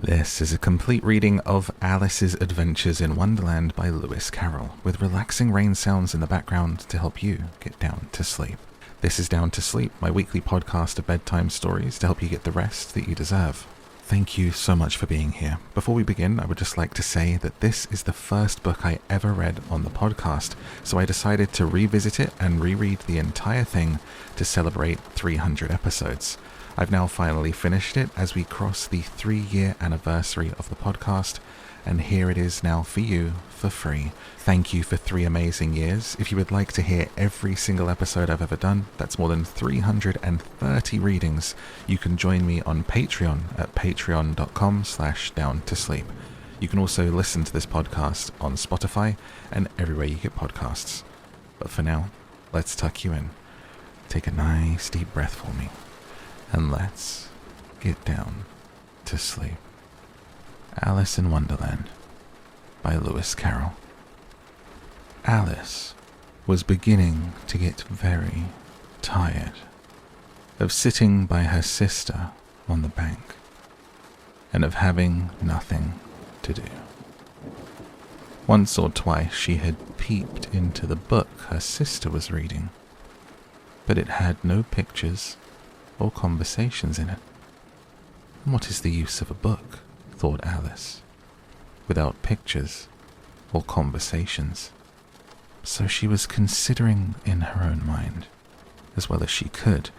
This is a complete reading of Alice's Adventures in Wonderland by Lewis Carroll, with relaxing rain sounds in the background to help you get down to sleep. This is Down to Sleep, my weekly podcast of bedtime stories to help you get the rest that you deserve. Thank you so much for being here. Before we begin, I would just like to say that this is the first book I ever read on the podcast, so I decided to revisit it and reread the entire thing to celebrate 300 episodes. I've now finally finished it as we cross the 3-year anniversary of the podcast, and here it is now for you for free. Thank you for 3 amazing years. If you would like to hear every single episode I've ever done, that's more than 330 readings, you can join me on Patreon at patreon.com/downtosleep. You can also listen to this podcast on Spotify and everywhere you get podcasts. But for now, let's tuck you in. Take a nice deep breath for me. And let's get down to sleep. Alice in Wonderland by Lewis Carroll. Alice was beginning to get very tired of sitting by her sister on the bank and of having nothing to do. Once or twice she had peeped into the book her sister was reading, but it had no pictures or conversations in it. What is the use of a book, thought Alice, without pictures or conversations? So she was considering in her own mind, as well as she could,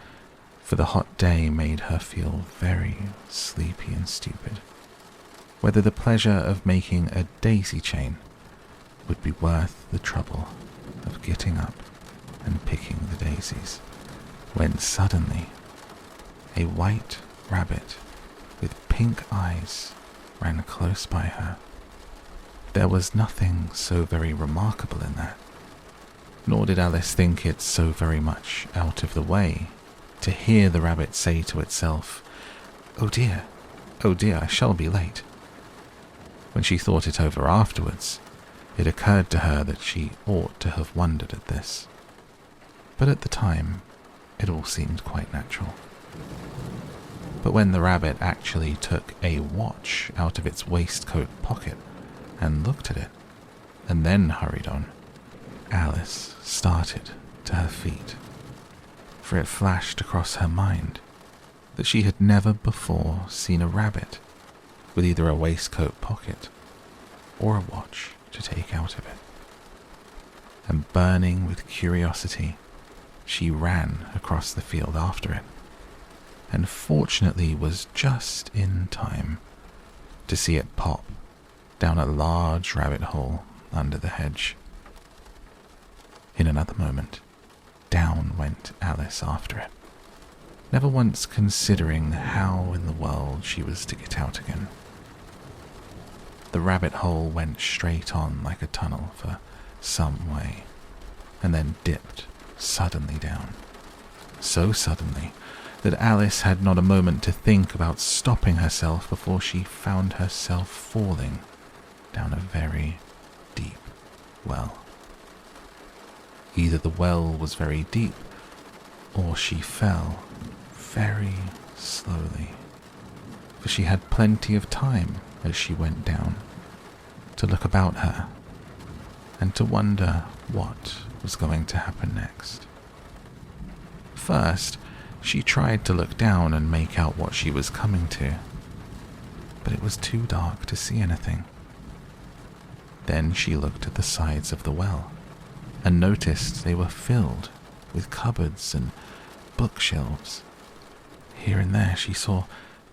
for the hot day made her feel very sleepy and stupid, whether the pleasure of making a daisy chain would be worth the trouble of getting up and picking the daisies, when suddenly a white rabbit with pink eyes ran close by her. There was nothing so very remarkable in that, nor did Alice think it so very much out of the way to hear the rabbit say to itself, oh dear, I shall be late." When she thought it over afterwards, it occurred to her that she ought to have wondered at this. But at the time, it all seemed quite natural. But when the rabbit actually took a watch out of its waistcoat pocket and looked at it, and then hurried on, Alice started to her feet, for it flashed across her mind that she had never before seen a rabbit with either a waistcoat pocket or a watch to take out of it. And burning with curiosity, she ran across the field after it, and fortunately was just in time to see it pop down a large rabbit hole under the hedge. In another moment, down went Alice after it, never once considering how in the world she was to get out again. The rabbit hole went straight on like a tunnel for some way, and then dipped suddenly down, so suddenly that Alice had not a moment to think about stopping herself before she found herself falling down a very deep well. Either the well was very deep, or she fell very slowly, for she had plenty of time as she went down to look about her and to wonder what was going to happen next. First, she tried to look down and make out what she was coming to, but it was too dark to see anything. Then she looked at the sides of the well and noticed they were filled with cupboards and bookshelves. Here and there she saw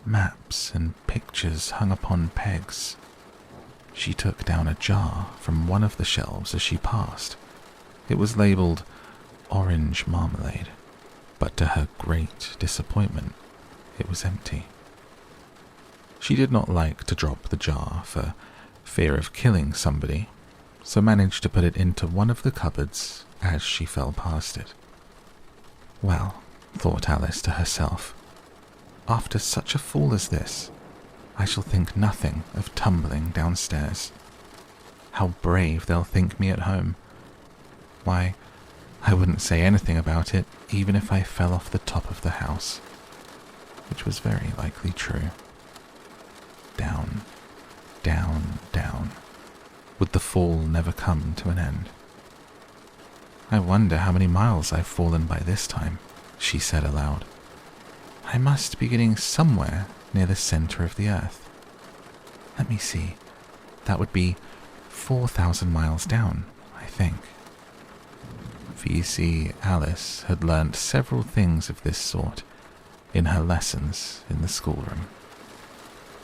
maps and pictures hung upon pegs. She took down a jar from one of the shelves as she passed. It was labelled orange marmalade, but to her great disappointment, it was empty. She did not like to drop the jar for fear of killing somebody, so managed to put it into one of the cupboards as she fell past it. Well, thought Alice to herself, after such a fall as this, I shall think nothing of tumbling downstairs. How brave they'll think me at home. Why, I wouldn't say anything about it even if I fell off the top of the house, which was very likely true. Down Would the fall never come to an end? "I wonder how many miles I've fallen by this time," she said aloud. "I must be getting somewhere near the center of the earth. Let me see. That would be 4,000 miles down, I think." For you see, Alice had learnt several things of this sort in her lessons in the schoolroom.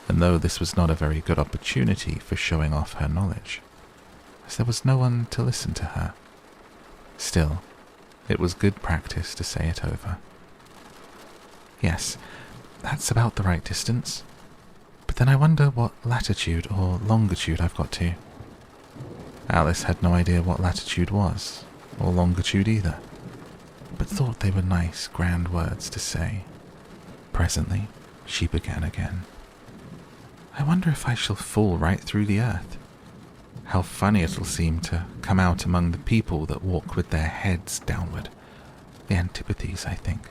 And though this was not a very good opportunity for showing off her knowledge, as there was no one to listen to her, still, it was good practice to say it over. "Yes, that's about the right distance. But then I wonder what latitude or longitude I've got to." Alice had no idea what latitude was, or longitude either, but thought they were nice, grand words to say. Presently, she began again. "I wonder if I shall fall right through the earth. How funny it'll seem to come out among the people that walk with their heads downward. The antipathies, I think."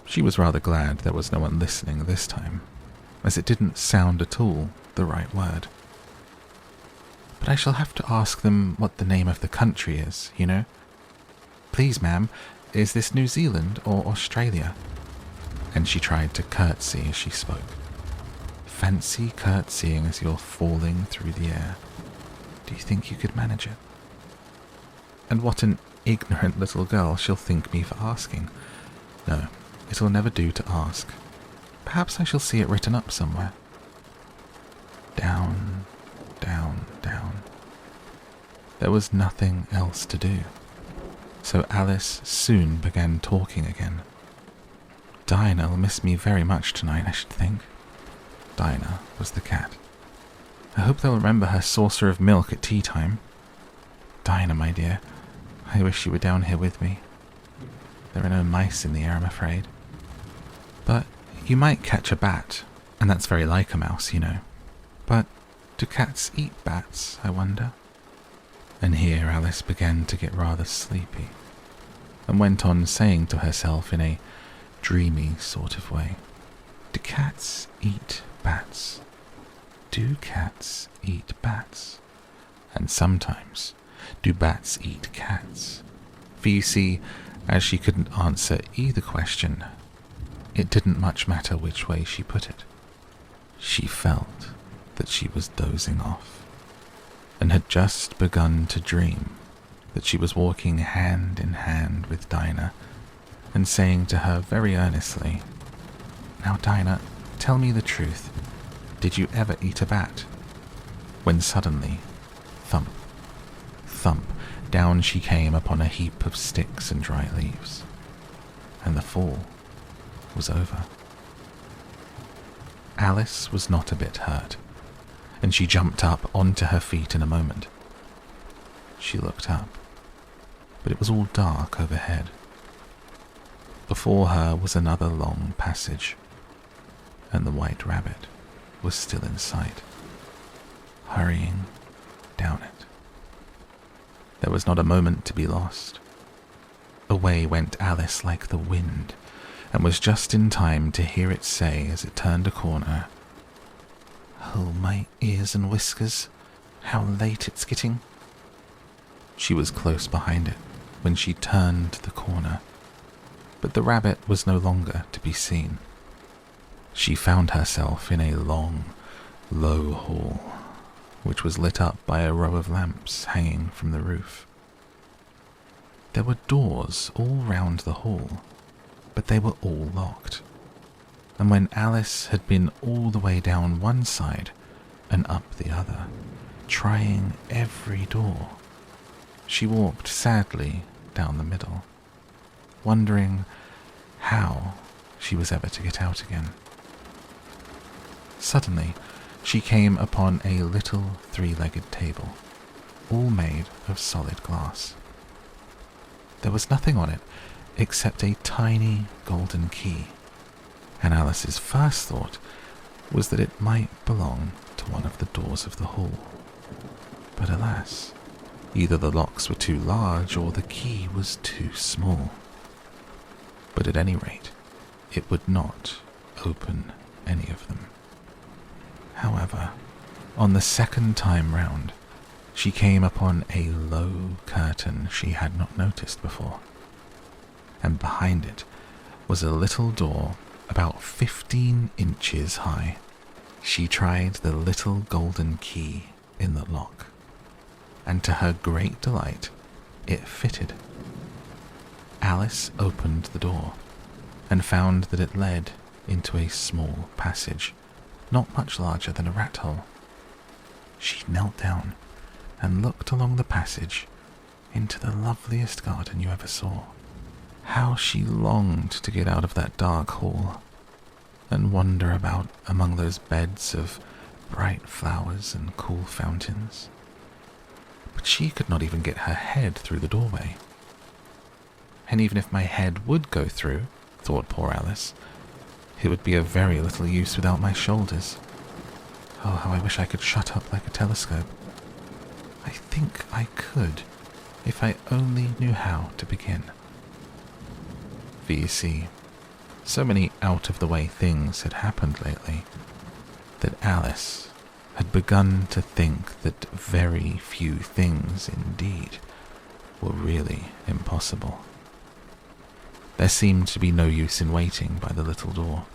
She was rather glad there was no one listening this time, as it didn't sound at all the right word. "But I shall have to ask them what the name of the country is, you know. Please, ma'am, is this New Zealand or Australia?" And she tried to curtsy as she spoke. Fancy curtsying as you're falling through the air. Do you think you could manage it? And what an ignorant little girl she'll think me for asking. No, it'll never do to ask. Perhaps I shall see it written up somewhere. Down, down, down. There was nothing else to do, so Alice soon began talking again. "Dinah'll miss me very much tonight, I should think." Dinah was the cat. "I hope they'll remember her saucer of milk at tea time. Dinah, my dear, I wish you were down here with me. There are no mice in the air, I'm afraid. But you might catch a bat, and that's very like a mouse, you know. But do cats eat bats, I wonder?" And here Alice began to get rather sleepy, and went on saying to herself in a dreamy sort of way, "Do cats eat bats? Do cats eat bats? And sometimes, do bats eat cats?" For you see, as she couldn't answer either question, it didn't much matter which way she put it. She felt that she was dozing off, and had just begun to dream that she was walking hand in hand with Dinah, and saying to her very earnestly, "Now, Dinah, tell me the truth. Did you ever eat a bat?" When suddenly, thump, thump, down she came upon a heap of sticks and dry leaves, and the fall was over. Alice was not a bit hurt, and she jumped up onto her feet in a moment. She looked up, but it was all dark overhead. Before her was another long passage, and the white rabbit was still in sight, hurrying down it. There was not a moment to be lost. Away went Alice like the wind, and was just in time to hear it say as it turned a corner, "Oh, my ears and whiskers, how late it's getting." She was close behind it when she turned the corner, but the rabbit was no longer to be seen. She found herself in a long, low hall, which was lit up by a row of lamps hanging from the roof. There were doors all round the hall, but they were all locked, and when Alice had been all the way down one side and up the other, trying every door, she walked sadly down the middle, wondering how she was ever to get out again. Suddenly, she came upon a little three-legged table, all made of solid glass. There was nothing on it except a tiny golden key, and Alice's first thought was that it might belong to one of the doors of the hall. But alas, either the locks were too large or the key was too small. But at any rate, it would not open any of them. However, on the second time round, she came upon a low curtain she had not noticed before, and behind it was a little door about 15 inches high. She tried the little golden key in the lock, and to her great delight, it fitted. Alice opened the door and found that it led into a small passage, not much larger than a rat hole. She knelt down and looked along the passage into the loveliest garden you ever saw. How she longed to get out of that dark hall and wander about among those beds of bright flowers and cool fountains. But she could not even get her head through the doorway. And even if my head would go through, thought poor Alice, it would be of very little use without my shoulders. Oh, how I wish I could shut up like a telescope. I think I could, if I only knew how to begin. For you see, so many out-of-the-way things had happened lately that Alice had begun to think that very few things indeed were really impossible. There seemed to be no use in waiting by the little door,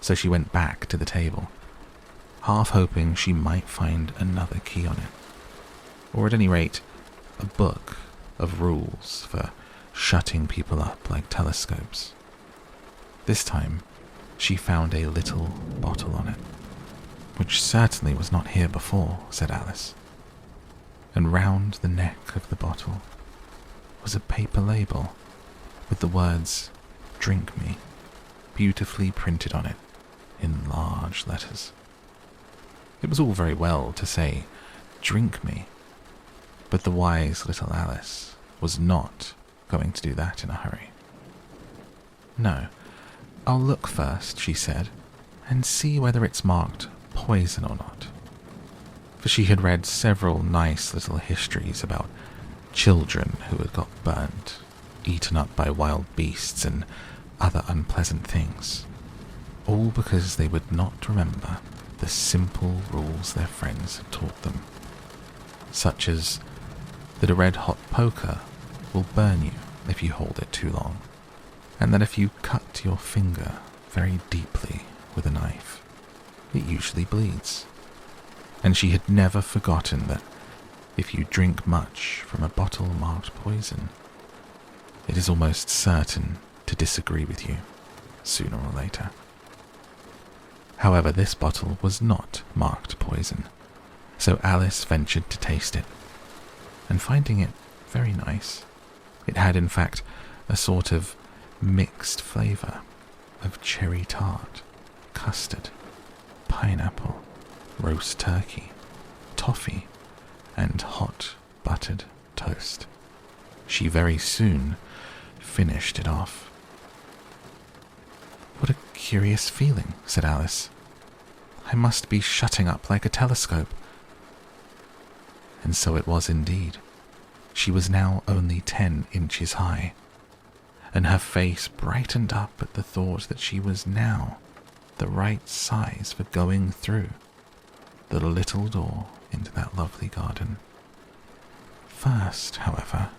so she went back to the table, half hoping she might find another key on it, or at any rate, a book of rules for shutting people up like telescopes. This time, she found a little bottle on it, which certainly was not here before, said Alice, and round the neck of the bottle was a paper label with the words, "Drink me," beautifully printed on it in large letters. It was all very well to say, "Drink me," but the wise little Alice was not going to do that in a hurry. "No, I'll look first," she said, "and see whether it's marked poison or not." For she had read several nice little histories about children who had got burnt, eaten up by wild beasts and other unpleasant things, all because they would not remember the simple rules their friends had taught them, such as that a red-hot poker will burn you if you hold it too long, and that if you cut your finger very deeply with a knife, it usually bleeds. And she had never forgotten that if you drink much from a bottle marked poison, it is almost certain to disagree with you sooner or later. However, this bottle was not marked poison, so Alice ventured to taste it, and finding it very nice, it had in fact a sort of mixed flavour of cherry tart, custard, pineapple, roast turkey, toffee, and hot buttered toast. She very soon finished it off. "What a curious feeling," said Alice. "I must be shutting up like a telescope." And so it was indeed. She was now only 10 inches high, and her face brightened up at the thought that she was now the right size for going through the little door into that lovely garden. First, however,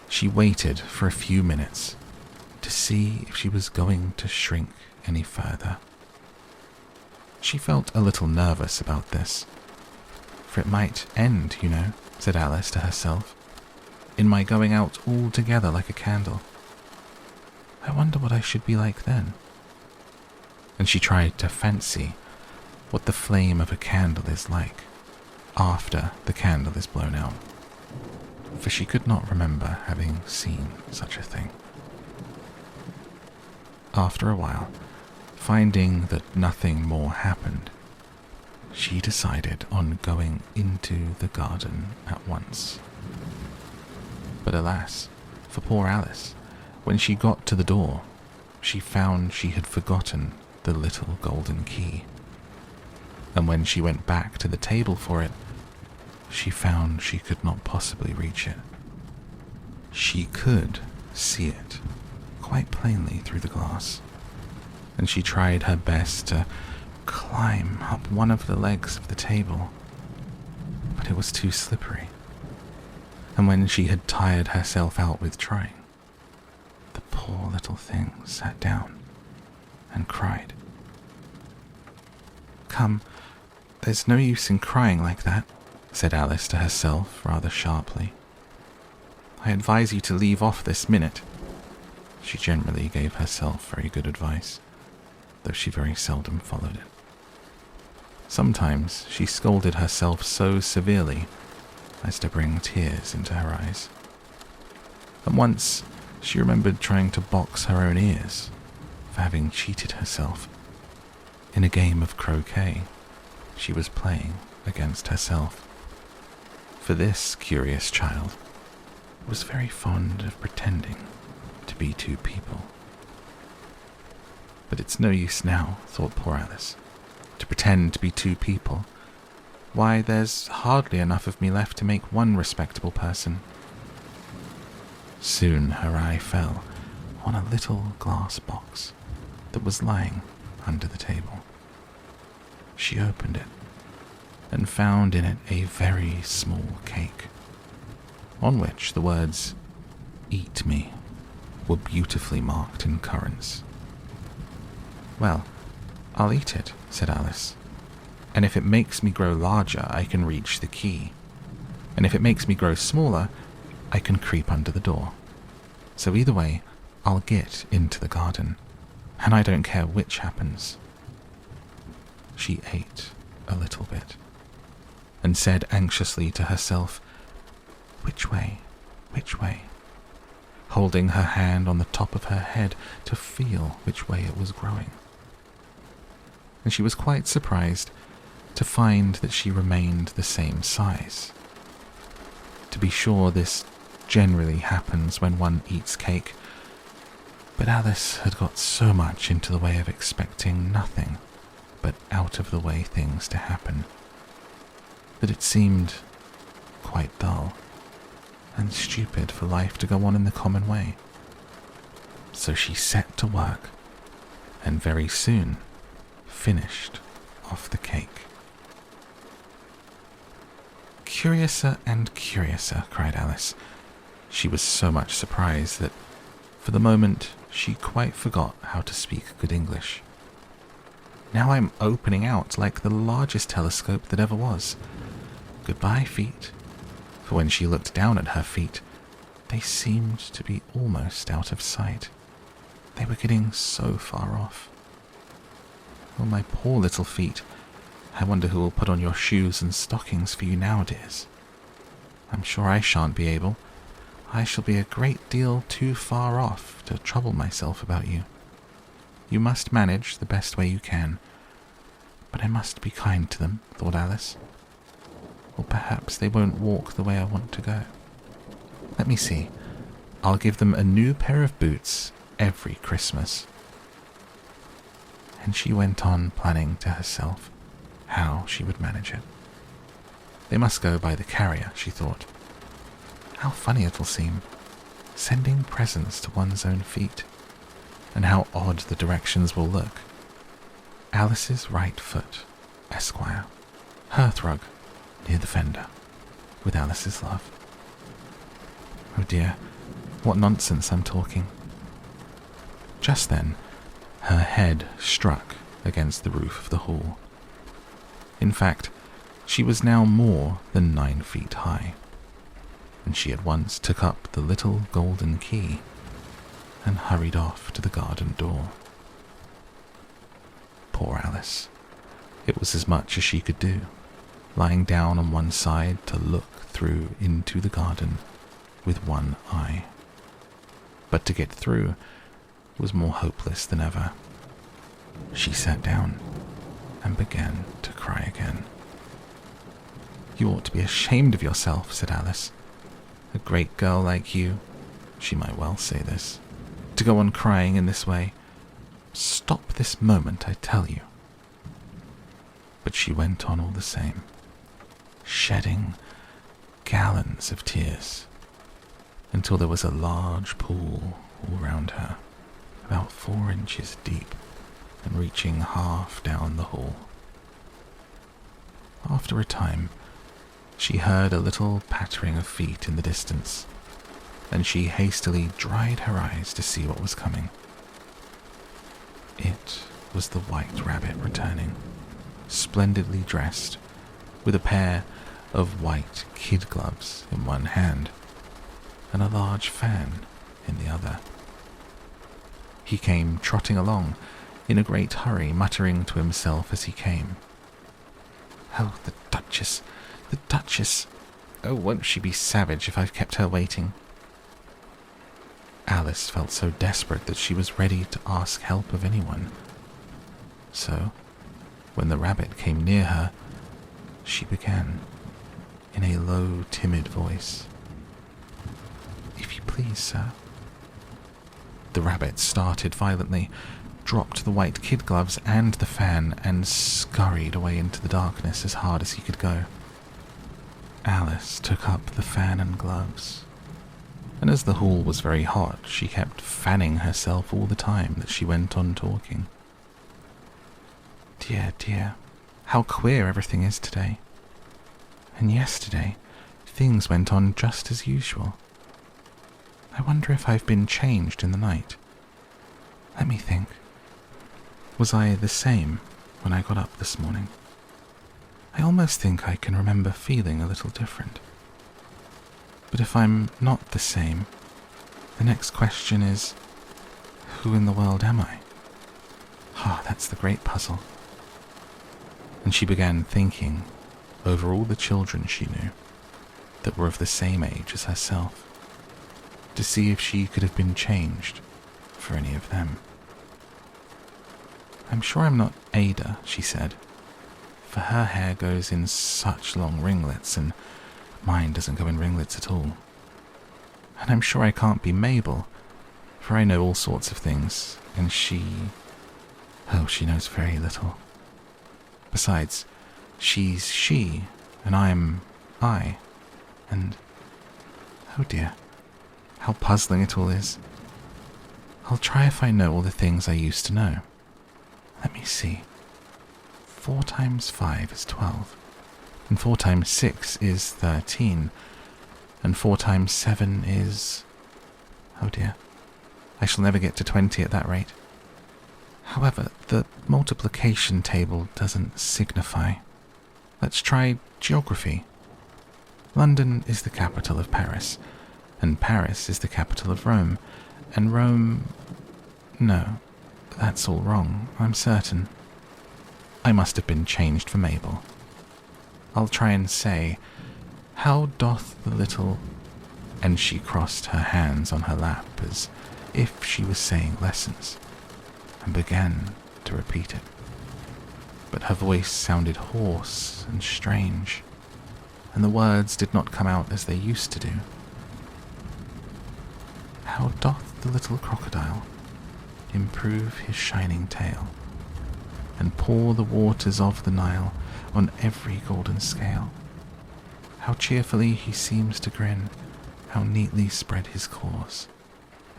she waited for a few minutes to see if she was going to shrink any further. She felt a little nervous about this, for it might end, you know, said Alice to herself, in my going out altogether like a candle. I wonder what I should be like then. And she tried to fancy what the flame of a candle is like after the candle is blown out, for she could not remember having seen such a thing. After a while, finding that nothing more happened, she decided on going into the garden at once. But alas, for poor Alice, when she got to the door, she found she had forgotten the little golden key. And when she went back to the table for it, she found she could not possibly reach it. She could see it quite plainly through the glass, and she tried her best to climb up one of the legs of the table, but it was too slippery, and when she had tired herself out with trying, the poor little thing sat down and cried. "Come, there's no use in crying like that," said Alice to herself rather sharply. "I advise you to leave off this minute." She generally gave herself very good advice, though she very seldom followed it. Sometimes she scolded herself so severely as to bring tears into her eyes. And once she remembered trying to box her own ears for having cheated herself. In a game of croquet she was playing against herself. For this curious child was very fond of pretending to be two people. But it's no use now, thought poor Alice, to pretend to be two people. Why, there's hardly enough of me left to make one respectable person. Soon her eye fell on a little glass box that was lying under the table. She opened it and found in it a very small cake, on which the words, "Eat me," were beautifully marked in currants. "Well, I'll eat it," said Alice, "and if it makes me grow larger, I can reach the key, and if it makes me grow smaller, I can creep under the door. So either way, I'll get into the garden, and I don't care which happens." She ate a little bit, and said anxiously to herself, "Which way? Which way?" holding her hand on the top of her head to feel which way it was growing. And she was quite surprised to find that she remained the same size. To be sure, this generally happens when one eats cake, but Alice had got so much into the way of expecting nothing but out-of-the-way things to happen, that it seemed quite dull and stupid for life to go on in the common way. So she set to work, and very soon finished off the cake. "Curiouser and curiouser," cried Alice. She was so much surprised that, for the moment, she quite forgot how to speak good English. "Now I'm opening out like the largest telescope that ever was. Goodbye, feet." For when she looked down at her feet, they seemed to be almost out of sight. They were getting so far off. "Oh, my poor little feet. I wonder who will put on your shoes and stockings for you now, dears. I'm sure I shan't be able. I shall be a great deal too far off to trouble myself about you. You must manage the best way you can. But I must be kind to them," thought Alice. "Or perhaps they won't walk the way I want to go. Let me see. I'll give them a new pair of boots every Christmas." And she went on planning to herself how she would manage it. They must go by the carrier, she thought. How funny it'll seem, sending presents to one's own feet, and how odd the directions will look. Alice's right foot, Esquire, hearthrug, near the fender, with Alice's love. Oh dear, what nonsense I'm talking. Just then, her head struck against the roof of the hall. In fact, she was now more than 9 feet high, and she at once took up the little golden key and hurried off to the garden door. Poor Alice. It was as much as she could do, lying down on one side to look through into the garden with one eye. But to get through was more hopeless than ever. She sat down and began to cry again. "You ought to be ashamed of yourself," said Alice. "A great girl like you," she might well say this, "to go on crying in this way. Stop this moment, I tell you." But she went on all the same, shedding gallons of tears, until there was a large pool all round her, about 4 inches deep and reaching half down the hall. After a time, She heard a little pattering of feet in the distance, and she hastily dried her eyes to see what was coming. It was the White Rabbit returning, splendidly dressed, with a pair of white kid gloves in one hand and a large fan in the other. He came trotting along in a great hurry, muttering to himself as he came. "Oh, the Duchess! The Duchess! Oh, won't she be savage if I've kept her waiting?" Alice felt so desperate that she was ready to ask help of anyone. So, when the rabbit came near her, she began, in a low, timid voice, "If you please, sir." The rabbit started violently, dropped the white kid gloves and the fan, and scurried away into the darkness as hard as he could go. Alice took up the fan and gloves, and as the hall was very hot, she kept fanning herself all the time that she went on talking. "Dear, dear, how queer everything is today. And yesterday, things went on just as usual. I wonder if I've been changed in the night. Let me think. Was I the same when I got up this morning? I almost think I can remember feeling a little different. But if I'm not the same, the next question is, who in the world am I? That's the great puzzle." And she began thinking over all the children she knew that were of the same age as herself, to see if she could have been changed for any of them. "I'm sure I'm not Ada," she said, "for her hair goes in such long ringlets, and mine doesn't go in ringlets at all. And I'm sure I can't be Mabel, for I know all sorts of things, and she knows very little. Besides, she's she, and I'm I, and oh dear, how puzzling it all is. I'll try if I know all the things I used to know. Let me see. 4 times 5 is 12, and 4 times 6 is 13, and 4 times 7 is... oh dear, I shall never get to 20 at that rate. However, the multiplication table doesn't signify. Let's try geography. London is the capital of Paris, and Paris is the capital of Rome, and Rome... no, that's all wrong, I'm certain. I must have been changed for Mabel. I'll try and say, how doth the little... and she crossed her hands on her lap as if she was saying lessons, and began to repeat it. But her voice sounded hoarse and strange, and the words did not come out as they used to do. How doth the little crocodile improve his shining tail, and pour the waters of the Nile on every golden scale? How cheerfully he seems to grin, how neatly spread his claws,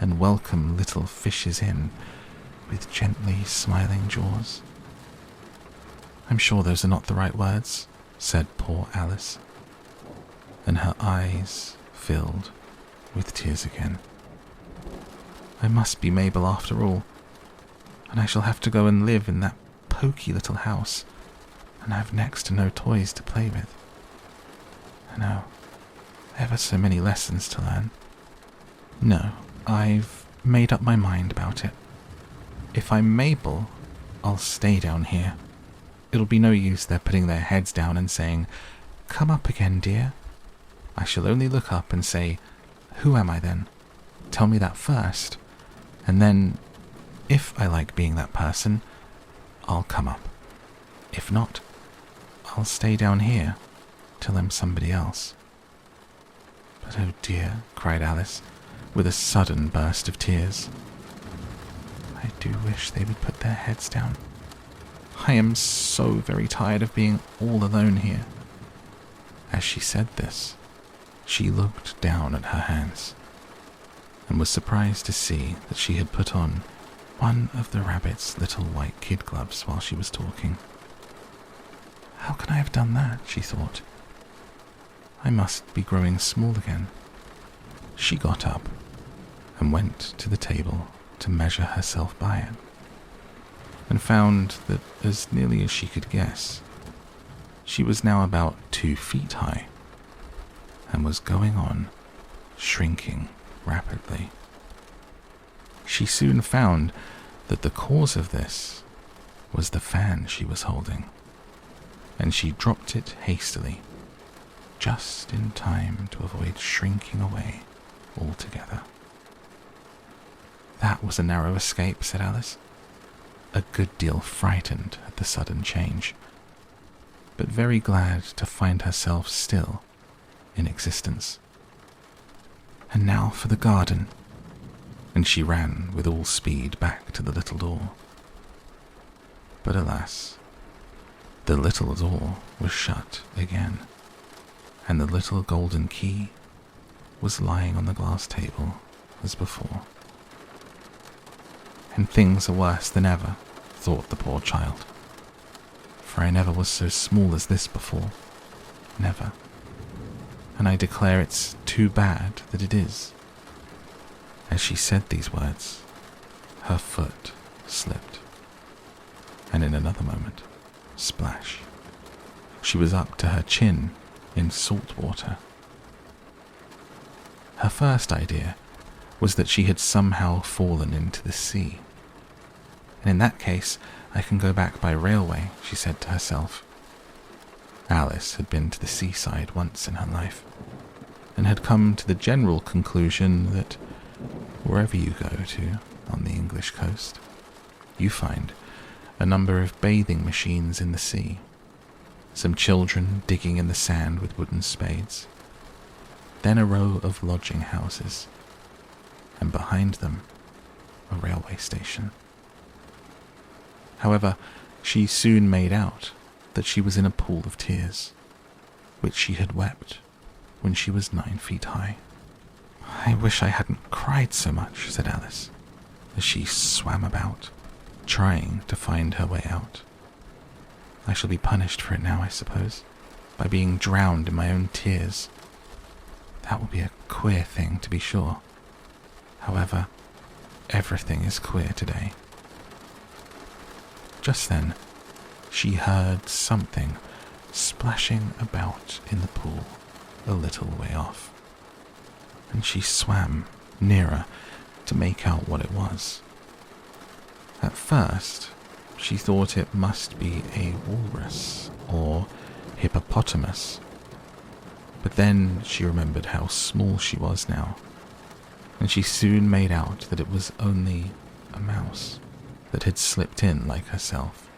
and welcome little fishes in with gently smiling jaws. I'm sure those are not the right words, said poor Alice, and her eyes filled with tears again. I must be Mabel after all, and I shall have to go and live in that poky little house, and have next to no toys to play with. I know, ever so many lessons to learn. No, I've made up my mind about it. If I'm Mabel, I'll stay down here. It'll be no use their putting their heads down and saying, "Come up again, dear." I shall only look up and say, "Who am I then? Tell me that first. And then, if I like being that person, I'll come up. If not, I'll stay down here till I'm somebody else." But oh dear, cried Alice, with a sudden burst of tears. I do wish they would put their heads down. I am so very tired of being all alone here. As she said this, she looked down at her hands, and was surprised to see that she had put on one of the rabbit's little white kid gloves while she was talking. How can I have done that, she thought. I must be growing small again. She got up and went to the table to measure herself by it, and found that, as nearly as she could guess, she was now about 2 feet high, and was going on shrinking rapidly. She soon found that the cause of this was the fan she was holding, and she dropped it hastily, just in time to avoid shrinking away altogether. "That was a narrow escape," said Alice, a good deal frightened at the sudden change, but very glad to find herself still in existence. "And now for the garden," and she ran with all speed back to the little door. But alas, the little door was shut again, and the little golden key was lying on the glass table as before. "And things are worse than ever," thought the poor child, "for I never was so small as this before, never, and I declare it's too bad that it is." As she said these words, her foot slipped, and in another moment, splash, she was up to her chin in salt water. Her first idea was that she had somehow fallen into the sea. "And in that case, I can go back by railway," she said to herself. Alice had been to the seaside once in her life, and had come to the general conclusion that wherever you go to on the English coast, you find a number of bathing machines in the sea, some children digging in the sand with wooden spades, then a row of lodging houses, and behind them a railway station. However, she soon made out that she was in a pool of tears, which she had wept when she was 9 feet high. "I wish I hadn't cried so much," said Alice, as she swam about, trying to find her way out. "I shall be punished for it now, I suppose, by being drowned in my own tears. That will be a queer thing, to be sure. However, everything is queer today." Just then, she heard something splashing about in the pool a little way off, and she swam nearer to make out what it was. At first, she thought it must be a walrus or hippopotamus, but then she remembered how small she was now, and she soon made out that it was only a mouse that had slipped in like herself.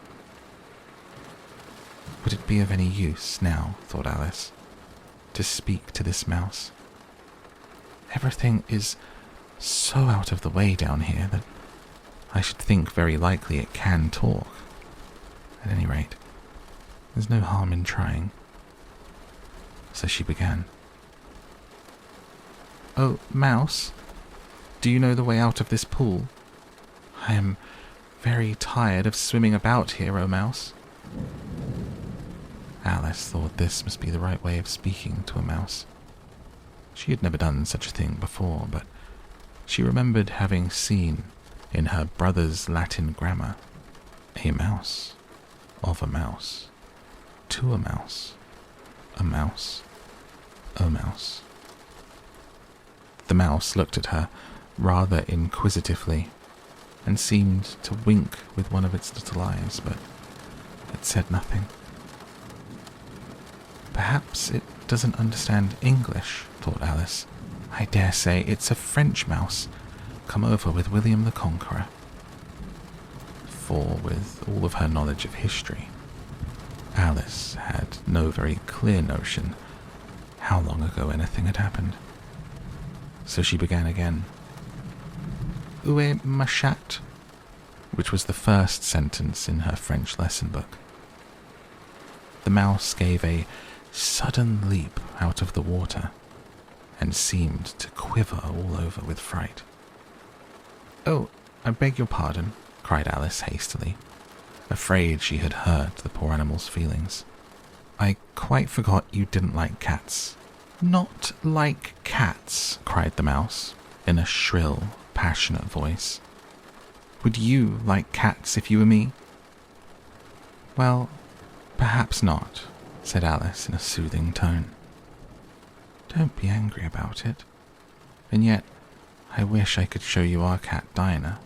Would it be of any use now, thought Alice, to speak to this mouse? Everything is so out of the way down here that I should think very likely it can talk. At any rate, there's no harm in trying. So she began. "Oh, mouse, do you know the way out of this pool? I am very tired of swimming about here, oh mouse." Alice thought this must be the right way of speaking to a mouse. She had never done such a thing before, but she remembered having seen in her brother's Latin grammar a mouse, of a mouse, to a mouse, a mouse, a mouse. The mouse looked at her rather inquisitively and seemed to wink with one of its little eyes, but it said nothing. "Perhaps it doesn't understand English," thought Alice. "I dare say it's a French mouse, come over with William the Conqueror." For, with all of her knowledge of history, Alice had no very clear notion how long ago anything had happened. So she began again. "Où est ma chatte?" which was the first sentence in her French lesson book. The mouse gave a sudden leap out of the water and seemed to quiver all over with fright. "Oh, I beg your pardon," cried Alice hastily, afraid she had hurt the poor animal's feelings. "I quite forgot you didn't like cats. Not like cats, cried the mouse, in a shrill, passionate voice. Would you like cats if you were me? Well, perhaps not, said Alice in a soothing tone. Don't be angry about it. And yet, I wish I could show you our cat Dinah.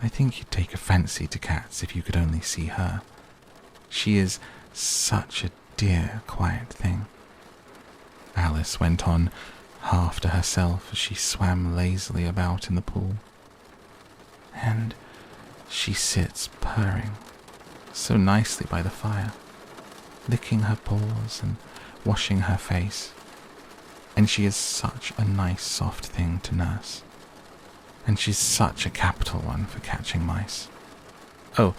I think you'd take a fancy to cats if you could only see her. She is such a dear, quiet thing. Alice went on, half to herself as she swam lazily about in the pool. And she sits purring so nicely by the fire, licking her paws and washing her face. And she is such a nice soft thing to nurse. And she's such a capital one for catching mice. Oh,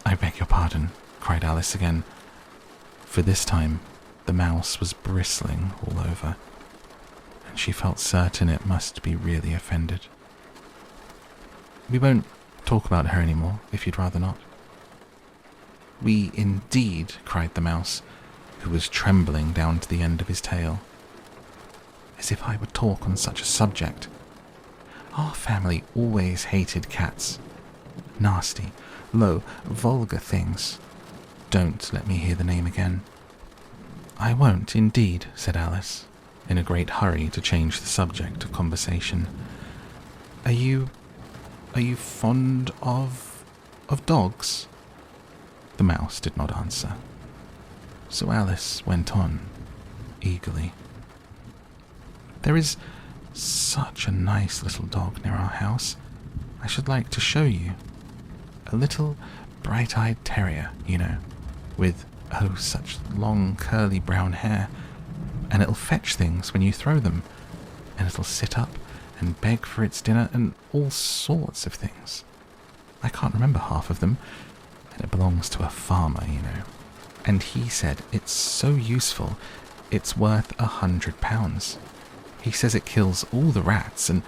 I beg your pardon, cried Alice again, for this time the mouse was bristling all over, and she felt certain it must be really offended. We won't talk about her anymore, if you'd rather not. We indeed, cried the mouse, who was trembling down to the end of his tail. As if I would talk on such a subject. Our family always hated cats. Nasty, low, vulgar things. Don't let me hear the name again. I won't, indeed, said Alice, in a great hurry to change the subject of conversation. Are you fond of dogs? The mouse did not answer. So Alice went on, eagerly. There is such a nice little dog near our house. I should like to show you. A little bright-eyed terrier, you know, with, oh, such long curly brown hair. And it'll fetch things when you throw them. And it'll sit up and beg for its dinner and all sorts of things. I can't remember half of them. And it belongs to a farmer, you know. And he said it's so useful, it's worth £100. He says it kills all the rats and...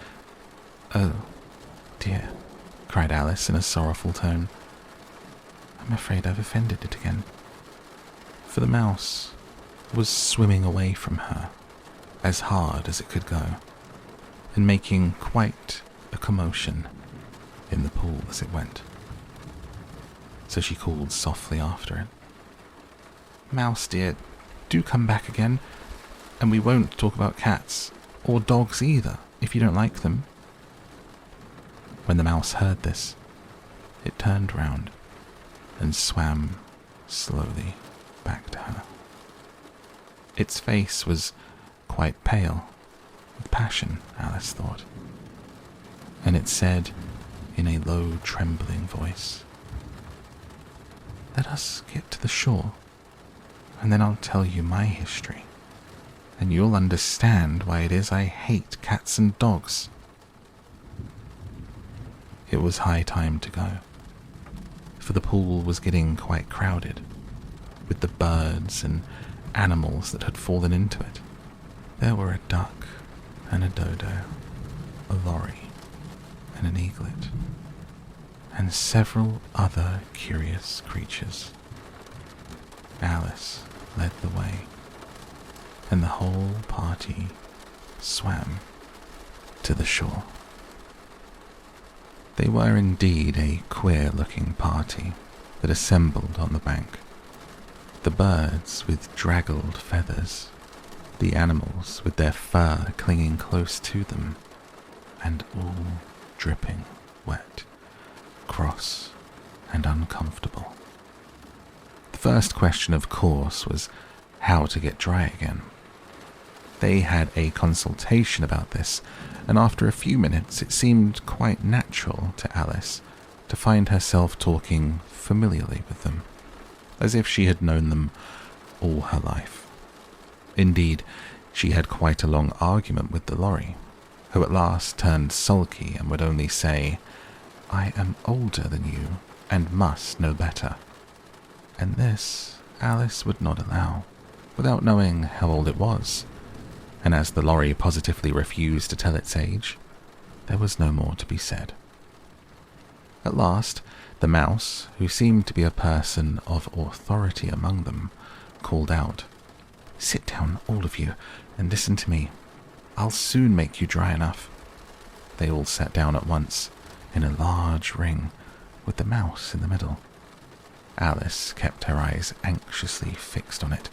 Oh, dear, cried Alice in a sorrowful tone. I'm afraid I've offended it again. For the mouse was swimming away from her, as hard as it could go, and making quite a commotion in the pool as it went. So she called softly after it. Mouse dear, do come back again, and we won't talk about cats, or dogs either, if you don't like them. When the mouse heard this, it turned round and swam slowly back to her. Its face was quite pale, with passion, Alice thought, and it said in a low, trembling voice, Let us get to the shore, and then I'll tell you my history, and you'll understand why it is I hate cats and dogs. It was high time to go, for the pool was getting quite crowded, with the birds and animals that had fallen into it. There were a duck and a dodo, a lorry and an eaglet, and several other curious creatures. Alice led the way, and the whole party swam to the shore. They were indeed a queer-looking party that assembled on the bank. The birds with draggled feathers, the animals with their fur clinging close to them, and all dripping wet, cross and uncomfortable. The first question, of course, was how to get dry again. They had a consultation about this, and after a few minutes it seemed quite natural to Alice to find herself talking familiarly with them, as if she had known them all her life. Indeed, she had quite a long argument with the lorry, who at last turned sulky and would only say, I am older than you and must know better. And this Alice would not allow, without knowing how old it was. And as the lorry positively refused to tell its age, there was no more to be said. At last, the mouse, who seemed to be a person of authority among them, called out, Sit down, all of you, and listen to me. I'll soon make you dry enough." They all sat down at once, in a large ring, with the mouse in the middle. Alice kept her eyes anxiously fixed on it,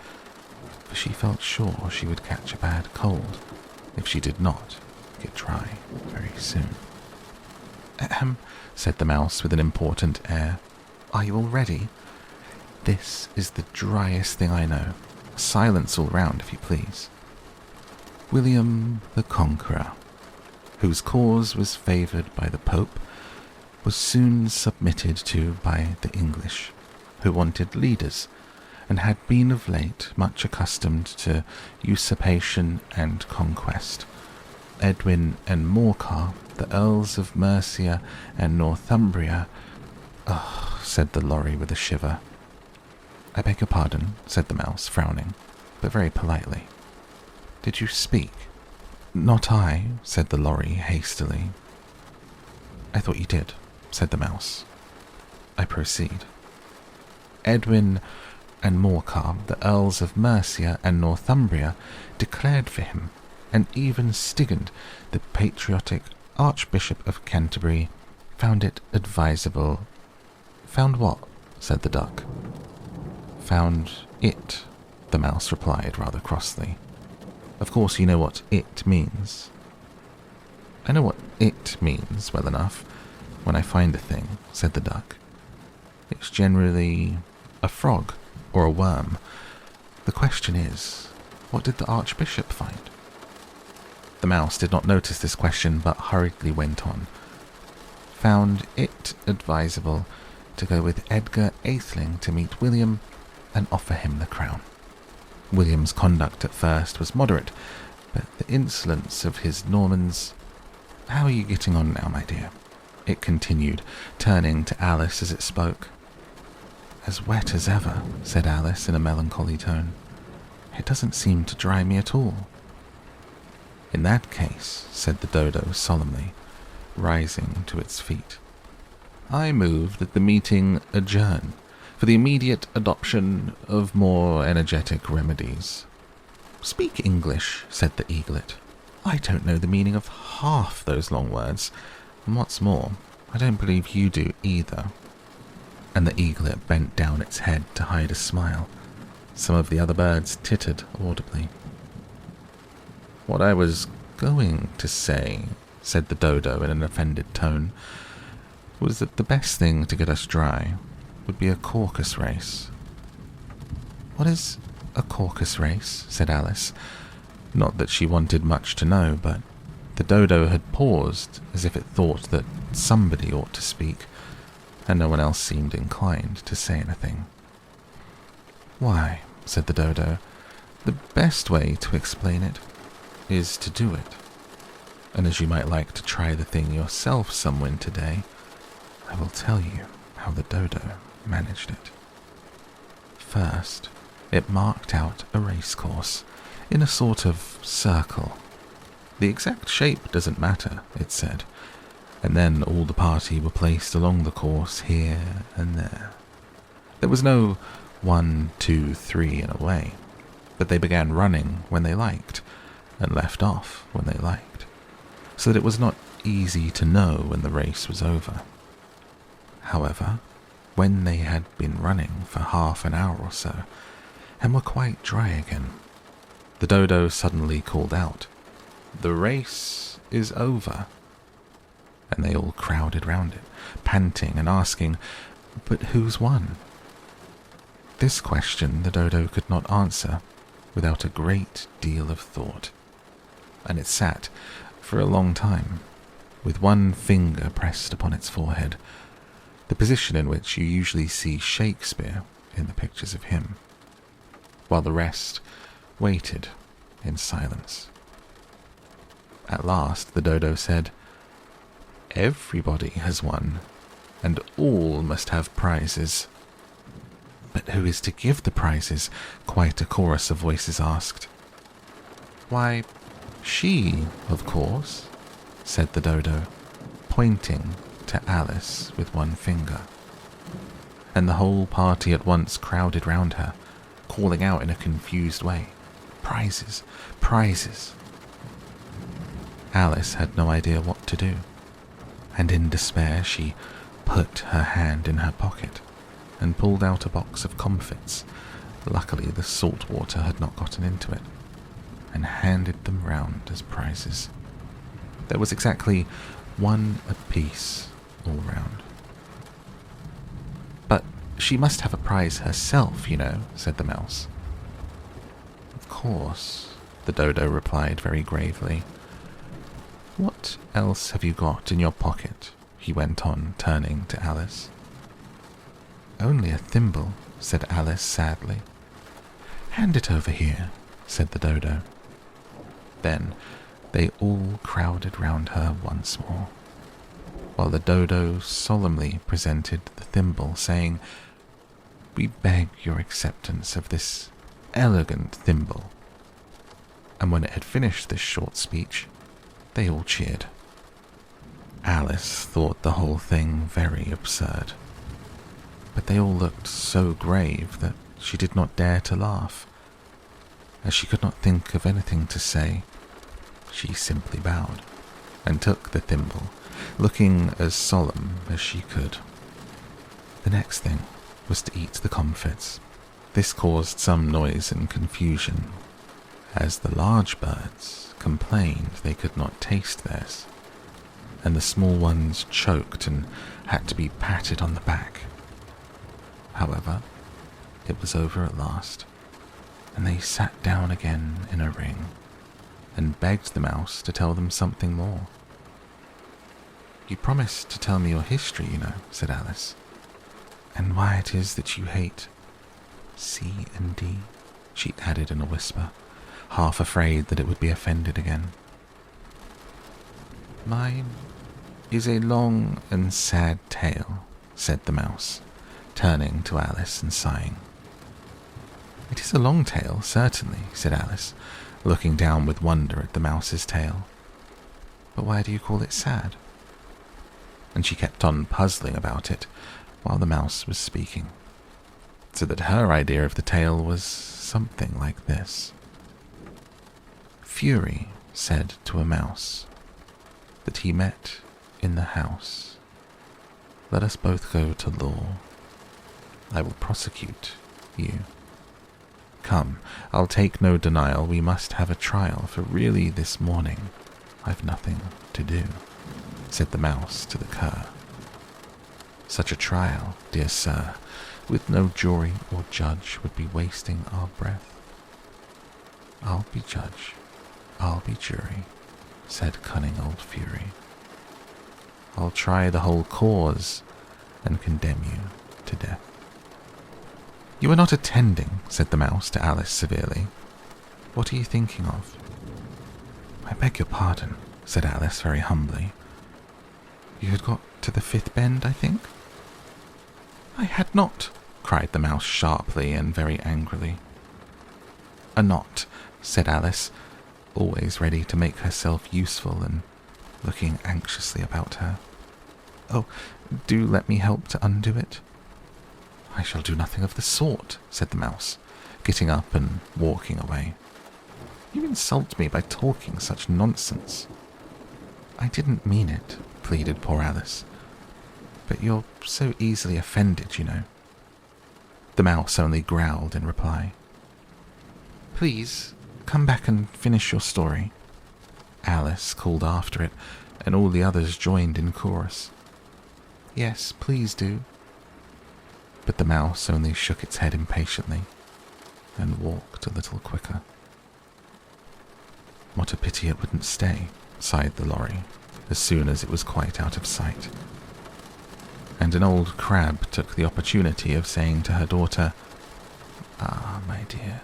for she felt sure she would catch a bad cold if she did not get dry very soon. "Ahem," said the mouse with an important air. "Are you all ready? This is the driest thing I know. Silence all round, if you please." William the Conqueror, whose cause was favoured by the Pope, was soon submitted to by the English, who wanted leaders, and had been of late much accustomed to usurpation and conquest. Edwin and Morcar, the Earls of Mercia and Northumbria— "Ugh," said the lorry with a shiver. "I beg your pardon," said the mouse, frowning, but very politely. "Did you speak?" "Not I," said the lorry hastily. "I thought you did," said the mouse. "I proceed. Edwin and Morcar, the Earls of Mercia and Northumbria, declared for him, and even Stigand, the patriotic Archbishop of Canterbury, found it advisable—" "Found what?" said the duck. "Found it," the mouse replied rather crossly. "Of course you know what it means." "I know what it means well enough. When I find a thing," said the duck. "It's generally a frog or a worm. The question is, what did the Archbishop find?" The mouse did not notice this question, but hurriedly went on. "Found it advisable to go with Edgar Atheling to meet William and offer him the crown. William's conduct at first was moderate, but the insolence of his Normans— How are you getting on now, my dear?" it continued, turning to Alice as it spoke. "As wet as ever," said Alice in a melancholy tone. "It doesn't seem to dry me at all." "In that case," said the dodo solemnly, rising to its feet, "I move that the meeting adjourn for the immediate adoption of more energetic remedies." "Speak English," said the eaglet. "I don't know the meaning of half those long words, and what's more, I don't believe you do either." And the eaglet bent down its head to hide a smile. Some of the other birds tittered audibly. "What I was going to say," said the dodo in an offended tone, "was that the best thing to get us dry would be a caucus race." "What is a caucus race?" said Alice. Not that she wanted much to know, but the dodo had paused as if it thought that somebody ought to speak, and no one else seemed inclined to say anything. "Why," said the dodo, "the best way to explain it is to do it. And as you might like to try the thing yourself some winter day, I will tell you how the dodo managed it. First, it marked out a racecourse in a sort of circle. The exact shape doesn't matter, it said, and then all the party were placed along the course here and there. There was no 1, 2, 3 in a way, but they began running when they liked, and left off when they liked, so that it was not easy to know when the race was over. However, when they had been running for half an hour or so, and were quite dry again, the dodo suddenly called out, "The race is over." And they all crowded round it, panting and asking, "But who's won?" This question the dodo could not answer without a great deal of thought, and it sat for a long time, with one finger pressed upon its forehead, the position in which you usually see Shakespeare in the pictures of him, while the rest waited in silence. At last the dodo said, "Everybody has won, and all must have prizes." "But who is to give the prizes?" quite a chorus of voices asked. "Why, she, of course," said the dodo, pointing to Alice with one finger. And the whole party at once crowded round her, calling out in a confused way, Prizes, prizes. Alice had no idea what to do, and in despair she put her hand in her pocket and pulled out a box of comfits. Luckily the salt water had not gotten into it, and handed them round as prizes. There was exactly one apiece all round. "But she must have a prize herself, you know," said the mouse. "Of course," the dodo replied very gravely. "What else have you got in your pocket?" he went on, turning to Alice. "Only a thimble," said Alice sadly. "Hand it over here," said the dodo. Then they all crowded round her once more, while the dodo solemnly presented the thimble, saying, "We beg your acceptance of this elegant thimble." And when it had finished this short speech, they all cheered. Alice thought the whole thing very absurd, but they all looked so grave that she did not dare to laugh. As she could not think of anything to say, she simply bowed and took the thimble, looking as solemn as she could. The next thing was to eat the comfits. This caused some noise and confusion, as the large birds complained they could not taste theirs, and the small ones choked and had to be patted on the back. However, it was over at last, and they sat down again in a ring and begged the mouse to tell them something more. "You promised to tell me your history, you know," said Alice, "and why it is that you hate C and D," she added in a whisper, half afraid that it would be offended again. "Mine is a long and sad tale," said the mouse, turning to Alice and sighing. "It is a long tale, certainly," said Alice, looking down with wonder at the mouse's tail. "But why do you call it sad?" And she kept on puzzling about it while the mouse was speaking, so that her idea of the tale was something like this. Fury said to a mouse that he met in the house, "Let us both go to law. I will prosecute you. Come, I'll take no denial, we must have a trial, for really this morning I've nothing to do," said the mouse to the cur. "Such a trial, dear sir, with no jury or judge, would be wasting our breath." "I'll be judge, I'll be jury," said cunning old Fury. "I'll try the whole cause and condemn you to death." "You are not attending," said the mouse to Alice severely. "What are you thinking of?" "I beg your pardon," said Alice very humbly. "You had got to the fifth bend, I think?" "I had not," cried the mouse sharply and very angrily. "A knot," said Alice, always ready to make herself useful and looking anxiously about her. "Oh, do let me help to undo it." "I shall do nothing of the sort," said the mouse, getting up and walking away. "You insult me by talking such nonsense." "I didn't mean it," pleaded poor Alice. "But you're so easily offended, you know." The mouse only growled in reply. "Please, come back and finish your story," Alice called after it, and all the others joined in chorus. "Yes, please do." But the mouse only shook its head impatiently and walked a little quicker. "What a pity it wouldn't stay," sighed the lorry, as soon as it was quite out of sight. And an old crab took the opportunity of saying to her daughter, "Ah, my dear,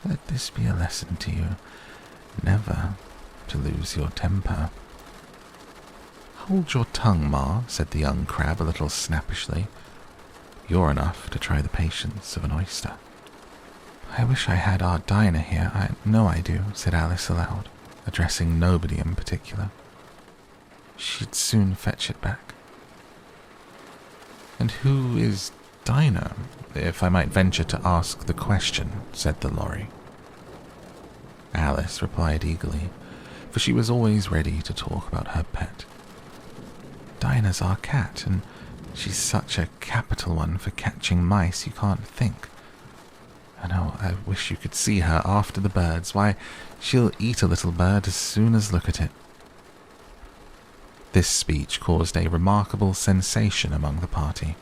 let this be a lesson to you, never to lose your temper." "Hold your tongue, Ma," said the young crab a little snappishly. "You're enough to try the patience of an oyster." "I wish I had our Dinah here, I know I do," said Alice aloud, addressing nobody in particular. "She'd soon fetch it back." "And who is Dinah, if I might venture to ask the question?" said the lorry. Alice replied eagerly, for she was always ready to talk about her pet. Dinah's our cat, and she's such a capital one for catching mice you can't think. I know, I wish you could see her after the birds. Why, she'll eat a little bird as soon as look at it. This speech caused a remarkable sensation among the party.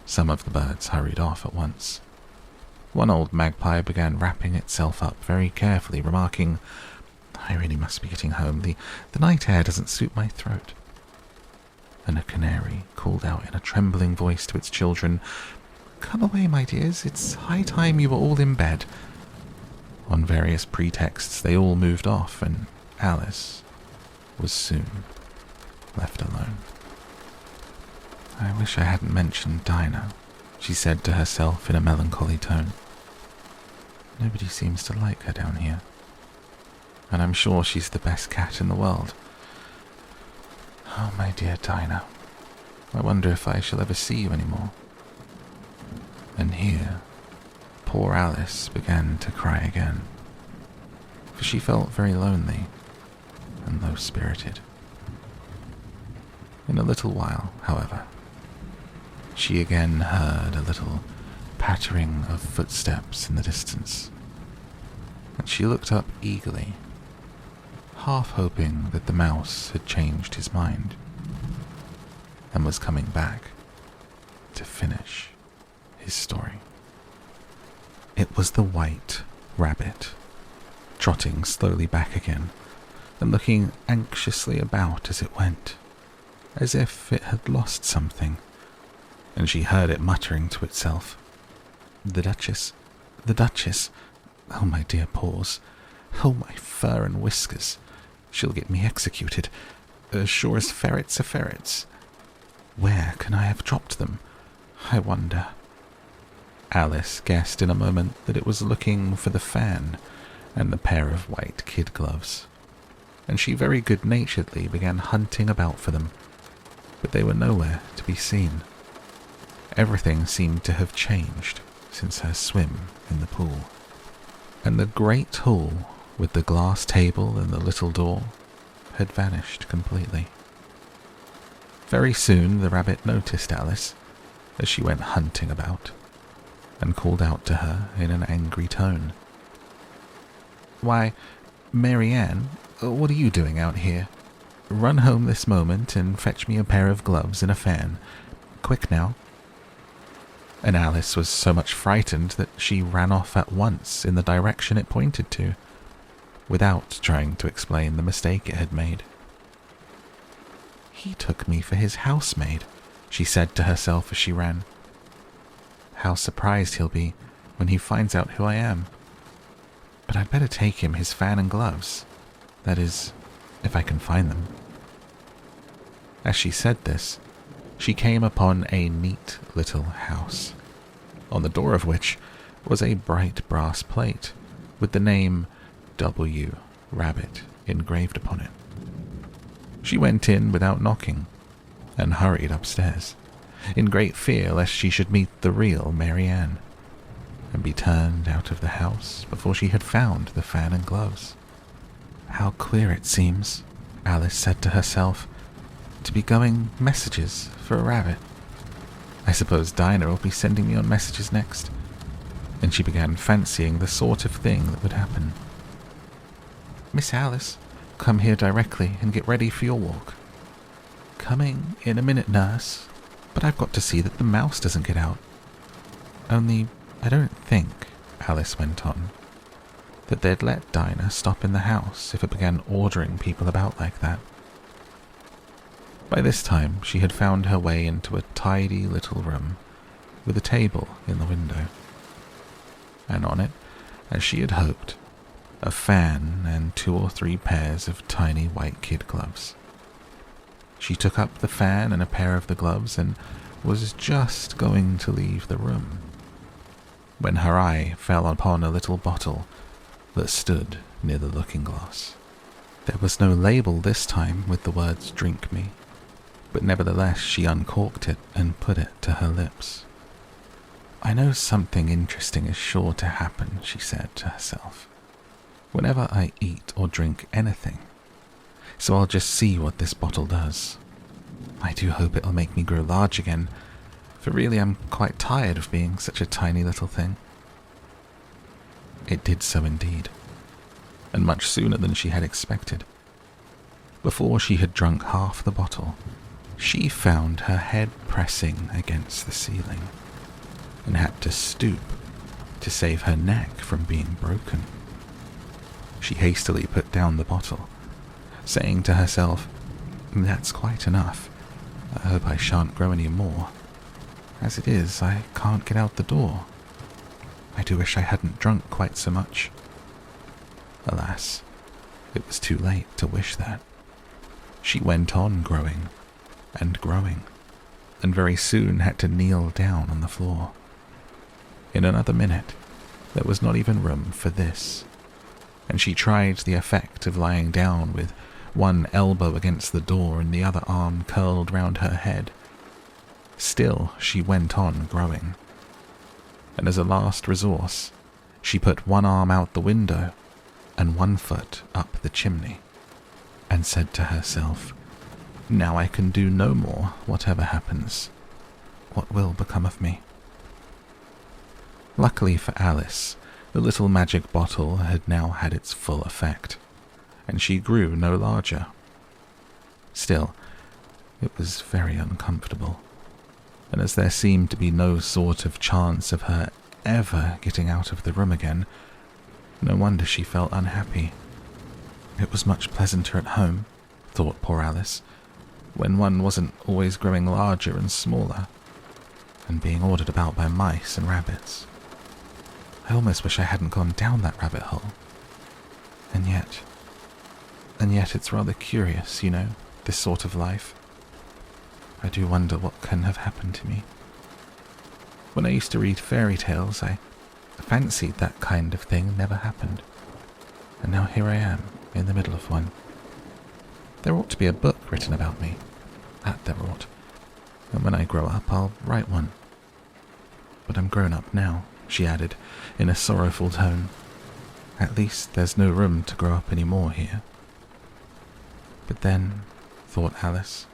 Some of the birds hurried off at once. One old magpie began wrapping itself up very carefully, remarking, "I really must be getting home. The night air doesn't suit my throat." And a canary called out in a trembling voice to its children, "Come away, my dears. It's high time you were all in bed." On various pretexts, they all moved off, and Alice was soon left alone. "I wish I hadn't mentioned Dinah," she said to herself in a melancholy tone. "Nobody seems to like her down here, and I'm sure she's the best cat in the world. Oh, my dear Dinah, I wonder if I shall ever see you anymore." And here, poor Alice began to cry again, for she felt very lonely and low-spirited. In a little while, however, she again heard a little pattering of footsteps in the distance, and she looked up eagerly, half hoping that the mouse had changed his mind and was coming back to finish his story. It was the white rabbit, trotting slowly back again and looking anxiously about as it went, as if it had lost something, and she heard it muttering to itself, the Duchess, oh my dear paws, oh my fur and whiskers, she'll get me executed, as sure as ferrets are ferrets. Where can I have dropped them, I wonder?" Alice guessed in a moment that it was looking for the fan and the pair of white kid gloves, and she very good-naturedly began hunting about for them, but they were nowhere to be seen. Everything seemed to have changed since her swim in the pool, and the great hall with the glass table and the little door had vanished completely. Very soon the rabbit noticed Alice as she went hunting about, and called out to her in an angry tone, "Why, Mary Ann, what are you doing out here? Run home this moment and fetch me a pair of gloves and a fan. Quick now." And Alice was so much frightened that she ran off at once in the direction it pointed to, without trying to explain the mistake it had made. "He took me for his housemaid," she said to herself as she ran. "How surprised he'll be when he finds out who I am. But I'd better take him his fan and gloves. That is, if I can find them." As she said this, she came upon a neat little house, on the door of which was a bright brass plate with the name W. Rabbit engraved upon it. She went in without knocking, and hurried upstairs, in great fear lest she should meet the real Mary Ann, and be turned out of the house before she had found the fan and gloves. "How queer it seems," Alice said to herself, "to be going messages for a rabbit. I suppose Dinah will be sending me on messages next." And she began fancying the sort of thing that would happen. "Miss Alice, come here directly and get ready for your walk." "Coming in a minute, nurse, but I've got to see that the mouse doesn't get out. Only, I don't think," Alice went on, "that they'd let Dinah stop in the house if it began ordering people about like that." By this time, she had found her way into a tidy little room with a table in the window, and on it, as she had hoped, a fan and 2 or 3 pairs of tiny white kid gloves. She took up the fan and a pair of the gloves and was just going to leave the room, when her eye fell upon a little bottle that stood near the looking-glass. There was no label this time with the words "Drink me," but nevertheless she uncorked it and put it to her lips. "I know something interesting is sure to happen," she said to herself. whenever I eat or drink anything, so I'll just see what this bottle does. I do hope it'll make me grow large again, for really I'm quite tired of being such a tiny little thing." It did so indeed, and much sooner than she had expected. Before she had drunk half the bottle, she found her head pressing against the ceiling, and had to stoop to save her neck from being broken. She hastily put down the bottle, saying to herself, "That's quite enough. I hope I shan't grow any more. As it is, I can't get out the door. I do wish I hadn't drunk quite so much." Alas, it was too late to wish that. She went on growing and growing, and very soon had to kneel down on the floor. In another minute, there was not even room for this, and she tried the effect of lying down with one elbow against the door and the other arm curled round her head. Still, she went on growing, and as a last resource, she put one arm out the window and one foot up the chimney, and said to herself, "Now I can do no more, whatever happens. What will become of me?" Luckily for Alice, the little magic bottle had now had its full effect, and she grew no larger. Still, it was very uncomfortable, and as there seemed to be no sort of chance of her ever getting out of the room again, no wonder she felt unhappy. It was much pleasanter at home, thought poor Alice, when one wasn't always growing larger and smaller, and being ordered about by mice and rabbits. I almost wish I hadn't gone down that rabbit hole. And yet it's rather curious, this sort of life. I do wonder what can have happened to me. When I used to read fairy tales, I fancied that kind of thing never happened. And now here I am, in the middle of one. There ought to be a book written about me. That there ought. And when I grow up, I'll write one. But I'm grown up now, she added, in a sorrowful tone. At least there's no room to grow up any more here. But then, thought Alice,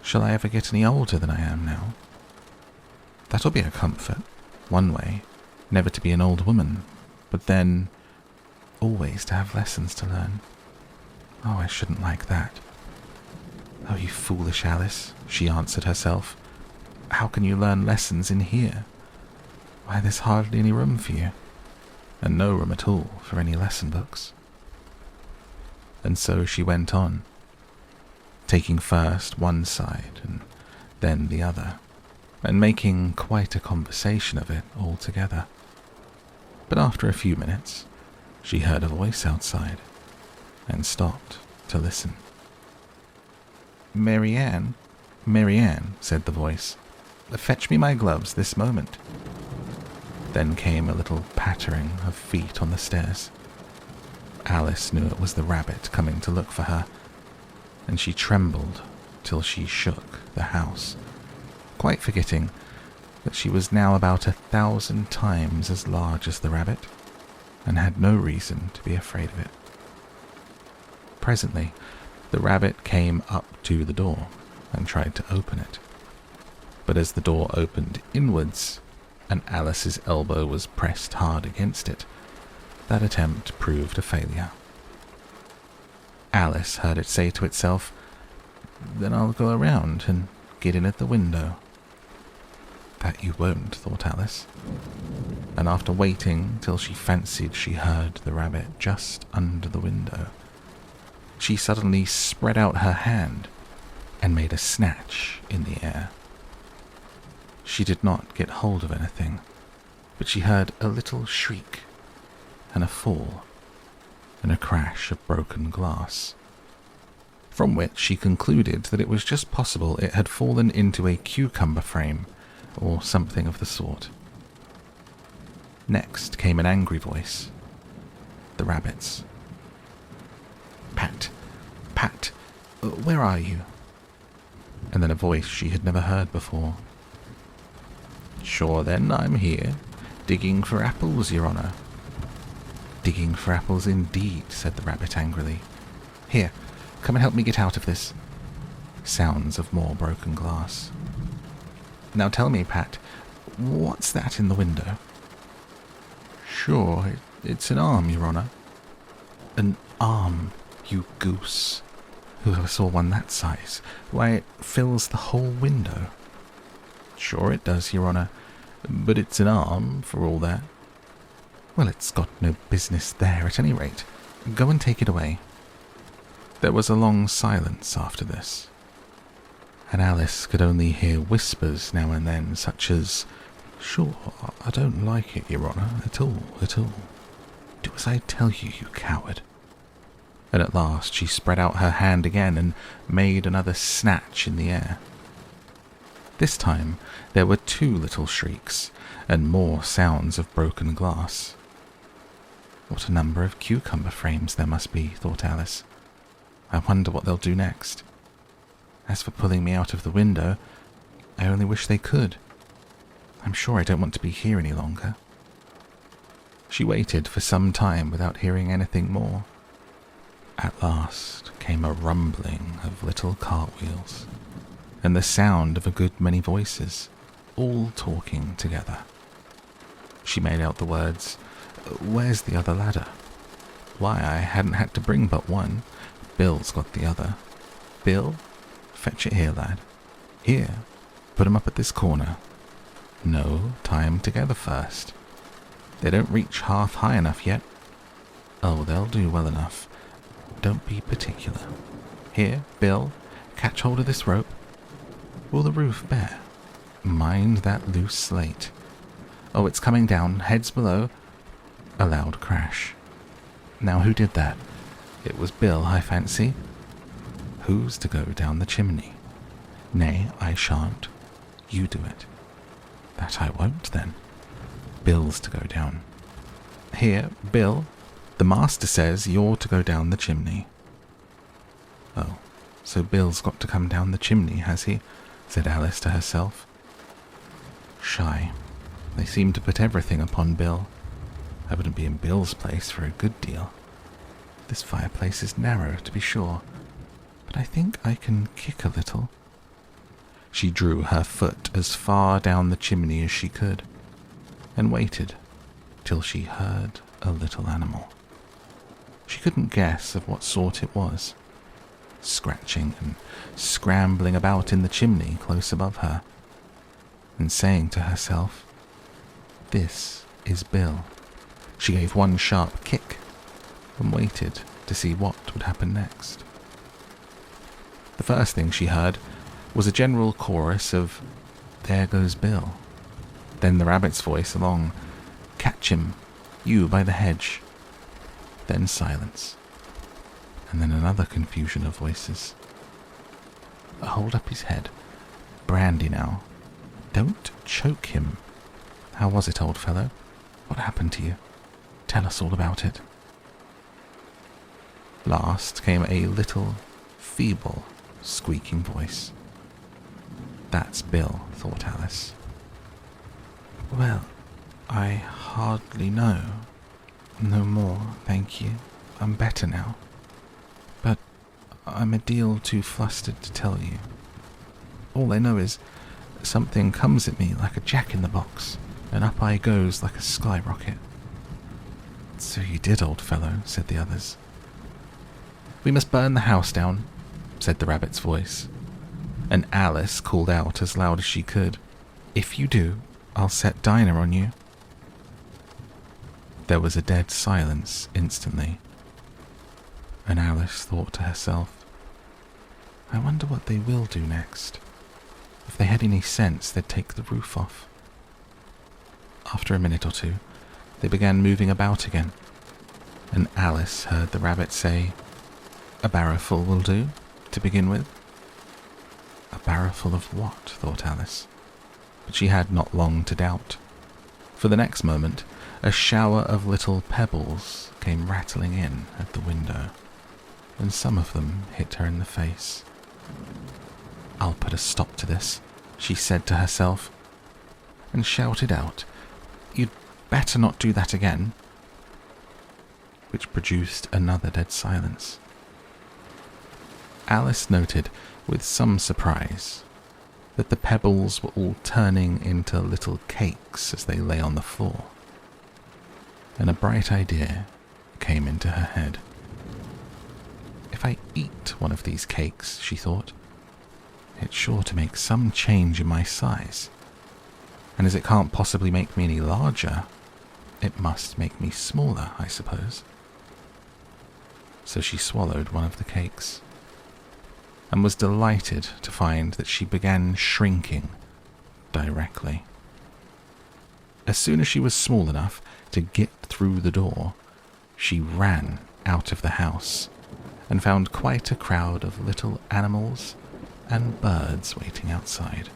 shall I ever get any older than I am now? That'll be a comfort, one way, never to be an old woman, but then always to have lessons to learn. Oh, I shouldn't like that. Oh, you foolish Alice, she answered herself. How can you learn lessons in here? Why, there's hardly any room for you, and no room at all for any lesson books. And so she went on, taking first one side and then the other, and making quite a conversation of it altogether. But after a few minutes, she heard a voice outside, and stopped to listen. "Marianne, Marianne," said the voice, "fetch me my gloves this moment." Then came a little pattering of feet on the stairs. Alice knew it was the rabbit coming to look for her, and she trembled till she shook the house, quite forgetting that she was now about 1,000 times as large as the rabbit, and had no reason to be afraid of it. Presently, the rabbit came up to the door and tried to open it, but as the door opened inwards, and Alice's elbow was pressed hard against it, that attempt proved a failure. Alice heard it say to itself, "Then I'll go around and get in at the window." That you won't, thought Alice, and after waiting till she fancied she heard the rabbit just under the window, she suddenly spread out her hand and made a snatch in the air. She did not get hold of anything, but she heard a little shriek, and a fall, and a crash of broken glass, from which she concluded that it was just possible it had fallen into a cucumber frame, or something of the sort. Next came an angry voice, the rabbit's. "Pat, Pat, where are you?" And then a voice she had never heard before. "Sure then, I'm here, digging for apples, Your Honour." Digging for apples indeed, said the rabbit angrily. Here, come and help me get out of this. Sounds of more broken glass. Now tell me, Pat, what's that in the window? Sure, it's an arm, Your Honour. An arm, you goose. Who ever saw one that size? Why, it fills the whole window. Sure it does, Your Honour, but it's an arm for all that. Well, it's got no business there at any rate. Go and take it away. There was a long silence after this, and Alice could only hear whispers now and then, such as, Sure, I don't like it, Your Honour, at all. Do as I tell you, you coward. And at last she spread out her hand again and made another snatch in the air. This time there were 2 little shrieks, and more sounds of broken glass. What a number of cucumber frames there must be, thought Alice. I wonder what they'll do next. As for pulling me out of the window, I only wish they could. I'm sure I don't want to be here any longer. She waited for some time without hearing anything more. At last came a rumbling of little cartwheels, and the sound of a good many voices, all talking together. She made out the words, Where's the other ladder? Why, I hadn't had to bring but one. Bill's got the other. Bill, fetch it here, lad. Here, put 'em up at this corner. No, tie 'em together first. They don't reach half high enough yet. Oh, they'll do well enough. Don't be particular. Here, Bill, catch hold of this rope. Will the roof bear? Mind that loose slate. Oh, it's coming down, heads below. A loud crash. Now who did that? It was Bill, I fancy. Who's to go down the chimney? Nay, I shan't. You do it. That I won't, then. Bill's to go down. Here, Bill, the master says you're to go down the chimney. Oh, so Bill's got to come down the chimney, has he? Said Alice to herself. Shy. They seem to put everything upon Bill. I wouldn't be in Bill's place for a good deal. This fireplace is narrow, to be sure, but I think I can kick a little. She drew her foot as far down the chimney as she could, and waited till she heard a little animal. She couldn't guess of what sort it was, scratching and scrambling about in the chimney close above her, and saying to herself, This is Bill. She gave one sharp kick and waited to see what would happen next. The first thing she heard was a general chorus of, There goes Bill. Then the rabbit's voice along, Catch him, you by the hedge. Then silence, and then another confusion of voices. Hold up his head. Brandy now. Don't choke him. How was it, old fellow? What happened to you? Tell us all about it. Last came a little, feeble, squeaking voice. That's Bill, thought Alice. Well, I hardly know. No more, thank you. I'm better now. But I'm a deal too flustered to tell you. All I know is something comes at me like a jack-in-the-box, and up I goes like a skyrocket. So you did, old fellow, said the others. We must burn the house down, said the rabbit's voice, and Alice called out as loud as she could, If you do, I'll set Dinah on you. There was a dead silence instantly, and Alice thought to herself, I wonder what they will do next. If they had any sense, they'd take the roof off. After a minute or two, they began moving about again, and Alice heard the rabbit say, A barrowful will do, to begin with. A barrowful of what, thought Alice, but she had not long to doubt, for the next moment a shower of little pebbles came rattling in at the window, and some of them hit her in the face. I'll put a stop to this, she said to herself, and shouted out, You'd better not do that again. which produced another dead silence. Alice noted, with some surprise, that the pebbles were all turning into little cakes as they lay on the floor, and a bright idea came into her head. If I eat one of these cakes, she thought, it's sure to make some change in my size, and as it can't possibly make me any larger, it must make me smaller, I suppose. So she swallowed one of the cakes, and was delighted to find that she began shrinking directly. As soon as she was small enough to get through the door, she ran out of the house and found quite a crowd of little animals and birds waiting outside.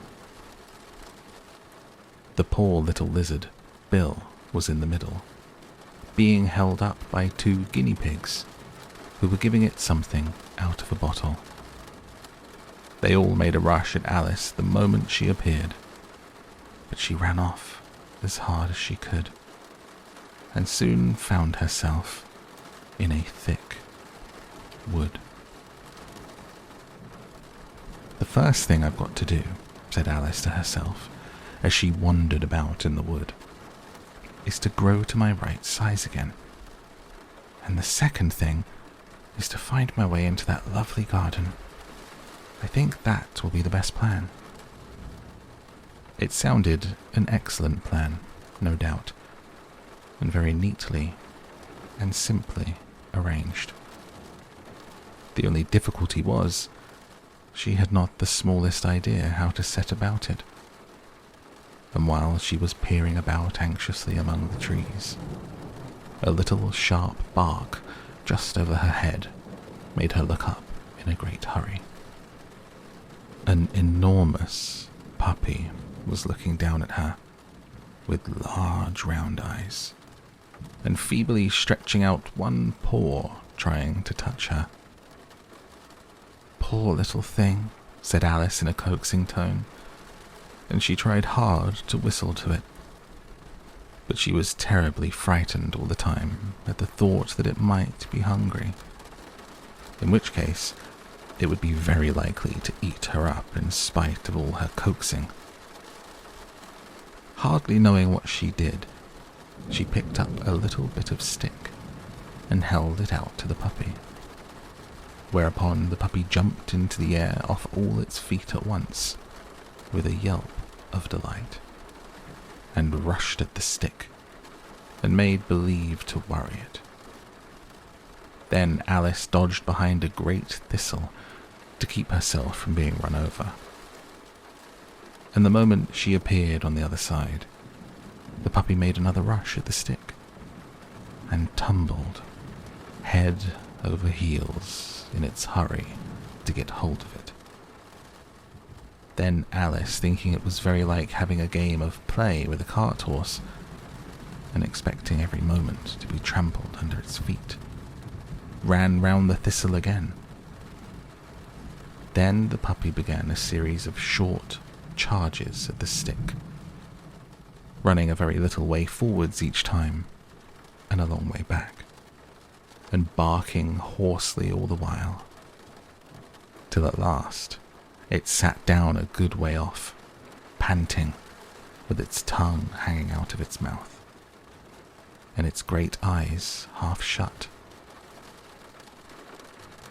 The poor little lizard, Bill, was in the middle, being held up by 2 guinea pigs who were giving it something out of a bottle. They all made a rush at Alice the moment she appeared, but she ran off as hard as she could, and soon found herself in a thick wood. The first thing I've got to do, said Alice to herself as she wandered about in the wood, is to grow to my right size again. And the second thing is to find my way into that lovely garden. I think that will be the best plan. It sounded an excellent plan, no doubt, and very neatly and simply arranged. The only difficulty was, she had not the smallest idea how to set about it. And while she was peering about anxiously among the trees, a little sharp bark just over her head made her look up in a great hurry. An enormous puppy was looking down at her with large round eyes and feebly stretching out one paw trying to touch her. Poor little thing, said Alice in a coaxing tone, and she tried hard to whistle to it. But she was terribly frightened all the time at the thought that it might be hungry, in which case it would be very likely to eat her up in spite of all her coaxing. Hardly knowing what she did, she picked up a little bit of stick and held it out to the puppy, whereupon the puppy jumped into the air off all its feet at once with a yelp of delight, and rushed at the stick and made believe to worry it. Then Alice dodged behind a great thistle to keep herself from being run over. And the moment she appeared on the other side, the puppy made another rush at the stick and tumbled head over heels in its hurry to get hold of it. Then Alice, thinking it was very like having a game of play with a cart horse, and expecting every moment to be trampled under its feet, ran round the thistle again. Then the puppy began a series of short charges at the stick, running a very little way forwards each time and a long way back, and barking hoarsely all the while, till at last it sat down a good way off, panting, with its tongue hanging out of its mouth, and its great eyes half shut.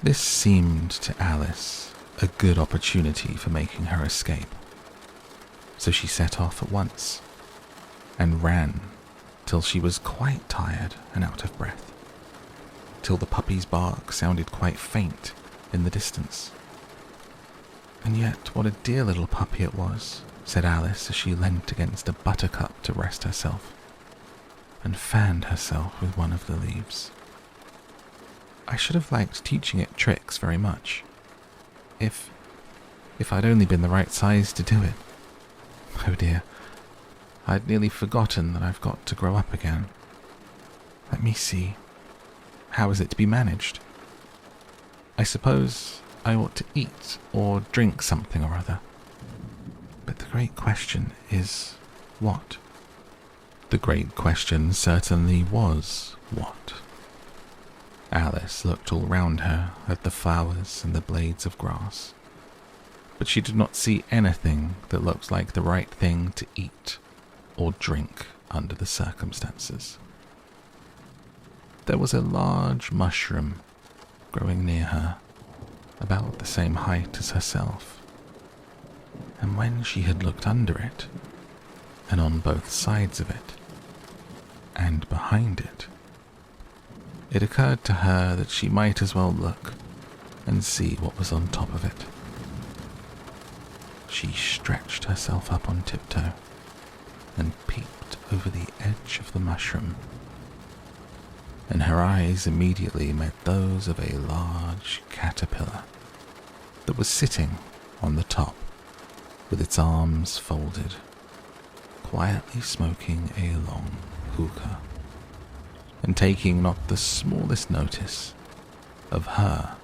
This seemed to Alice a good opportunity for making her escape, so she set off at once, and ran till she was quite tired and out of breath, till the puppy's bark sounded quite faint in the distance. And yet what a dear little puppy it was, said Alice as she leant against a buttercup to rest herself, and fanned herself with one of the leaves. I should have liked teaching it tricks very much, if I'd only been the right size to do it. Oh dear, I'd nearly forgotten that I've got to grow up again. Let me see. How is it to be managed? I suppose I ought to eat or drink something or other. But the great question is, what? The great question certainly was what. Alice looked all round her at the flowers and the blades of grass, but she did not see anything that looked like the right thing to eat or drink under the circumstances. There was a large mushroom growing near her, about the same height as herself, and when she had looked under it, and on both sides of it, and behind it, it occurred to her that she might as well look and see what was on top of it. She stretched herself up on tiptoe and peeped over the edge of the mushroom, and her eyes immediately met those of a large caterpillar that was sitting on the top with its arms folded, quietly smoking a long hookah and taking not the smallest notice of her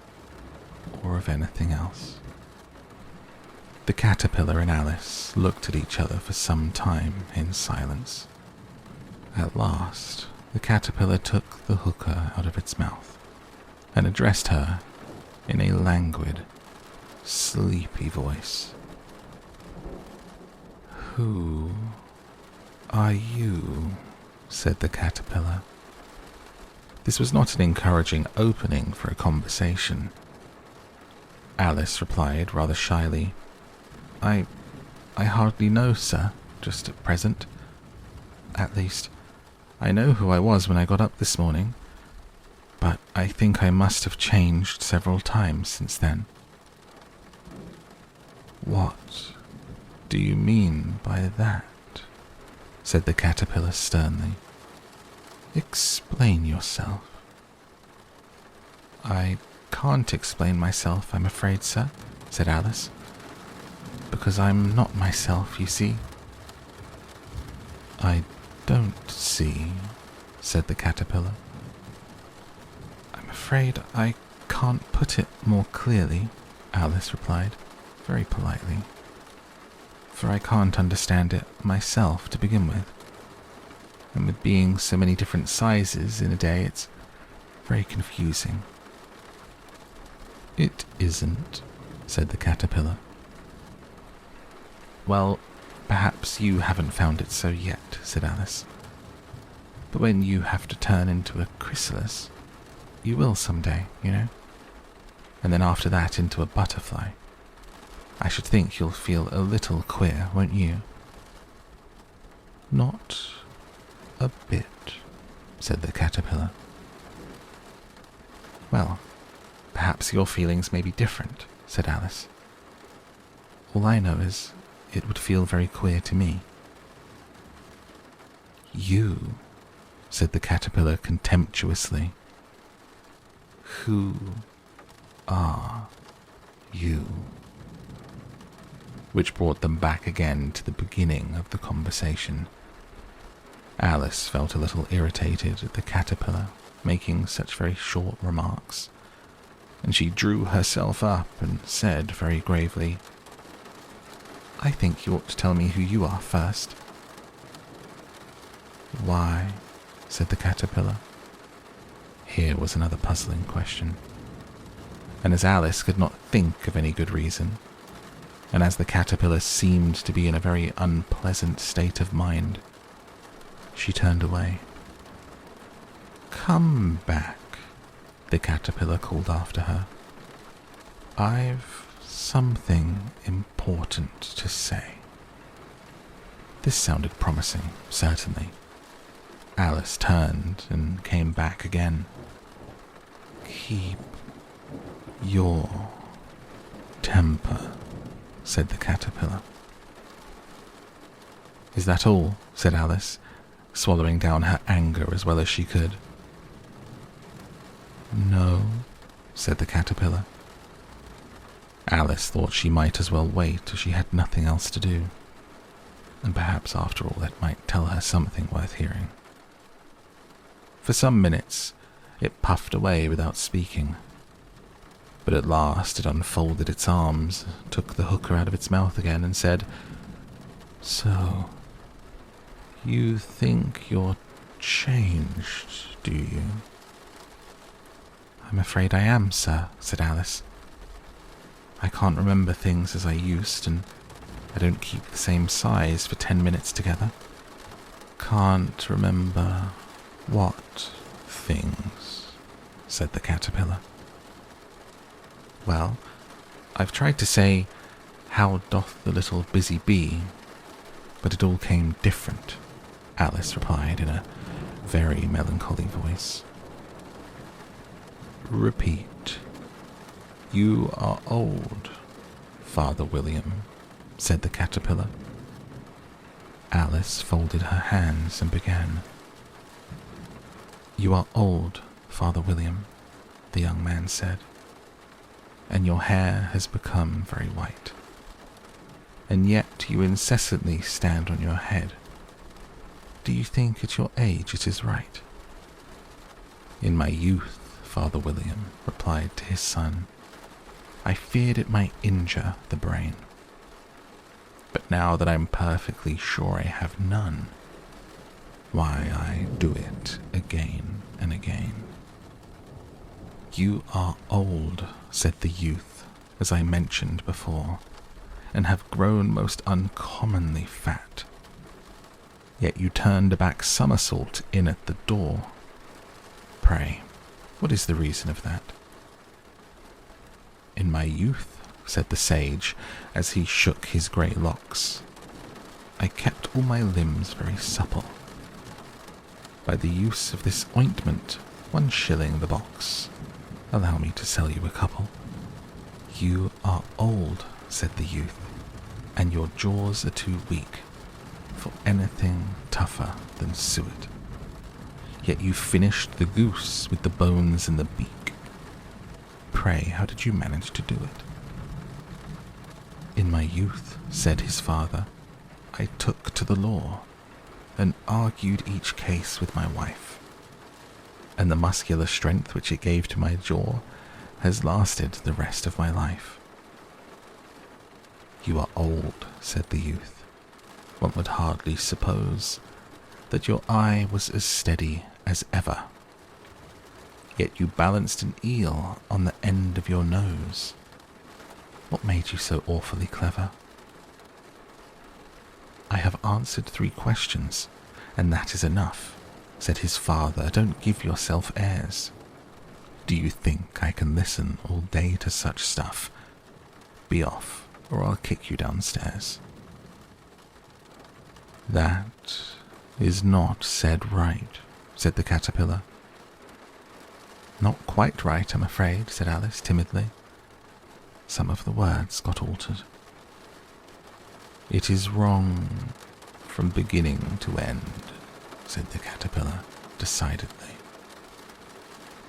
or of anything else. The caterpillar and Alice looked at each other for some time in silence. At last, the caterpillar took the hookah out of its mouth and addressed her in a languid, sleepy voice. "Who are you?" said the caterpillar. This was not an encouraging opening for a conversation. Alice replied rather shyly, I hardly know, sir, just at present. At least, I know who I was when I got up this morning, but I think I must have changed several times since then." "What do you mean by that?" said the caterpillar sternly. "Explain yourself." "I can't explain myself, I'm afraid, sir," said Alice, "because I'm not myself, you see." "I don't see," said the caterpillar. "I'm afraid I can't put it more clearly," Alice replied, very politely, "for I can't understand it myself to begin with. And with being so many different sizes in a day, it's very confusing." "It isn't," said the caterpillar. "Well, perhaps you haven't found it so yet," said Alice. "But when you have to turn into a chrysalis, you will someday, you know. And then after that into a butterfly. I should think you'll feel a little queer, won't you?" "Not a bit," said the caterpillar. "Well, perhaps your feelings may be different," said Alice. "All I know is it would feel very queer to me." "You," said the caterpillar contemptuously. "Who are you?" Which brought them back again to the beginning of the conversation. Alice felt a little irritated at the caterpillar making such very short remarks, and she drew herself up and said very gravely, "I think you ought to tell me who you are first." "Why?" said the caterpillar. Here was another puzzling question, and as Alice could not think of any good reason, and as the caterpillar seemed to be in a very unpleasant state of mind, she turned away. "Come back," the caterpillar called after her. "I've something important to say." This sounded promising, certainly. Alice turned and came back again. "Keep your temper," said the caterpillar. "Is that all?" said Alice, swallowing down her anger as well as she could. "No," said the caterpillar. Alice thought she might as well wait as she had nothing else to do, and perhaps after all it might tell her something worth hearing. For some minutes it puffed away without speaking, but at last it unfolded its arms, took the hookah out of its mouth again, and said, "So, you think you're changed, do you?" I'm afraid I am, sir, said Alice. I can't remember things as I used, and I don't keep the same size for 10 minutes together. Can't remember what things, said the caterpillar. Well, I've tried to say, how doth the little busy bee, but it all came different, Alice replied in a very melancholy voice. Repeat. You are old, Father William, said the caterpillar. Alice folded her hands and began. You are old, Father William, the young man said, and your hair has become very white. And yet you incessantly stand on your head. Do you think at your age it is right? In my youth, Father William replied to his son, I feared it might injure the brain. But now that I'm perfectly sure I have none, why, I do it again and again. You are old, said the youth, as I mentioned before, and have grown most uncommonly fat. Yet you turned a back somersault in at the door. Pray, what is the reason of that? In my youth, said the sage, as he shook his grey locks, I kept all my limbs very supple. By the use of this ointment, 1 shilling the box. Allow me to sell you a couple. You are old, said the youth, and your jaws are too weak for anything tougher than suet. Yet you finished the goose with the bones and the beak. Pray, how did you manage to do it? In my youth, said his father, I took to the law and argued each case with my wife, and the muscular strength which it gave to my jaw has lasted the rest of my life. You are old, said the youth. One would hardly suppose that your eye was as steady as ever. Yet you balanced an eel on the end of your nose. What made you so awfully clever? I have answered 3 questions, and that is enough, said his father. Don't give yourself airs. Do you think I can listen all day to such stuff? Be off, or I'll kick you downstairs. That is not said right, said the caterpillar. Not quite right, I'm afraid, said Alice timidly. Some of the words got altered. It is wrong from beginning to end, said the caterpillar decidedly.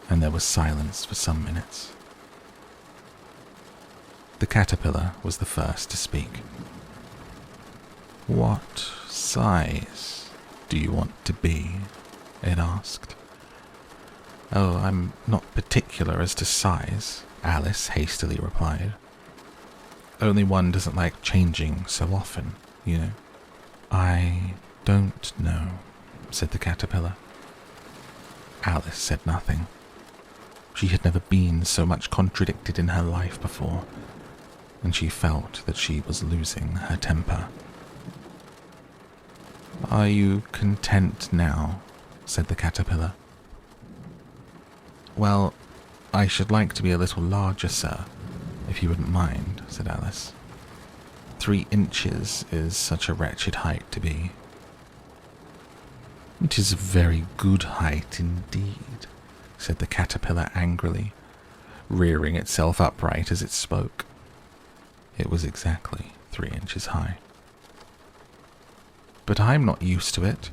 And there was silence for some minutes. The caterpillar was the first to speak. What size do you want to be? It asked. Oh, I'm not particular as to size, Alice hastily replied. Only one doesn't like changing so often, you know. I don't know, said the caterpillar. Alice said nothing. She had never been so much contradicted in her life before, and she felt that she was losing her temper. Are you content now? Said the caterpillar. Well, I should like to be a little larger, sir, if you wouldn't mind, said Alice. 3 inches is such a wretched height to be. It is a very good height indeed, said the caterpillar angrily, rearing itself upright as it spoke. It was exactly 3 inches high. But I'm not used to it,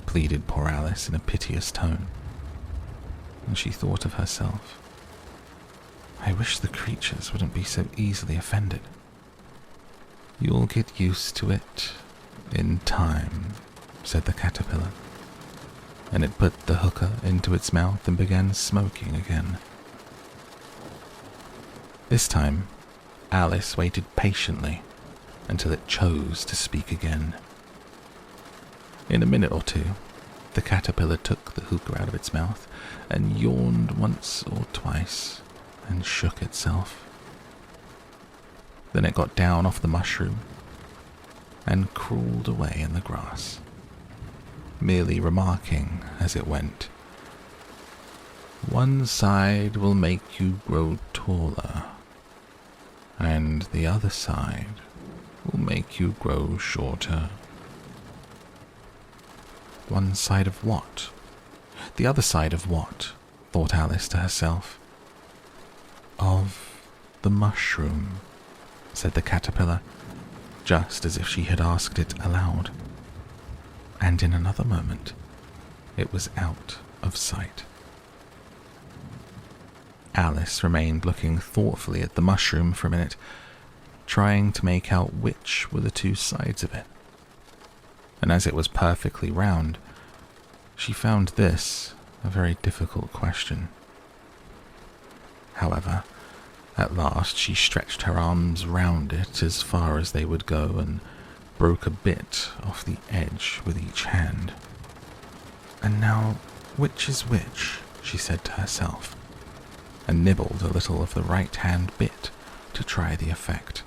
pleaded poor Alice in a piteous tone. And she thought of herself. I wish the creatures wouldn't be so easily offended. You'll get used to it in time, said the caterpillar, and it put the hookah into its mouth and began smoking again. This time, Alice waited patiently until it chose to speak again. In a minute or two, The caterpillar took the hookah out of its mouth and yawned once or twice and shook itself. Then it got down off the mushroom and crawled away in the grass, merely remarking as it went, "One side will make you grow taller, and the other side will make you grow shorter." One side of what? The other side of what? Thought Alice to herself. Of the mushroom, said the caterpillar, just as if she had asked it aloud. And in another moment, it was out of sight. Alice remained looking thoughtfully at the mushroom for a minute, trying to make out which were the two sides of it. And as it was perfectly round, she found this a very difficult question. However, at last she stretched her arms round it as far as they would go and broke a bit off the edge with each hand. "And now, which is which?" she said to herself, and nibbled a little of the right-hand bit to try the effect.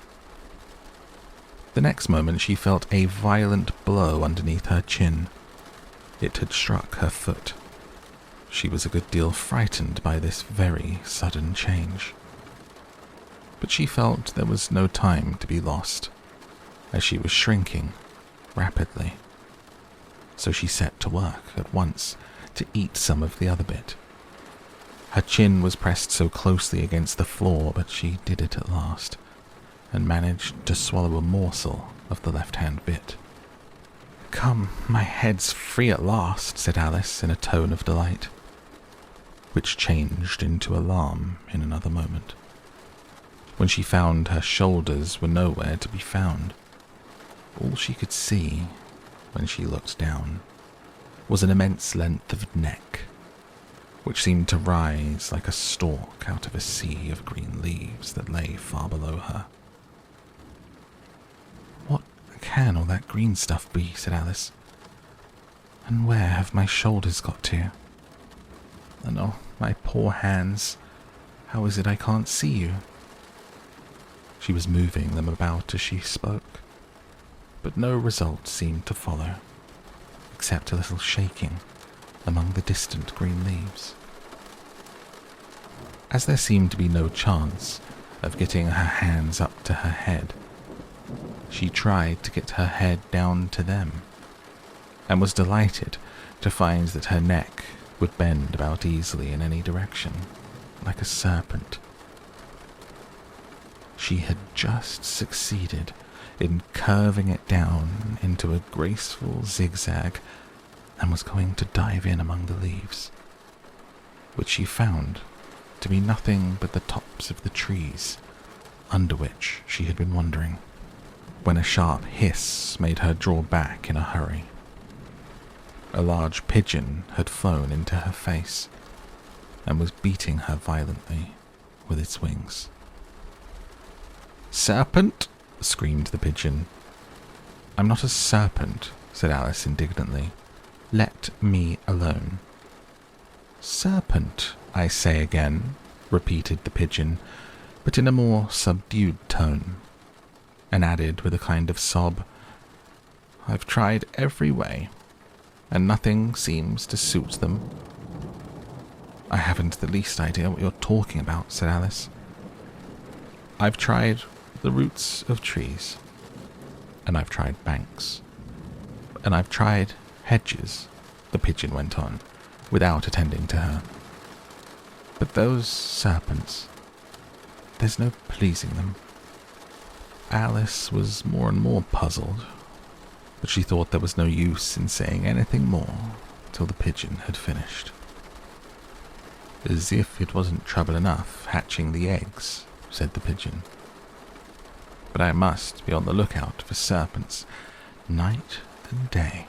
The next moment she felt a violent blow underneath her chin. It had struck her foot. She was a good deal frightened by this very sudden change. But she felt there was no time to be lost, as she was shrinking rapidly. So she set to work at once to eat some of the other bit. Her chin was pressed so closely against the floor, but she did it at last, and managed to swallow a morsel of the left-hand bit. "Come, my head's free at last," said Alice in a tone of delight, which changed into alarm in another moment, when she found her shoulders were nowhere to be found. All she could see, when she looked down, was an immense length of neck, which seemed to rise like a stalk out of a sea of green leaves that lay far below her. "What can all that green stuff be?" said Alice. "And where have my shoulders got to? And oh, my poor hands, how is it I can't see you?" She was moving them about as she spoke, but no result seemed to follow, except a little shaking among the distant green leaves. As there seemed to be no chance of getting her hands up to her head, she tried to get her head down to them, and was delighted to find that her neck would bend about easily in any direction, like a serpent. She had just succeeded in curving it down into a graceful zigzag, and was going to dive in among the leaves, which she found to be nothing but the tops of the trees under which she had been wandering, when a sharp hiss made her draw back in a hurry. A large pigeon had flown into her face and was beating her violently with its wings. "Serpent!" screamed the pigeon. "I'm not a serpent," said Alice indignantly. "Let me alone." "Serpent, I say again," repeated the pigeon, but in a more subdued tone, and added with a kind of sob, "I've tried every way, and nothing seems to suit them." "I haven't the least idea what you're talking about," said Alice. "I've tried the roots of trees, and I've tried banks, and I've tried hedges," the pigeon went on, without attending to her. "But those serpents, there's no pleasing them." Alice was more and more puzzled, but she thought there was no use in saying anything more till the pigeon had finished. "As if it wasn't trouble enough hatching the eggs," said the pigeon. "But I must be on the lookout for serpents night and day.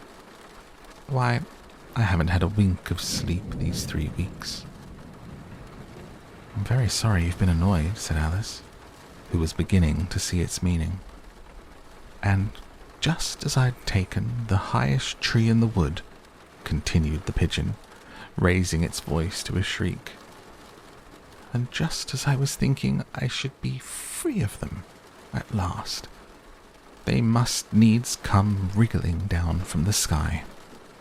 Why, I haven't had a wink of sleep these 3 weeks." "I'm very sorry you've been annoyed," said Alice, who was beginning to see its meaning. "And just as I'd taken the highest tree in the wood continued the pigeon, raising its voice to a shriek. And just as I was thinking I should be free of them at last, they must needs come wriggling down from the sky.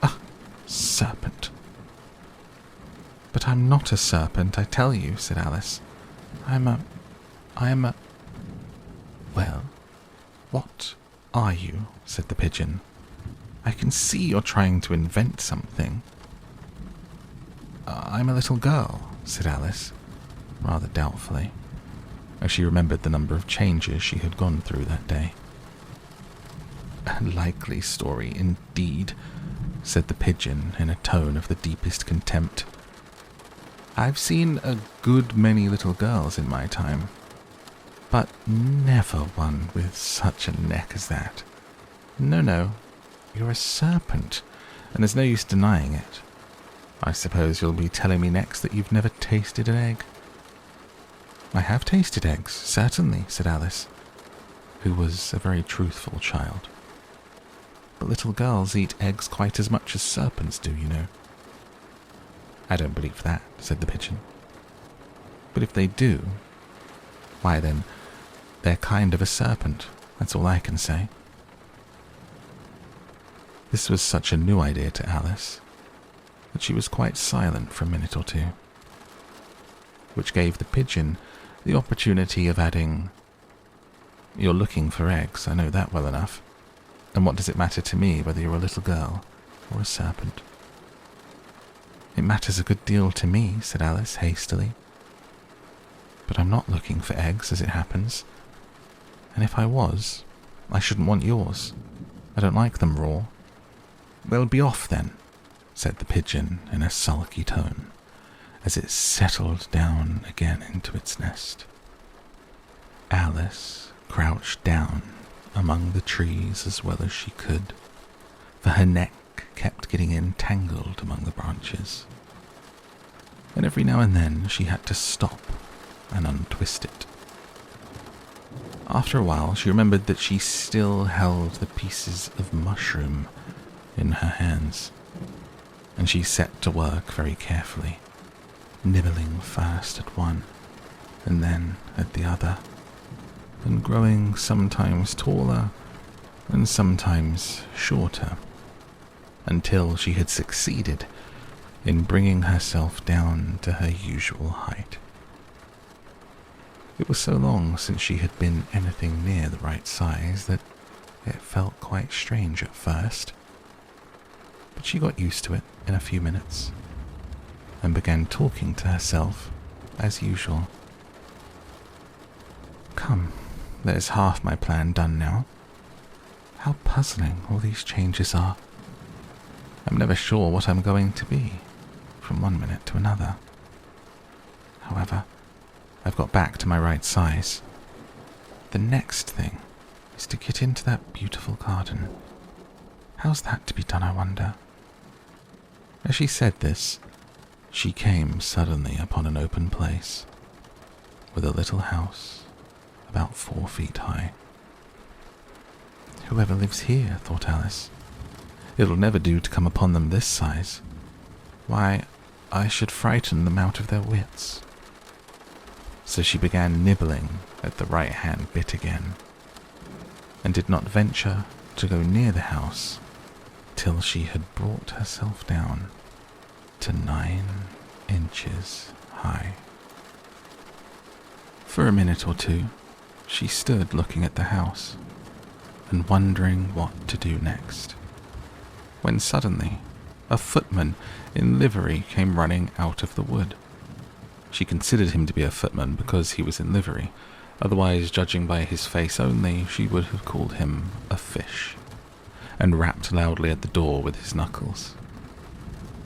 Ah, serpent! But I'm not a serpent, I tell you, said Alice. I am a... Well, what are you? Said the pigeon. I can see you're trying to invent something. I'm a little girl, said Alice, rather doubtfully, as she remembered the number of changes she had gone through that day. A likely story indeed, said the pigeon in a tone of the deepest contempt. I've seen a good many little girls in my time, but never one with such a neck as that. No, you're a serpent, and there's no use denying it. I suppose you'll be telling me next that you've never tasted an egg. I have tasted eggs, certainly, said Alice, who was a very truthful child. But little girls eat eggs quite as much as serpents do, you know. I don't believe that, said the pigeon. But if they do, why then, they're kind of a serpent, that's all I can say. This was such a new idea to Alice that she was quite silent for a minute or two, which gave the pigeon the opportunity of adding, You're looking for eggs, I know that well enough, and what does it matter to me whether you're a little girl or a serpent? It matters a good deal to me, said Alice hastily. But I'm not looking for eggs, as it happens, and if I was, I shouldn't want yours. I don't like them raw. They'll be off then, said the pigeon in a sulky tone, as it settled down again into its nest. Alice crouched down among the trees as well as she could, for her neck kept getting entangled among the branches, and every now and then she had to stop and untwist it. After a while she remembered that she still held the pieces of mushroom in her hands, and she set to work very carefully, nibbling first at one and then at the other, and growing sometimes taller and sometimes shorter, until she had succeeded in bringing herself down to her usual height. It was so long since she had been anything near the right size that it felt quite strange at first, but she got used to it in a few minutes and began talking to herself as usual. Come, there's half my plan done now. How puzzling all these changes are. I'm never sure what I'm going to be from one minute to another. However, I've got back to my right size. The next thing is to get into that beautiful garden. How's that to be done, I wonder? As she said this, she came suddenly upon an open place, with a little house about 4 feet high. Whoever lives here, thought Alice. It'll never do to come upon them this size. Why, I should frighten them out of their wits. So she began nibbling at the right-hand bit again, and did not venture to go near the house till she had brought herself down to 9 inches high. For a minute or two, she stood looking at the house and wondering what to do next, when suddenly a footman in livery came running out of the wood. She considered him to be a footman because he was in livery, otherwise, judging by his face only, she would have called him a fish, and rapped loudly at the door with his knuckles.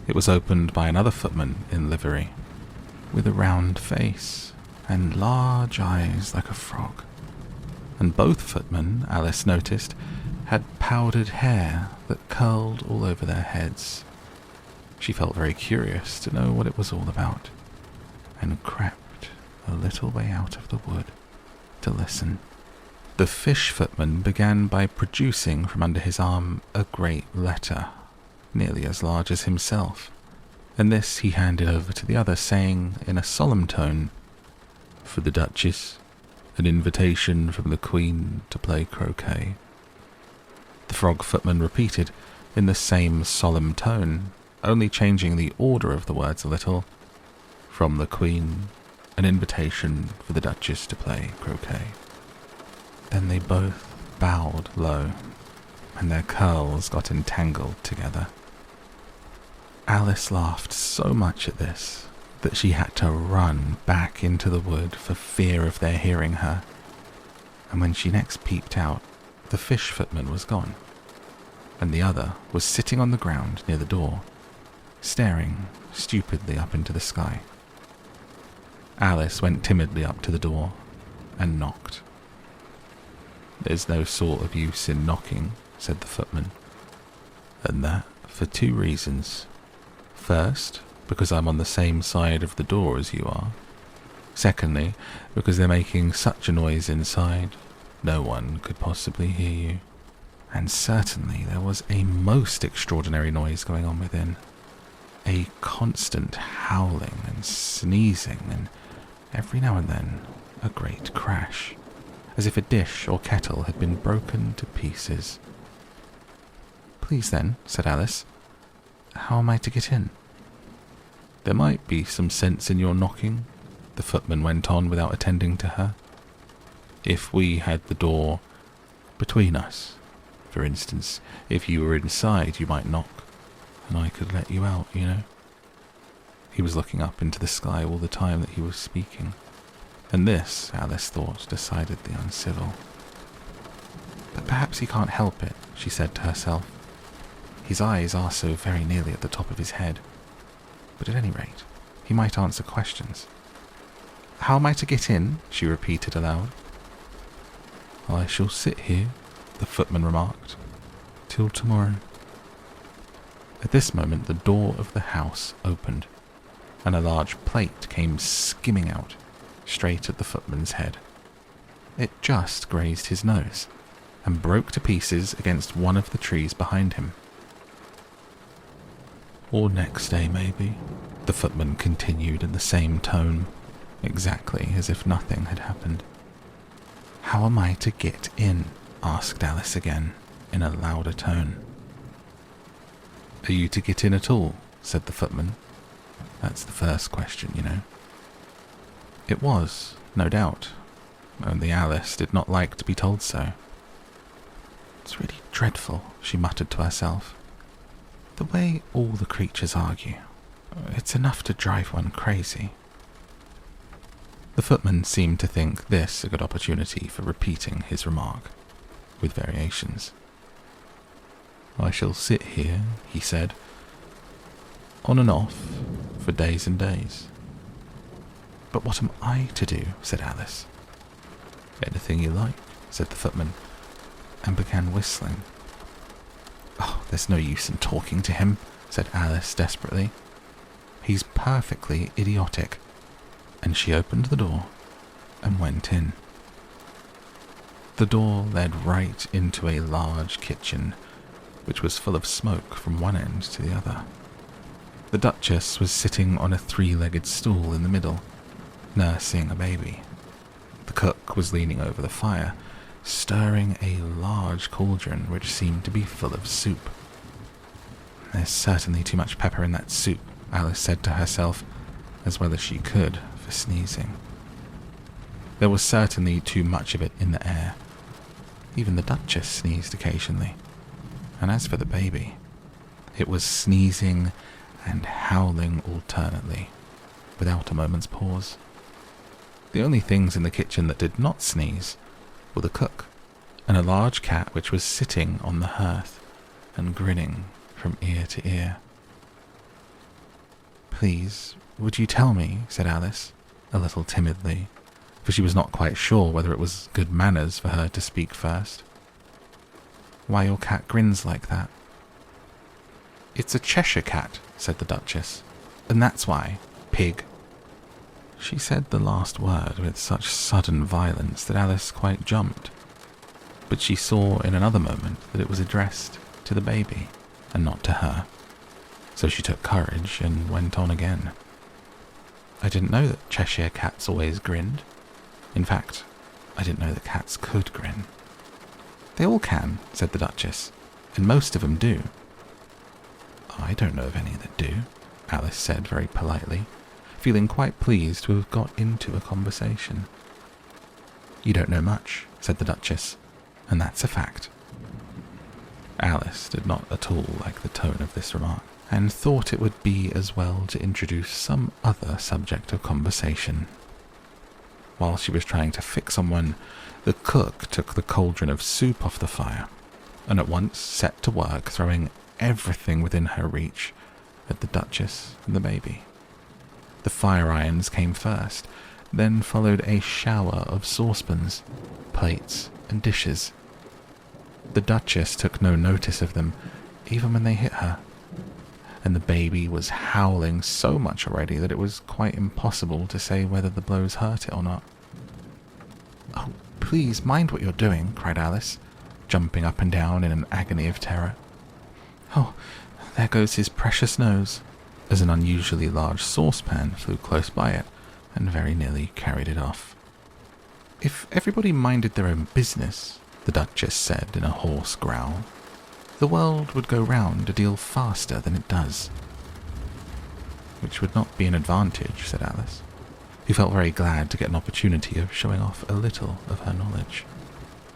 It was opened by another footman in livery, with a round face and large eyes like a frog, and both footmen, Alice noticed, had powdered hair that curled all over their heads. She felt very curious to know what it was all about, and crept a little way out of the wood to listen. The fish footman began by producing from under his arm a great letter nearly as large as himself, and this he handed over to the other, saying in a solemn tone, "For the Duchess, an invitation from the Queen to play croquet." The frog footman repeated in the same solemn tone, only changing the order of the words a little, "From the Queen, an invitation for the Duchess to play croquet." Then they both bowed low, and their curls got entangled together. Alice laughed so much at this that she had to run back into the wood for fear of their hearing her, and when she next peeped out, the fish footman was gone, and the other was sitting on the ground near the door, staring stupidly up into the sky. Alice went timidly up to the door and knocked. "There's no sort of use in knocking," said the footman, "and that for 2 reasons. First, because I'm on the same side of the door as you are. Secondly, because they're making such a noise inside, no one could possibly hear you." And certainly there was a most extraordinary noise going on within. A constant howling and sneezing, and every now and then a great crash, as if a dish or kettle had been broken to pieces. "Please then," said Alice, "how am I to get in?" "There might be some sense in your knocking," the footman went on without attending to her. "If we had the door between us, for instance, if you were inside you might knock, and I could let you out, you know." He was looking up into the sky all the time that he was speaking, and this, Alice thought, decidedly uncivil. "But perhaps he can't help it," she said to herself. "His eyes are so very nearly at the top of his head. But at any rate, he might answer questions." "How am I to get in?" she repeated aloud. "I shall sit here," the footman remarked, "till tomorrow." At this moment the door of the house opened, and a large plate came skimming out, straight at the footman's head. It just grazed his nose, and broke to pieces against one of the trees behind him. "Or next day, maybe," the footman continued in the same tone, exactly as if nothing had happened. "How am I to get in?" asked Alice again, in a louder tone. "Are you to get in at all?" said the footman. "That's the first question, you know." It was, no doubt, only Alice did not like to be told so. "It's really dreadful," she muttered to herself. "The way all the creatures argue. It's enough to drive one crazy." The footman seemed to think this a good opportunity for repeating his remark, with variations. "I shall sit here," he said, "on and off, for days and days." "But what am I to do?" said Alice. "Anything you like," said the footman, and began whistling. "Oh, there's no use in talking to him," said Alice desperately. "He's perfectly idiotic." And she opened the door and went in. The door led right into a large kitchen, which was full of smoke from one end to the other. The Duchess was sitting on a 3-legged stool in the middle, nursing a baby. The cook was leaning over the fire, stirring a large cauldron which seemed to be full of soup. "There's certainly too much pepper in that soup," Alice said to herself, as well as she could, for sneezing. There was certainly too much of it in the air. Even the Duchess sneezed occasionally, and as for the baby, it was sneezing and howling alternately, without a moment's pause. The only things in the kitchen that did not sneeze were the cook and a large cat which was sitting on the hearth and grinning from ear to ear. "Please, would you tell me," said Alice, a little timidly, for she was not quite sure whether it was good manners for her to speak first, "why your cat grins like that?" "It's a Cheshire cat," said the Duchess, "and that's why, pig." She said the last word with such sudden violence that Alice quite jumped, but she saw in another moment that it was addressed to the baby and not to her. So she took courage and went on again. I didn't know that Cheshire cats always grinned. In fact, I didn't know that cats could grin. They all can, said the Duchess, and most of them do. I don't know of any that do, Alice said very politely, feeling quite pleased to have got into a conversation. You don't know much, said the Duchess, and that's a fact. Alice did not at all like the tone of this remark, and thought it would be as well to introduce some other subject of conversation. While she was trying to fix on one, the cook took the cauldron of soup off the fire, and at once set to work throwing everything within her reach at the Duchess and the baby. The fire irons came first, then followed a shower of saucepans, plates, and dishes. The Duchess took no notice of them, even when they hit her, and the baby was howling so much already that it was quite impossible to say whether the blows hurt it or not. Oh, please mind what you're doing, cried Alice, jumping up and down in an agony of terror. Oh, there goes his precious nose, as an unusually large saucepan flew close by it and very nearly carried it off. If everybody minded their own business, the Duchess said in a hoarse growl, the world would go round a deal faster than it does. Which would not be an advantage, said Alice, who felt very glad to get an opportunity of showing off a little of her knowledge.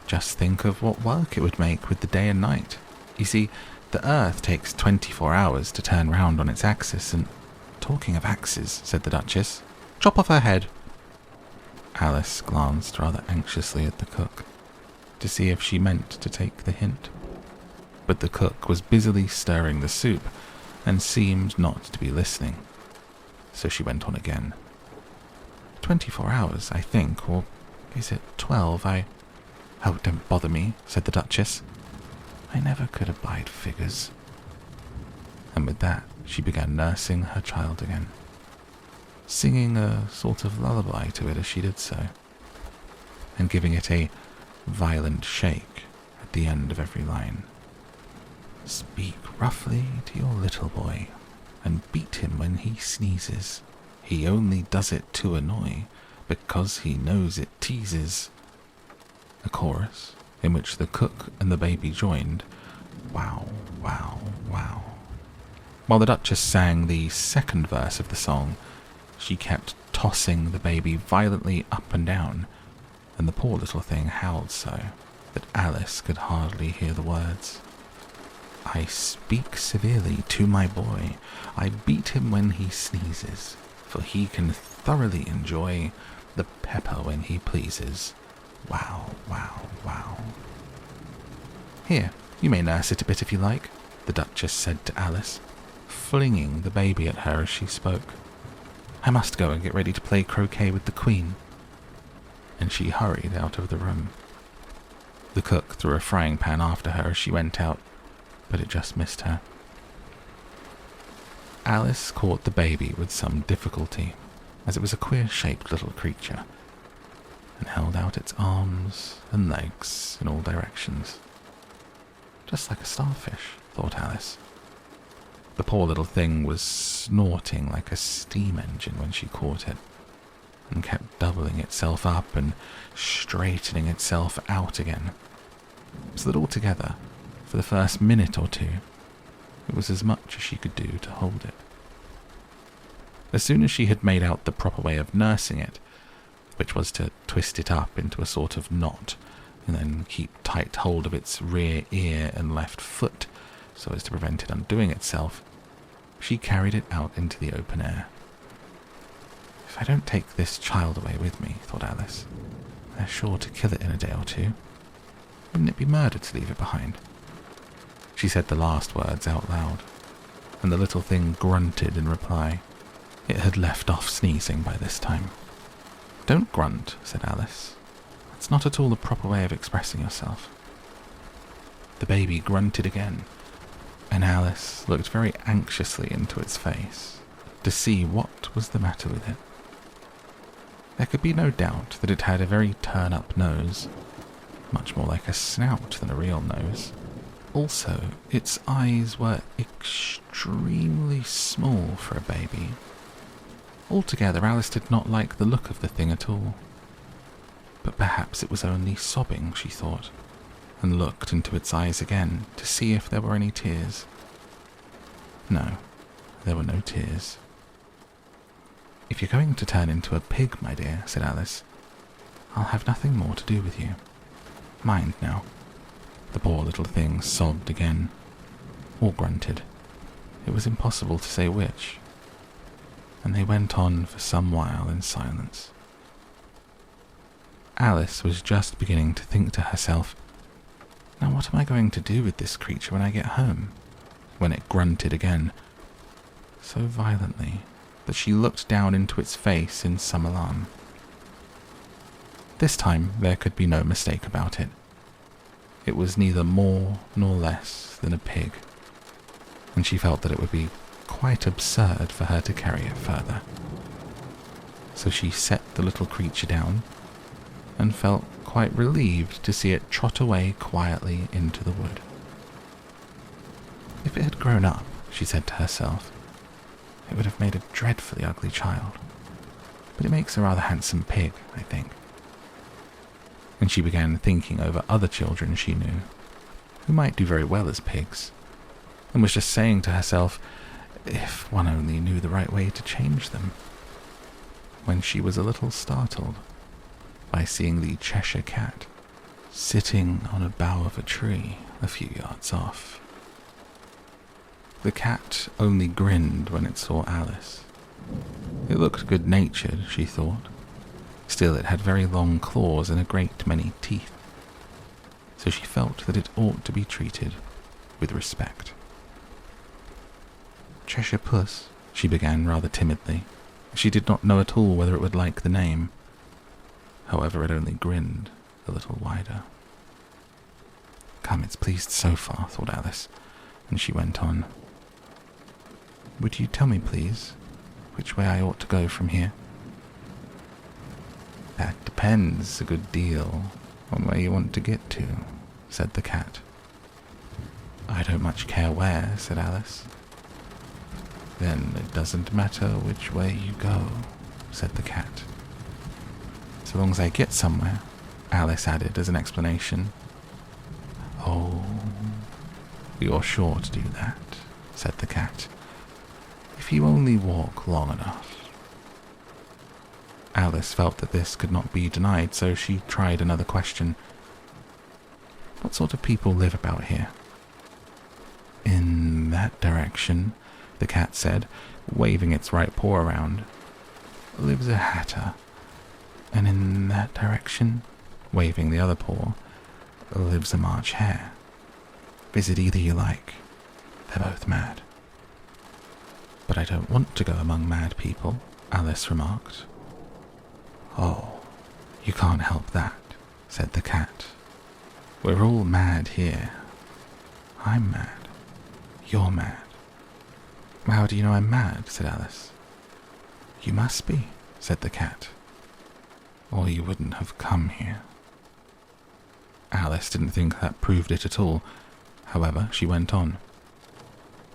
Just think of what work it would make with the day and night. You see, the Earth takes 24 hours to turn round on its axis, and talking of axes, said the Duchess, chop off her head. Alice glanced rather anxiously at the cook, to see if she meant to take the hint. But the cook was busily stirring the soup, and seemed not to be listening. So she went on again. 24 hours, I think, or is it 12? Oh, don't bother me, said the Duchess. I never could abide figures. And with that, she began nursing her child again, singing a sort of lullaby to it as she did so, and giving it a violent shake at the end of every line. Speak roughly to your little boy, and beat him when he sneezes. He only does it to annoy, because he knows it teases. A chorus, in which the cook and the baby joined. Wow, wow, wow. While the Duchess sang the second verse of the song, she kept tossing the baby violently up and down, and the poor little thing howled so that Alice could hardly hear the words. I speak severely to my boy. I beat him when he sneezes, for he can thoroughly enjoy the pepper when he pleases. Wow, wow, wow. Here, you may nurse it a bit if you like, the Duchess said to Alice, flinging the baby at her as she spoke. I must go and get ready to play croquet with the Queen. And she hurried out of the room. The cook threw a frying pan after her as she went out, but it just missed her. Alice caught the baby with some difficulty, as it was a queer-shaped little creature, and held out its arms and legs in all directions. Just like a starfish, thought Alice. The poor little thing was snorting like a steam engine when she caught it, and kept doubling itself up and straightening itself out again, so that altogether, for the first minute or two, it was as much as she could do to hold it. As soon as she had made out the proper way of nursing it, which was to twist it up into a sort of knot, and then keep tight hold of its rear ear and left foot, so as to prevent it undoing itself, she carried it out into the open air. If I don't take this child away with me, thought Alice, they're sure to kill it in a day or two. Wouldn't it be murder to leave it behind? She said the last words out loud, and the little thing grunted in reply. It had left off sneezing by this time. Don't grunt, said Alice. That's not at all the proper way of expressing yourself. The baby grunted again, and Alice looked very anxiously into its face to see what was the matter with it. There could be no doubt that it had a very turn-up nose, much more like a snout than a real nose, Also, its eyes were extremely small for a baby. Altogether, Alice did not like the look of the thing at all. But perhaps it was only sobbing, she thought, and looked into its eyes again to see if there were any tears. No, there were no tears. "If you're going to turn into a pig, my dear," said Alice, "I'll have nothing more to do with you. Mind now." The poor little thing sobbed again, or grunted. It was impossible to say which. And they went on for some while in silence. Alice was just beginning to think to herself, "Now what am I going to do with this creature when I get home?" when it grunted again, so violently that she looked down into its face in some alarm. This time there could be no mistake about it. It was neither more nor less than a pig, and she felt that it would be quite absurd for her to carry it further. So she set the little creature down and felt quite relieved to see it trot away quietly into the wood. If it had grown up, she said to herself, it would have made a dreadfully ugly child, but it makes a rather handsome pig, I think. And she began thinking over other children she knew, who might do very well as pigs, and was just saying to herself, if one only knew the right way to change them, when she was a little startled by seeing the Cheshire Cat sitting on a bough of a tree a few yards off. The cat only grinned when it saw Alice. It looked good-natured, she thought. Still, it had very long claws and a great many teeth, so she felt that it ought to be treated with respect. "Cheshire Puss," she began rather timidly. She did not know at all whether it would like the name. However, it only grinned a little wider. "Come, it's pleased so far," thought Alice, and she went on. "Would you tell me, please, which way I ought to go from here?" "That depends a good deal on where you want to get to," said the cat. "I don't much care where," said Alice. "Then it doesn't matter which way you go," said the cat. "So long as I get somewhere," Alice added as an explanation. "Oh, you're sure to do that," said the cat, "if you only walk long enough." Alice felt that this could not be denied, so she tried another question. "What sort of people live about here?" "In that direction," the cat said, waving its right paw around, "lives a hatter, and in that direction," waving the other paw, "lives a March hare. Visit either you like. They're both mad." "But I don't want to go among mad people," Alice remarked. "Oh, you can't help that," said the cat. "We're all mad here. I'm mad. You're mad." "How do you know I'm mad?" said Alice. "You must be," said the cat, "or you wouldn't have come here." Alice didn't think that proved it at all. However, she went on.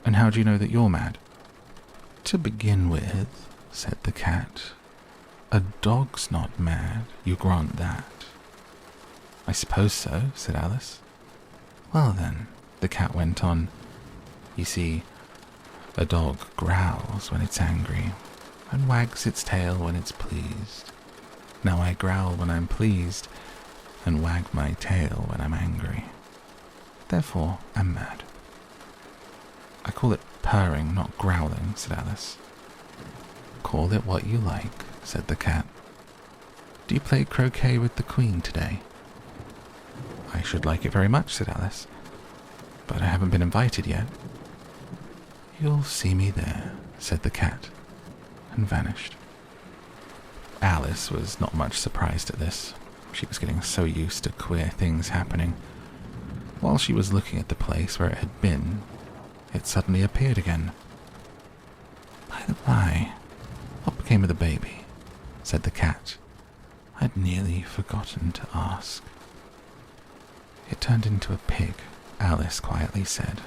"And how do you know that you're mad?" "To begin with," said the cat, "a dog's not mad, you grant that." "I suppose so," said Alice. "Well then," the cat went on, "you see, a dog growls when it's angry, and wags its tail when it's pleased. Now I growl when I'm pleased, and wag my tail when I'm angry. Therefore, I'm mad." "I call it purring, not growling," said Alice. "Call it what you like," said the cat. "Do you play croquet with the Queen today?" "I should like it very much," said Alice, "but I haven't been invited yet." "You'll see me there," said the cat, and vanished. Alice was not much surprised at this. She was getting so used to queer things happening. While she was looking at the place where it had been, it suddenly appeared again. "By the by, what became of the baby?" said the cat. "I'd nearly forgotten to ask." "It turned into a pig," Alice quietly said,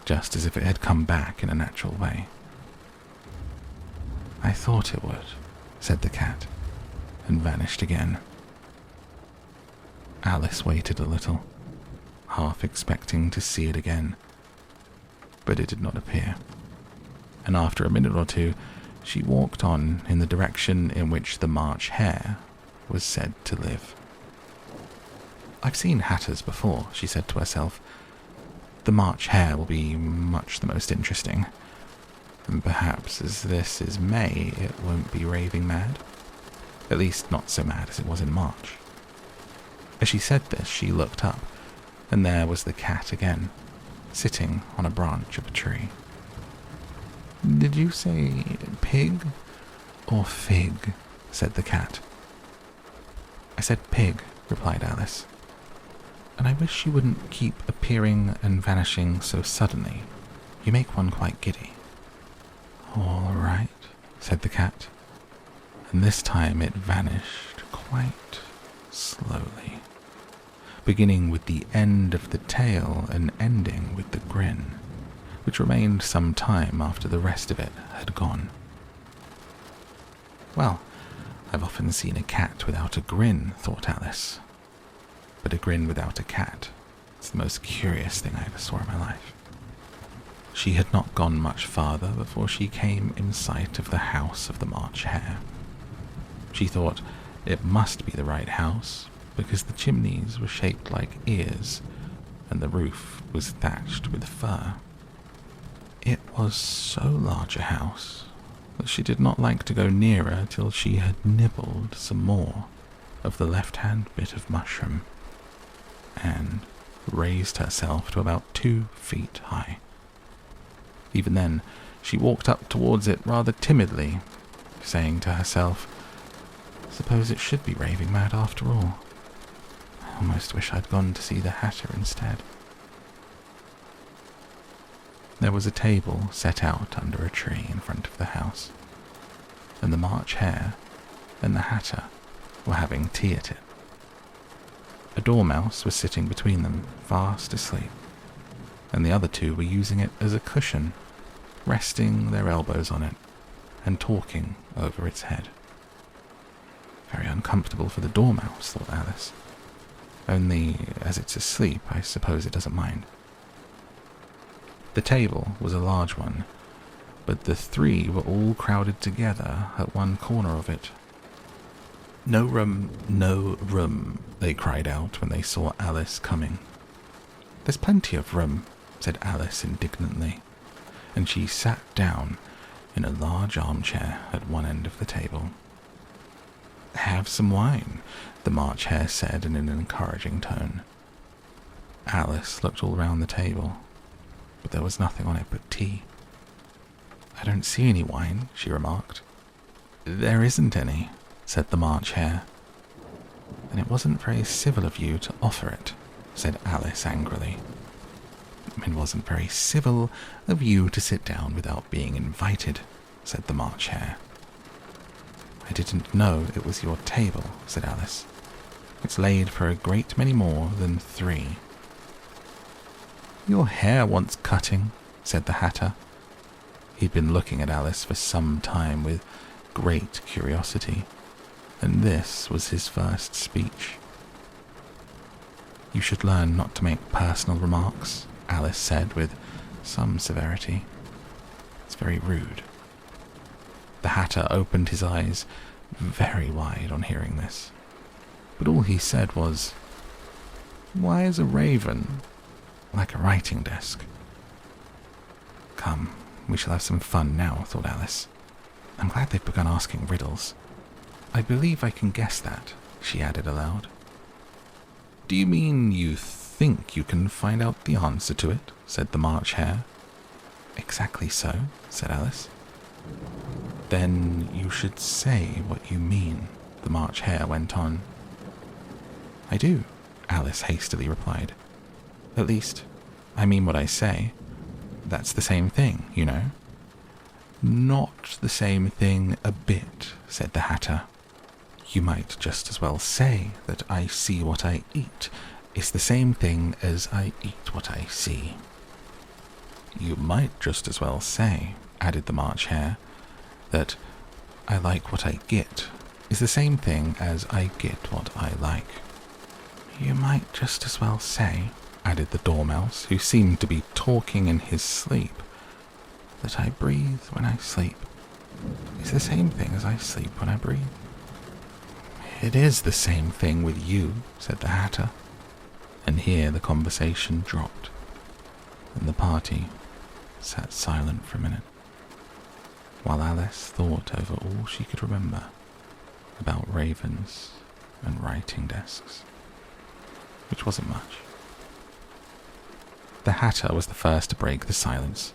just as if it had come back in a natural way. I thought it would, said the cat, and vanished again. Alice waited a little, half expecting to see it again, but it did not appear, and after a minute or two, she walked on in the direction in which the March Hare was said to live. I've seen hatters before, she said to herself. The March Hare will be much the most interesting. And perhaps as this is May, it won't be raving mad. At least not so mad as it was in March. As she said this, she looked up, and there was the cat again, sitting on a branch of a tree. Did you say pig or fig? Said the cat. I said pig, replied Alice. And I wish you wouldn't keep appearing and vanishing so suddenly. You make one quite giddy. All right, said the cat, and this time it vanished quite slowly, beginning with the end of the tail and ending with the grin, which remained some time after the rest of it had gone. Well, I've often seen a cat without a grin, thought Alice, but a grin without a cat is the most curious thing I ever saw in my life. She had not gone much farther before she came in sight of the house of the March Hare. She thought it must be the right house, because the chimneys were shaped like ears, and the roof was thatched with fur. It was so large a house that she did not like to go nearer till she had nibbled some more of the left-hand bit of mushroom, and raised herself to about 2 feet high. Even then, she walked up towards it rather timidly, saying to herself, suppose it should be raving mad after all. I almost wish I'd gone to see the Hatter instead. There was a table set out under a tree in front of the house, and the March Hare and the Hatter were having tea at it. A dormouse was sitting between them, fast asleep, and the other two were using it as a cushion, resting their elbows on it and talking over its head. Very uncomfortable for the dormouse, thought Alice. Only, as it's asleep, I suppose it doesn't mind. The table was a large one, but the three were all crowded together at one corner of it. No room, no room, they cried out when they saw Alice coming. There's plenty of room, said Alice indignantly, and she sat down in a large armchair at one end of the table. Have some wine, the March Hare said in an encouraging tone. Alice looked all round the table, but there was nothing on it but tea. I don't see any wine, she remarked. There isn't any, said the March Hare. And it wasn't very civil of you to offer it, said Alice angrily. It wasn't very civil of you to sit down without being invited, said the March Hare. I didn't know it was your table, said Alice. It's laid for a great many more than 3. Your hair wants cutting, said the Hatter. He'd been looking at Alice for some time with great curiosity, and this was his first speech. You should learn not to make personal remarks, Alice said with some severity. It's very rude. The Hatter opened his eyes very wide on hearing this, but all he said was, Why is a raven like a writing desk? Come, we shall have some fun now, thought Alice. I'm glad they've begun asking riddles. I believe I can guess that, she added aloud. Do you mean you think you can find out the answer to it? Said the March Hare. Exactly so, said Alice. Then you should say what you mean, the March Hare went on. I do, Alice hastily replied. At least, I mean what I say. That's the same thing, you know. Not the same thing a bit, said the Hatter. You might just as well say that I see what I eat It's the same thing as I eat what I see. You might just as well say, added the March Hare, that I like what I get is the same thing as I get what I like. You might just as well say, added the Dormouse, who seemed to be talking in his sleep, that I breathe when I sleep is the same thing as I sleep when I breathe. It is the same thing with you, said the Hatter, and here the conversation dropped, and the party sat silent for a minute, while Alice thought over all she could remember about ravens and writing desks, which wasn't much. The Hatter was the first to break the silence.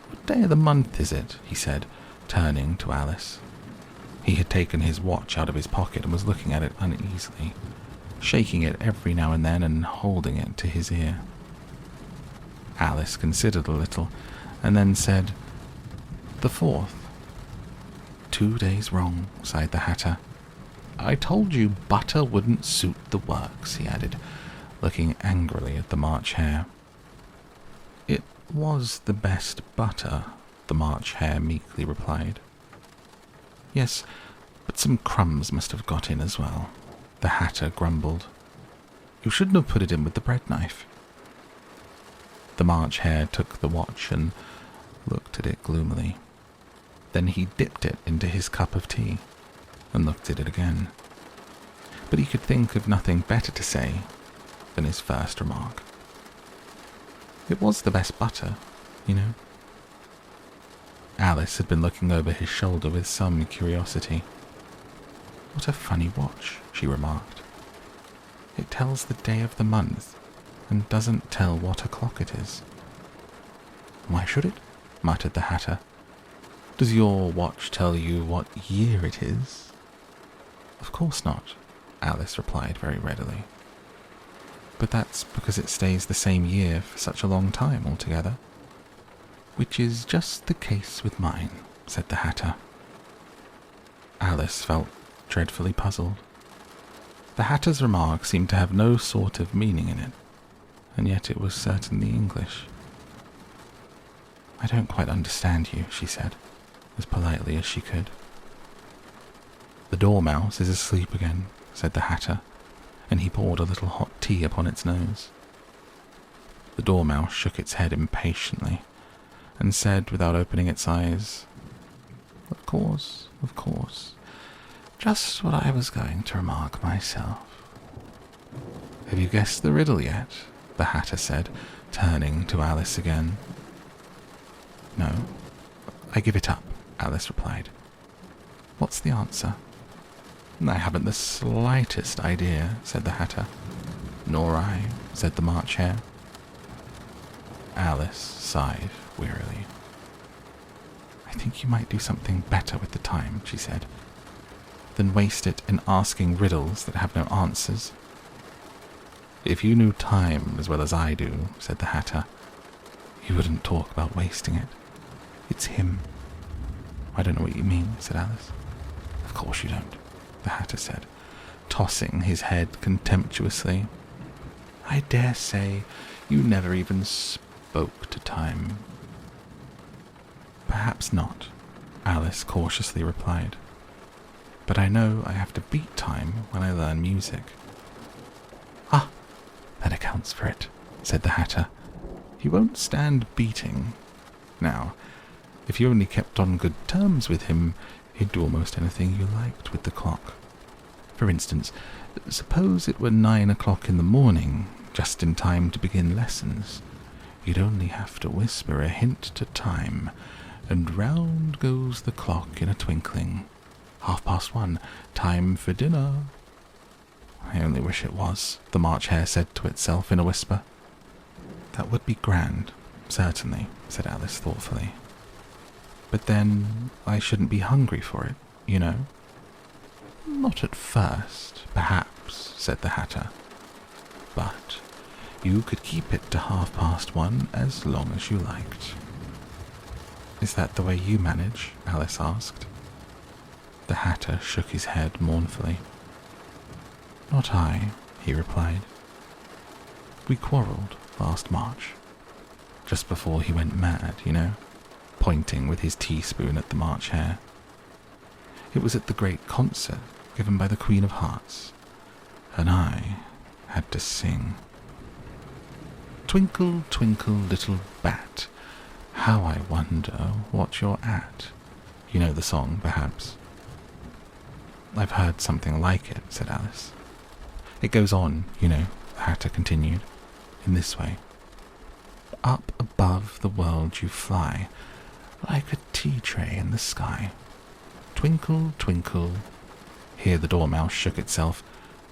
What day of the month is it? He said, turning to Alice. He had taken his watch out of his pocket and was looking at it uneasily, shaking it every now and then and holding it to his ear. Alice considered a little and then said, "The 4th. 2 days wrong," sighed the Hatter. "I told you butter wouldn't suit the works," he added, looking angrily at the March Hare. "It was the best butter," the March Hare meekly replied. "Yes, but some crumbs must have got in as well," the Hatter grumbled. "You shouldn't have put it in with the bread knife." The March Hare took the watch and looked at it gloomily. Then he dipped it into his cup of tea and looked at it again. But he could think of nothing better to say than his first remark. "It was the best butter, you know." Alice had been looking over his shoulder with some curiosity. "What a funny watch," she remarked. "It tells the day of the month and doesn't tell what o'clock it is." "Why should it?" muttered the Hatter. "Does your watch tell you what year it is?" "Of course not," Alice replied very readily. "But that's because it stays the same year for such a long time altogether." "Which is just the case with mine," said the Hatter. Alice felt dreadfully puzzled. The Hatter's remark seemed to have no sort of meaning in it, and yet it was certainly English. "I don't quite understand you," she said, as politely as she could. "The Dormouse is asleep again," said the Hatter, and he poured a little hot tea upon its nose. The Dormouse shook its head impatiently and said, without opening its eyes, of course, just what I was going to remark myself." "Have you guessed the riddle yet?" the Hatter said, turning to Alice again. "No, I give it up," Alice replied. "What's the answer?" "I haven't the slightest idea," said the Hatter. "Nor I," said the March Hare. Alice sighed wearily. "I think you might do something better with the time," she said, "than waste it in asking riddles that have no answers." "If you knew time as well as I do," said the Hatter, "you wouldn't talk about wasting it. It's him." "I don't know what you mean," said Alice. "Of course you don't," the Hatter said, tossing his head contemptuously. "I dare say you never even spoke to time." "Perhaps not," Alice cautiously replied. "But I know I have to beat time when I learn music." "Ah, that accounts for it," said the Hatter. "He won't stand beating. Now, if you only kept on good terms with him, he'd do almost anything you liked with the clock. For instance, suppose it were 9 o'clock in the morning, just in time to begin lessons. You'd only have to whisper a hint to time, and round goes the clock in a twinkling. 1:30, time for dinner." "I only wish it was," the March Hare said to itself in a whisper. "That would be grand, certainly," said Alice thoughtfully. "But then I shouldn't be hungry for it, you know." "Not at first, perhaps," said the Hatter. "But you could keep it to 1:30 as long as you liked." "Is that the way you manage?" Alice asked. The Hatter shook his head mournfully. "Not I," he replied. We quarrelled last March, just before he went mad, pointing with his teaspoon at the March Hare. It was at the great concert given by the Queen of Hearts, and I had to sing. Twinkle, twinkle, little bat, how I wonder what you're at. You know the song, perhaps? I've heard something like it, said Alice. It goes on, the Hatter continued, in this way. Up above the world you fly, like a tea tray in the sky. Twinkle, twinkle. Here the dormouse shook itself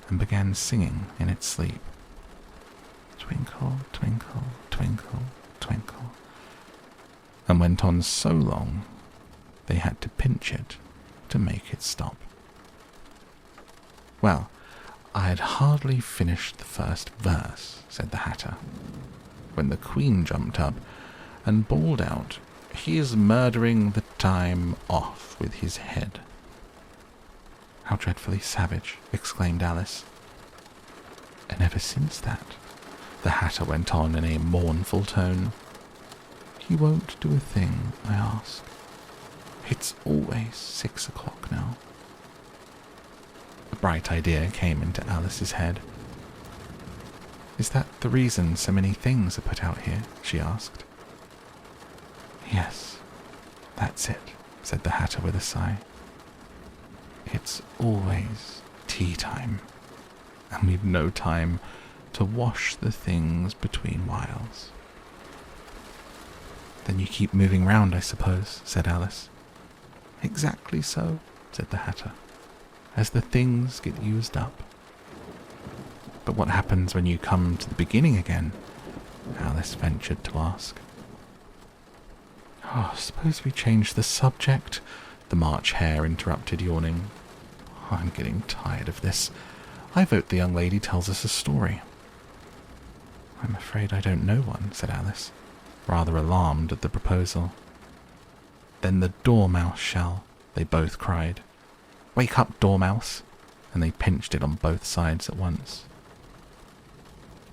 and began singing in its sleep. Twinkle, twinkle, twinkle, twinkle. And went on so long they had to pinch it to make it stop. Well, I had hardly finished the first verse, said the Hatter, when the Queen jumped up and bawled out, He is murdering the time off with his head. How dreadfully savage, exclaimed Alice. And ever since that, the Hatter went on in a mournful tone, He won't do a thing I ask. It's always 6 o'clock now. A bright idea came into Alice's head. Is that the reason so many things are put out here? She asked. Yes, that's it, said the Hatter with a sigh. It's always tea time, and we've no time to wash the things between whiles. Then you keep moving round, I suppose, said Alice. Exactly so, said the Hatter, as the things get used up. But what happens when you come to the beginning again? Alice ventured to ask. Oh, suppose we change the subject, the March Hare interrupted, yawning. I'm getting tired of this. I vote the young lady tells us a story. I'm afraid I don't know one, said Alice, rather alarmed at the proposal. Then the Dormouse shall, they both cried. Wake up, Dormouse! And they pinched it on both sides at once.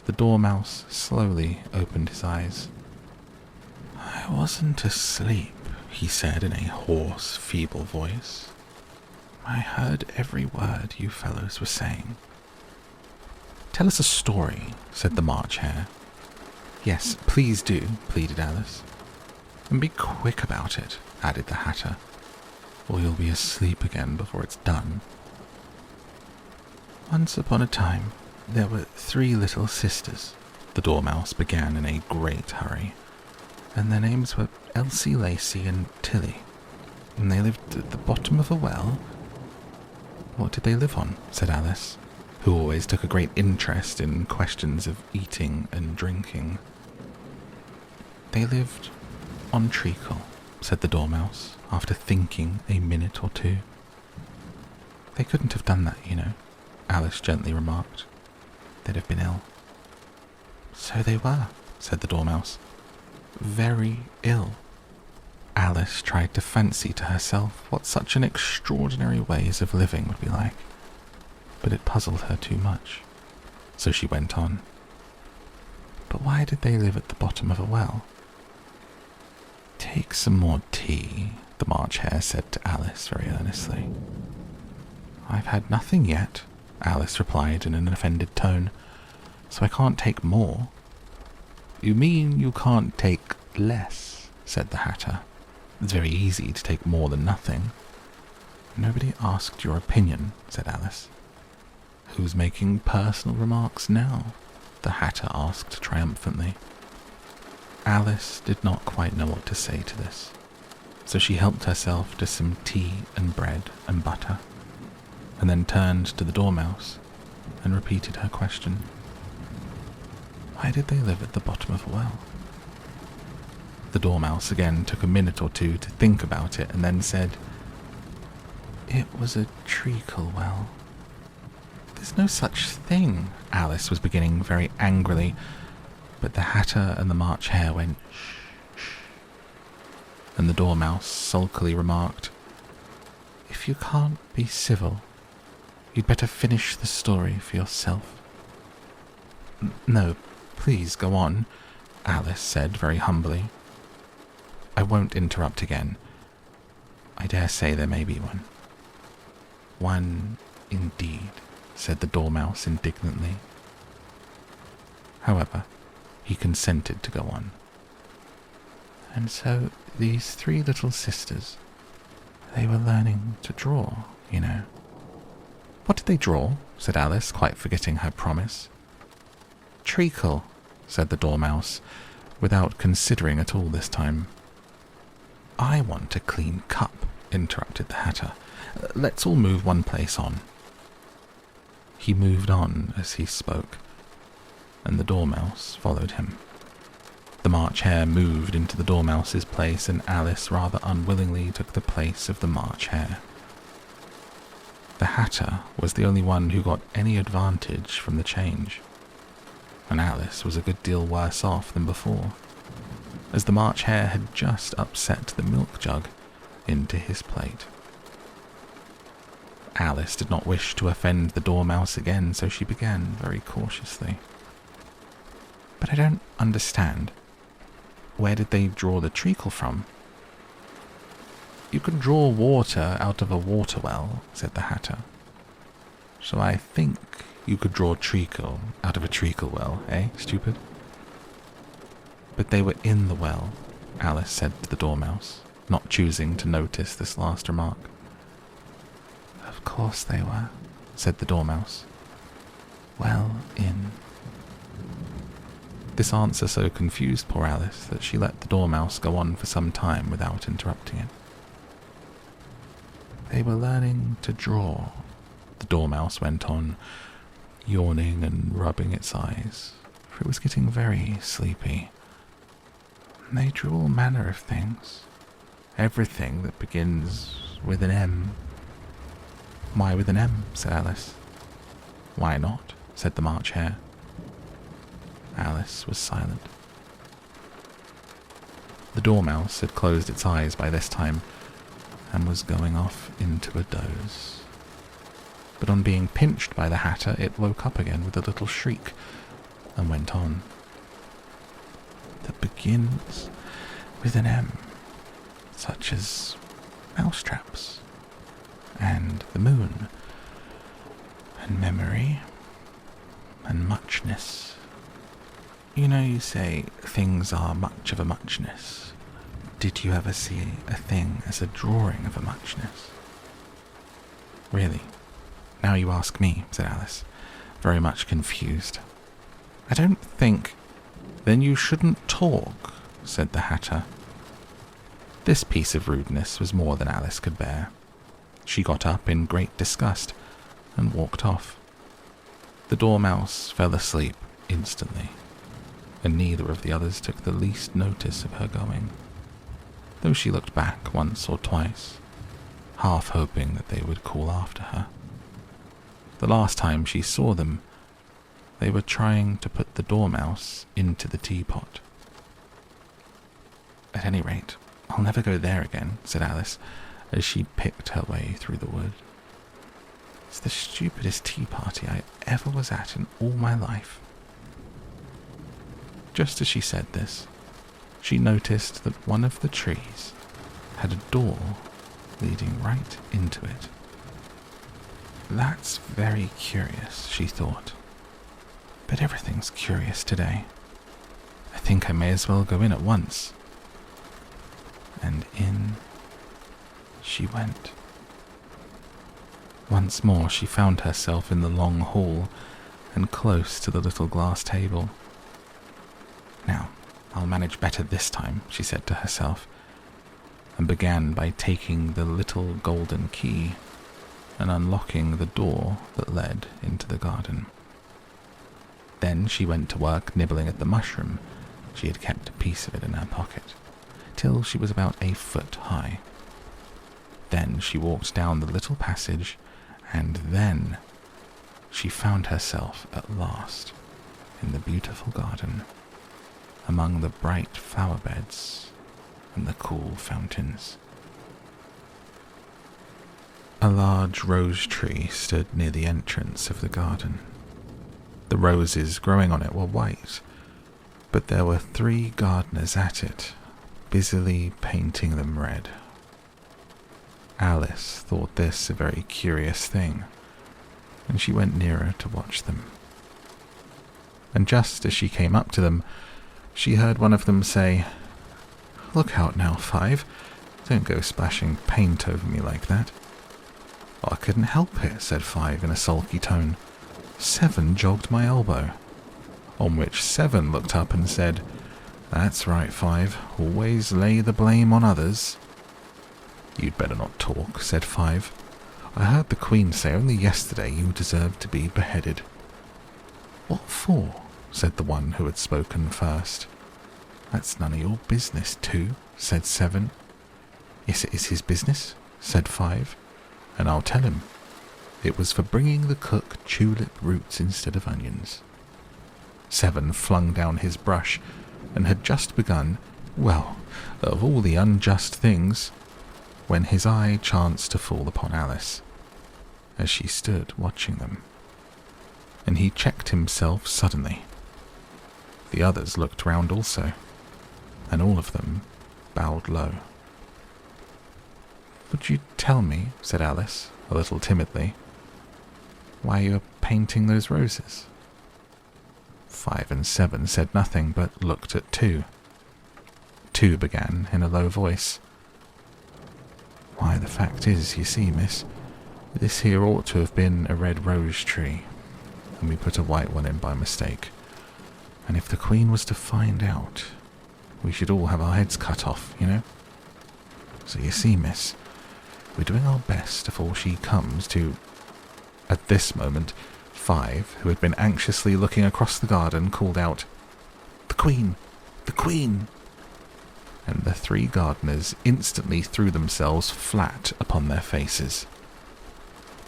The Dormouse slowly opened his eyes. I wasn't asleep, he said in a hoarse, feeble voice. I heard every word you fellows were saying. Tell us a story, said the March Hare. Yes, please do, pleaded Alice. And be quick about it, added the Hatter, or you'll be asleep again before it's done. Once upon a time, there were 3 little sisters, the Dormouse began in a great hurry, and their names were Elsie, Lacey, and Tilly, and they lived at the bottom of a well. What did they live on? Said Alice, who always took a great interest in questions of eating and drinking. They lived on treacle, said the Dormouse, after thinking a minute or two. They couldn't have done that, Alice gently remarked. They'd have been ill. So they were, said the Dormouse. Very ill. Alice tried to fancy to herself what such an extraordinary ways of living would be like, but it puzzled her too much, so she went on. But why did they live at the bottom of a well? Take some more tea, the March Hare said to Alice very earnestly. I've had nothing yet, Alice replied in an offended tone, so I can't take more. You mean you can't take less, said the Hatter. It's very easy to take more than nothing. Nobody asked your opinion, said Alice. Who's making personal remarks now? The Hatter asked triumphantly. Alice did not quite know what to say to this, so she helped herself to some tea and bread and butter, and then turned to the Dormouse and repeated her question. Why did they live at the bottom of a well? The Dormouse again took a minute or two to think about it and then said, It was a treacle well. There's no such thing, Alice was beginning very angrily, but the Hatter and the March Hare went, Shh, shh. And the Dormouse sulkily remarked, If you can't be civil, you'd better finish the story for yourself. No, Please go on, Alice said very humbly. I won't interrupt again. I dare say there may be one. One indeed, said the Dormouse indignantly. However, he consented to go on. And so these three little sisters, they were learning to draw, you know. What did they draw? Said Alice, quite forgetting her promise. Treacle, said the Dormouse, without considering at all this time. I want a clean cup, interrupted the Hatter. Let's all move one place on. He moved on as he spoke, and the Dormouse followed him. The March Hare moved into the Dormouse's place, and Alice rather unwillingly took the place of the March Hare. The Hatter was the only one who got any advantage from the change, and Alice was a good deal worse off than before, as the March Hare had just upset the milk jug into his plate. Alice did not wish to offend the Dormouse again, so she began very cautiously. But I don't understand. Where did they draw the treacle from? You can draw water out of a water well, said the Hatter. So I think you could draw treacle out of a treacle well, eh, stupid? But they were in the well, Alice said to the Dormouse, not choosing to notice this last remark. Of course they were, said the Dormouse. Well in. This answer so confused poor Alice that she let the Dormouse go on for some time without interrupting it. They were learning to draw, the Dormouse went on, yawning and rubbing its eyes, for it was getting very sleepy. They drew all manner of things, everything that begins with an M. Why with an M? Said Alice. Why not? Said the March Hare. Alice was silent. The Dormouse had closed its eyes by this time and was going off into a doze. But on being pinched by the Hatter, it woke up again with a little shriek and went on. That begins with an M, such as mousetraps, and the moon, and memory, and muchness. You know, you say things are much of a muchness. Did you ever see a thing as a drawing of a muchness? Really? Now you ask me, said Alice, very much confused. I don't think. Then you shouldn't talk, said the Hatter. This piece of rudeness was more than Alice could bear. She got up in great disgust and walked off. The Dormouse fell asleep instantly, and neither of the others took the least notice of her going, though she looked back once or twice, half hoping that they would call after her. The last time she saw them, they were trying to put the Dormouse into the teapot. At any rate, I'll never go there again, said Alice, as she picked her way through the wood. It's the stupidest tea party I ever was at in all my life. Just as she said this, she noticed that one of the trees had a door leading right into it. That's very curious, she thought. But everything's curious today. I think I may as well go in at once. And in she went. Once more she found herself in the long hall and close to the little glass table. Now, I'll manage better this time, she said to herself, and began by taking the little golden key and unlocking the door that led into the garden. Then she went to work nibbling at the mushroom. She had kept a piece of it in her pocket, till she was about a foot high. Then she walked down the little passage, and then she found herself at last in the beautiful garden, among the bright flower beds and the cool fountains. A large rose tree stood near the entrance of the garden. The roses growing on it were white, But there were 3 gardeners at it, busily painting them red. Alice thought this a very curious thing, and she went nearer to watch them. And just as she came up to them, she heard one of them say, "Look out now, 5. Don't go splashing paint over me like that." "I couldn't help it," said 5 in a sulky tone. 7 jogged my elbow. On which 7 looked up and said, "That's right, 5. Always lay the blame on others." "You'd better not talk," said 5. "I heard the Queen say only yesterday you deserved to be beheaded." "What for?" said the one who had spoken first. "That's none of your business, 2, said 7. "Yes, it is his business," said 5, "and I'll tell him. It was for bringing the cook tulip roots instead of onions." 7 flung down his brush, and had just begun, well, of all the unjust things, when his eye chanced to fall upon Alice, as she stood watching them, and he checked himself suddenly. The others looked round also, and all of them bowed low. "Would you tell me," said Alice, a little timidly, "why you are painting those roses?" 5 and 7 said nothing, but looked at 2. 2 began in a low voice. "Why, the fact is, you see, miss, this here ought to have been a red rose tree, and we put a white one in by mistake. And if the Queen was to find out, we should all have our heads cut off, you know. So you see, miss, we're doing our best before she comes to—" At this moment, 5, who had been anxiously looking across the garden, called out, "The Queen! The Queen!" And the 3 gardeners instantly threw themselves flat upon their faces.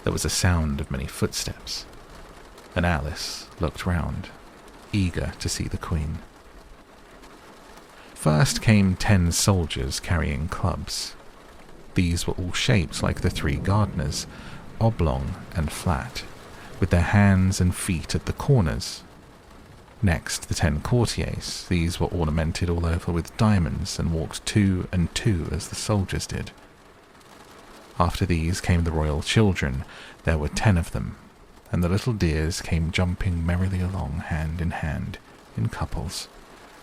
There was a sound of many footsteps, and Alice looked round, eager to see the Queen. First came 10 soldiers carrying clubs. These were all shaped like the 3 gardeners, oblong and flat, with their hands and feet at the corners. Next, the 10 courtiers. These were ornamented all over with diamonds and walked 2 and 2 as the soldiers did. After these came the royal children. There were 10 of them, and the little dears came jumping merrily along hand in couples.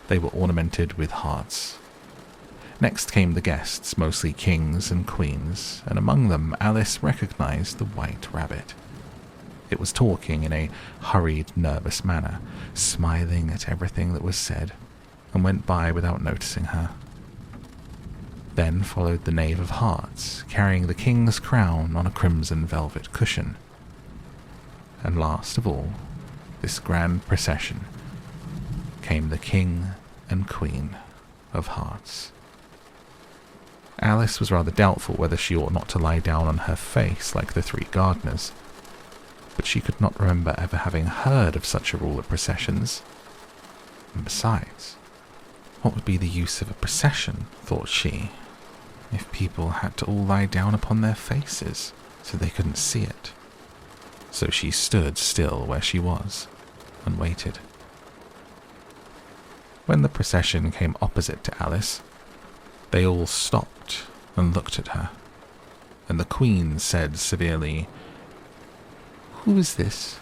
They were ornamented with hearts. Next came the guests, mostly kings and queens, and among them Alice recognized the white rabbit. It was talking in a hurried, nervous manner, smiling at everything that was said, and went by without noticing her. Then followed the Knave of Hearts, carrying the king's crown on a crimson velvet cushion. And last of all, this grand procession, came the King and Queen of Hearts. Alice was rather doubtful whether she ought not to lie down on her face like the 3 gardeners, but she could not remember ever having heard of such a rule at processions. And besides, what would be the use of a procession, thought she, if people had to all lie down upon their faces so they couldn't see it? So she stood still where she was and waited. When the procession came opposite to Alice, they all stopped and looked at her, and the Queen said severely, "Who is this?"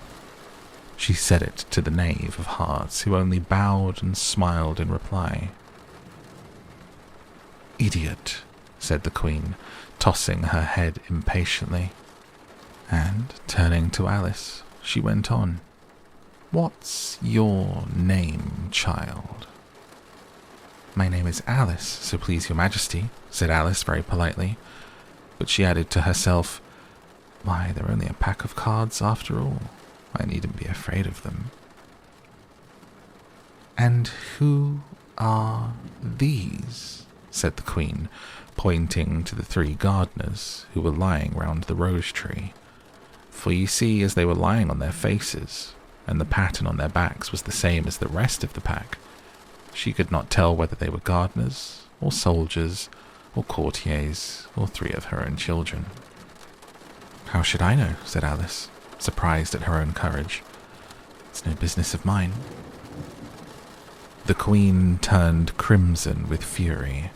She said it to the Knave of Hearts, who only bowed and smiled in reply. "Idiot," said the Queen, tossing her head impatiently, and, turning to Alice, she went on, "What's your name, child?" "My name is Alice, so please your Majesty," said Alice very politely, but she added to herself, "Why, they're only a pack of cards after all. I needn't be afraid of them." "And who are these?" said the Queen, pointing to the 3 gardeners who were lying round the rose tree. For you see, as they were lying on their faces, and the pattern on their backs was the same as the rest of the pack, she could not tell whether they were gardeners, or soldiers, or courtiers, or 3 of her own children. "How should I know?" said Alice, surprised at her own courage. "It's no business of mine." The queen turned crimson with fury,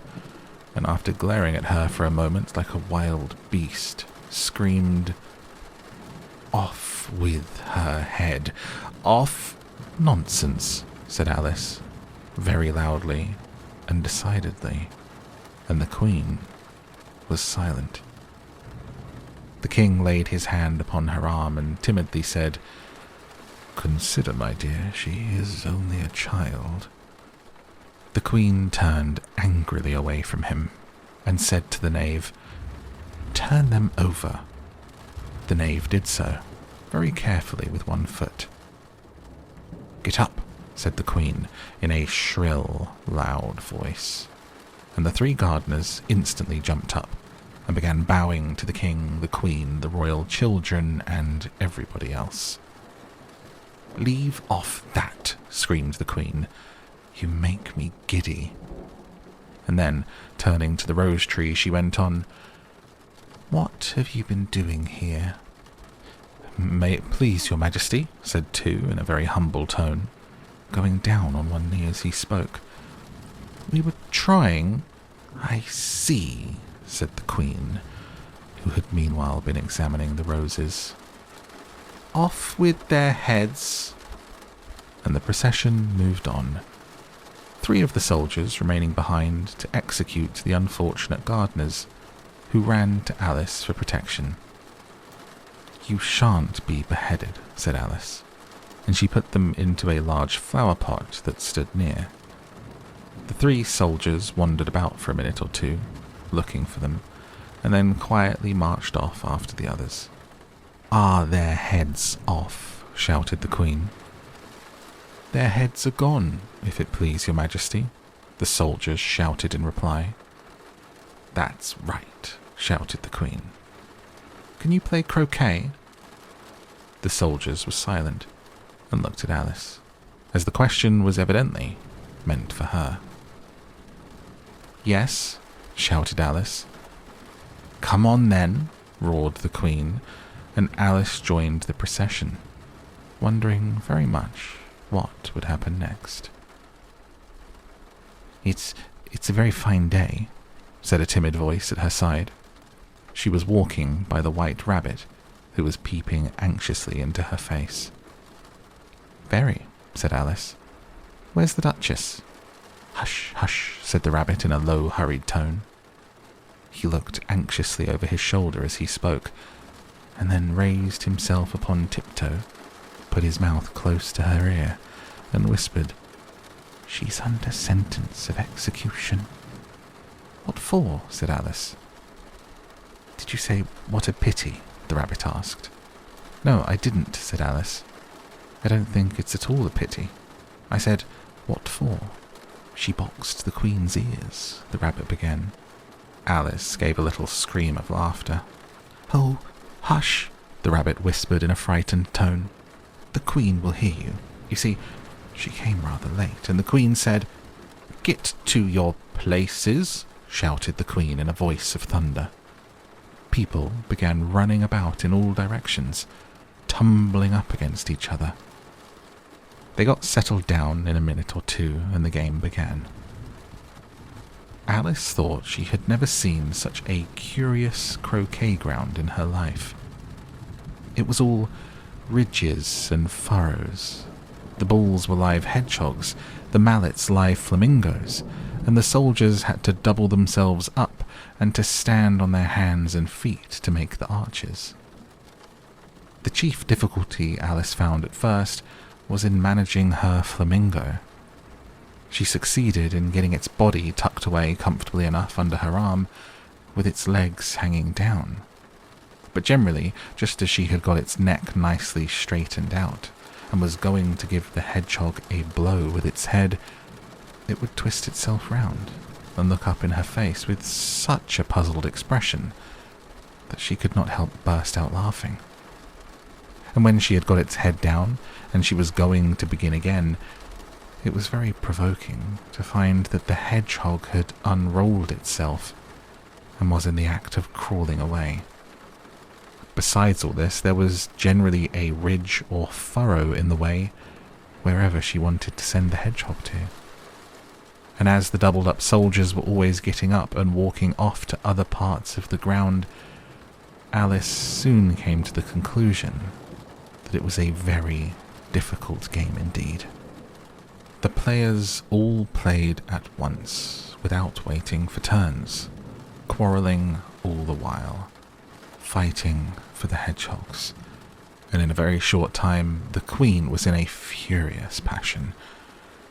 and after glaring at her for a moment like a wild beast, screamed, "Off with her head! Off!" "Nonsense," said Alice, very loudly and decidedly, and the queen was silent. The king laid his hand upon her arm and timidly said, "Consider, my dear, she is only a child." The queen turned angrily away from him and said to the knave, "Turn them over." The knave did so, very carefully with one foot. "Get up," said the queen in a shrill, loud voice, and the 3 gardeners instantly jumped up and began bowing to the king, the queen, the royal children, and everybody else. "Leave off that," screamed the queen. "You make me giddy." And then, turning to the rose tree, she went on, "What have you been doing here?" "May it please your majesty," said two in a very humble tone, going down on one knee as he spoke. "We were trying—" "I see," said the queen, who had meanwhile been examining the roses. "Off with their heads." And the procession moved on, 3 of the soldiers remaining behind to execute the unfortunate gardeners, who ran to Alice for protection. "You shan't be beheaded," said Alice, and she put them into a large flower pot that stood near. The 3 soldiers wandered about for a minute or 2, looking for them, and then quietly marched off after the others. "Are their heads off?" shouted the queen. "Their heads are gone, if it please your majesty," the soldiers shouted in reply. "That's right," shouted the queen. "Can you play croquet?" The soldiers were silent and looked at Alice, as the question was evidently meant for her. "Yes," shouted Alice. "Come on then," roared the queen, and Alice joined the procession, wondering very much what would happen next. It's a very fine day," said a timid voice at her side. She was walking by the white rabbit, who was peeping anxiously into her face. "Very," said Alice. "Where's the Duchess?" "Hush, hush," said the rabbit in a low, hurried tone. He looked anxiously over his shoulder as he spoke, and then raised himself upon tiptoe, put his mouth close to her ear, and whispered, "She's under sentence of execution." "What for?" said Alice. "Did you say, 'what a pity'?" the rabbit asked. "No, I didn't," said Alice. "I don't think it's at all a pity. I said, 'what for?'" "She boxed the queen's ears," the rabbit began. Alice gave a little scream of laughter. "Oh, hush," the rabbit whispered in a frightened tone. "The queen will hear you. You see, she came rather late, and the queen said—" "Get to your places," shouted the queen in a voice of thunder. People began running about in all directions, tumbling up against each other. They got settled down in a minute or 2, and the game began. Alice thought she had never seen such a curious croquet ground in her life. It was all ridges and furrows. The balls were live hedgehogs, the mallets live flamingos, and the soldiers had to double themselves up and to stand on their hands and feet to make the arches. The chief difficulty Alice found at first was in managing her flamingo. She succeeded in getting its body tucked away comfortably enough under her arm, with its legs hanging down. But generally, just as she had got its neck nicely straightened out, and was going to give the hedgehog a blow with its head, it would twist itself round and look up in her face with such a puzzled expression that she could not help burst out laughing. And when she had got its head down, and she was going to begin again, it was very provoking to find that the hedgehog had unrolled itself and was in the act of crawling away. Besides all this, there was generally a ridge or furrow in the way wherever she wanted to send the hedgehog to. and as the doubled-up soldiers were always getting up and walking off to other parts of the ground, Alice soon came to the conclusion that it was a very difficult game indeed. The players all played at once, without waiting for turns, quarrelling all the while, fighting for the hedgehogs, and in a very short time the Queen was in a furious passion,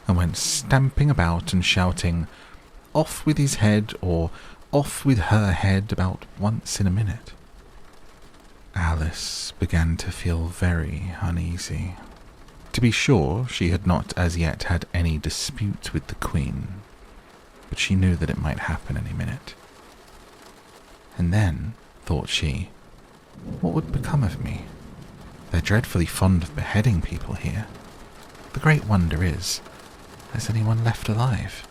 and went stamping about and shouting, "Off with his head," or "Off with her head," about once in a minute. Alice began to feel very uneasy. To be sure, she had not as yet had any dispute with the Queen, but she knew that it might happen any minute. And then, thought she, what would become of me? They're dreadfully fond of beheading people here. The great wonder is, has anyone left alive?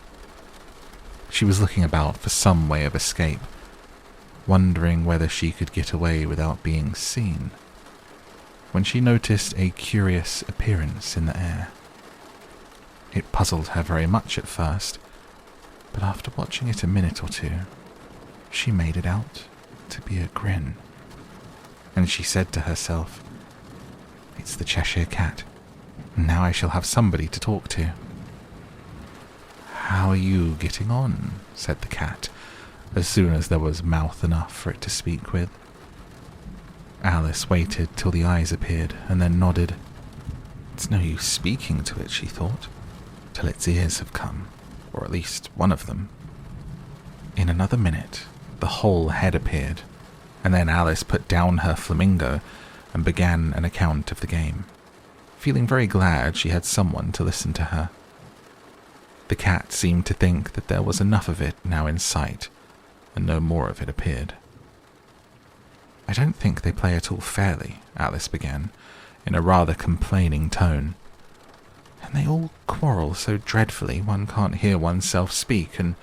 She was looking about for some way of escape, wondering whether she could get away without being seen, when she noticed a curious appearance in the air. It puzzled her very much at first, but after watching it a minute or two, she made it out to be a grin, and she said to herself, "It's the Cheshire Cat. Now I shall have somebody to talk to." "How are you getting on?" said the cat, as soon as there was mouth enough for it to speak with. Alice waited till the eyes appeared, and then nodded. It's no use speaking to it, she thought, till its ears have come, or at least one of them. In another minute, the whole head appeared, and then Alice put down her flamingo and began an account of the game, feeling very glad she had someone to listen to her. The cat seemed to think that there was enough of it now in sight, and no more of it appeared. "I don't think they play at all fairly," Alice began, in a rather complaining tone. "And they all quarrel so dreadfully one can't hear oneself speak, and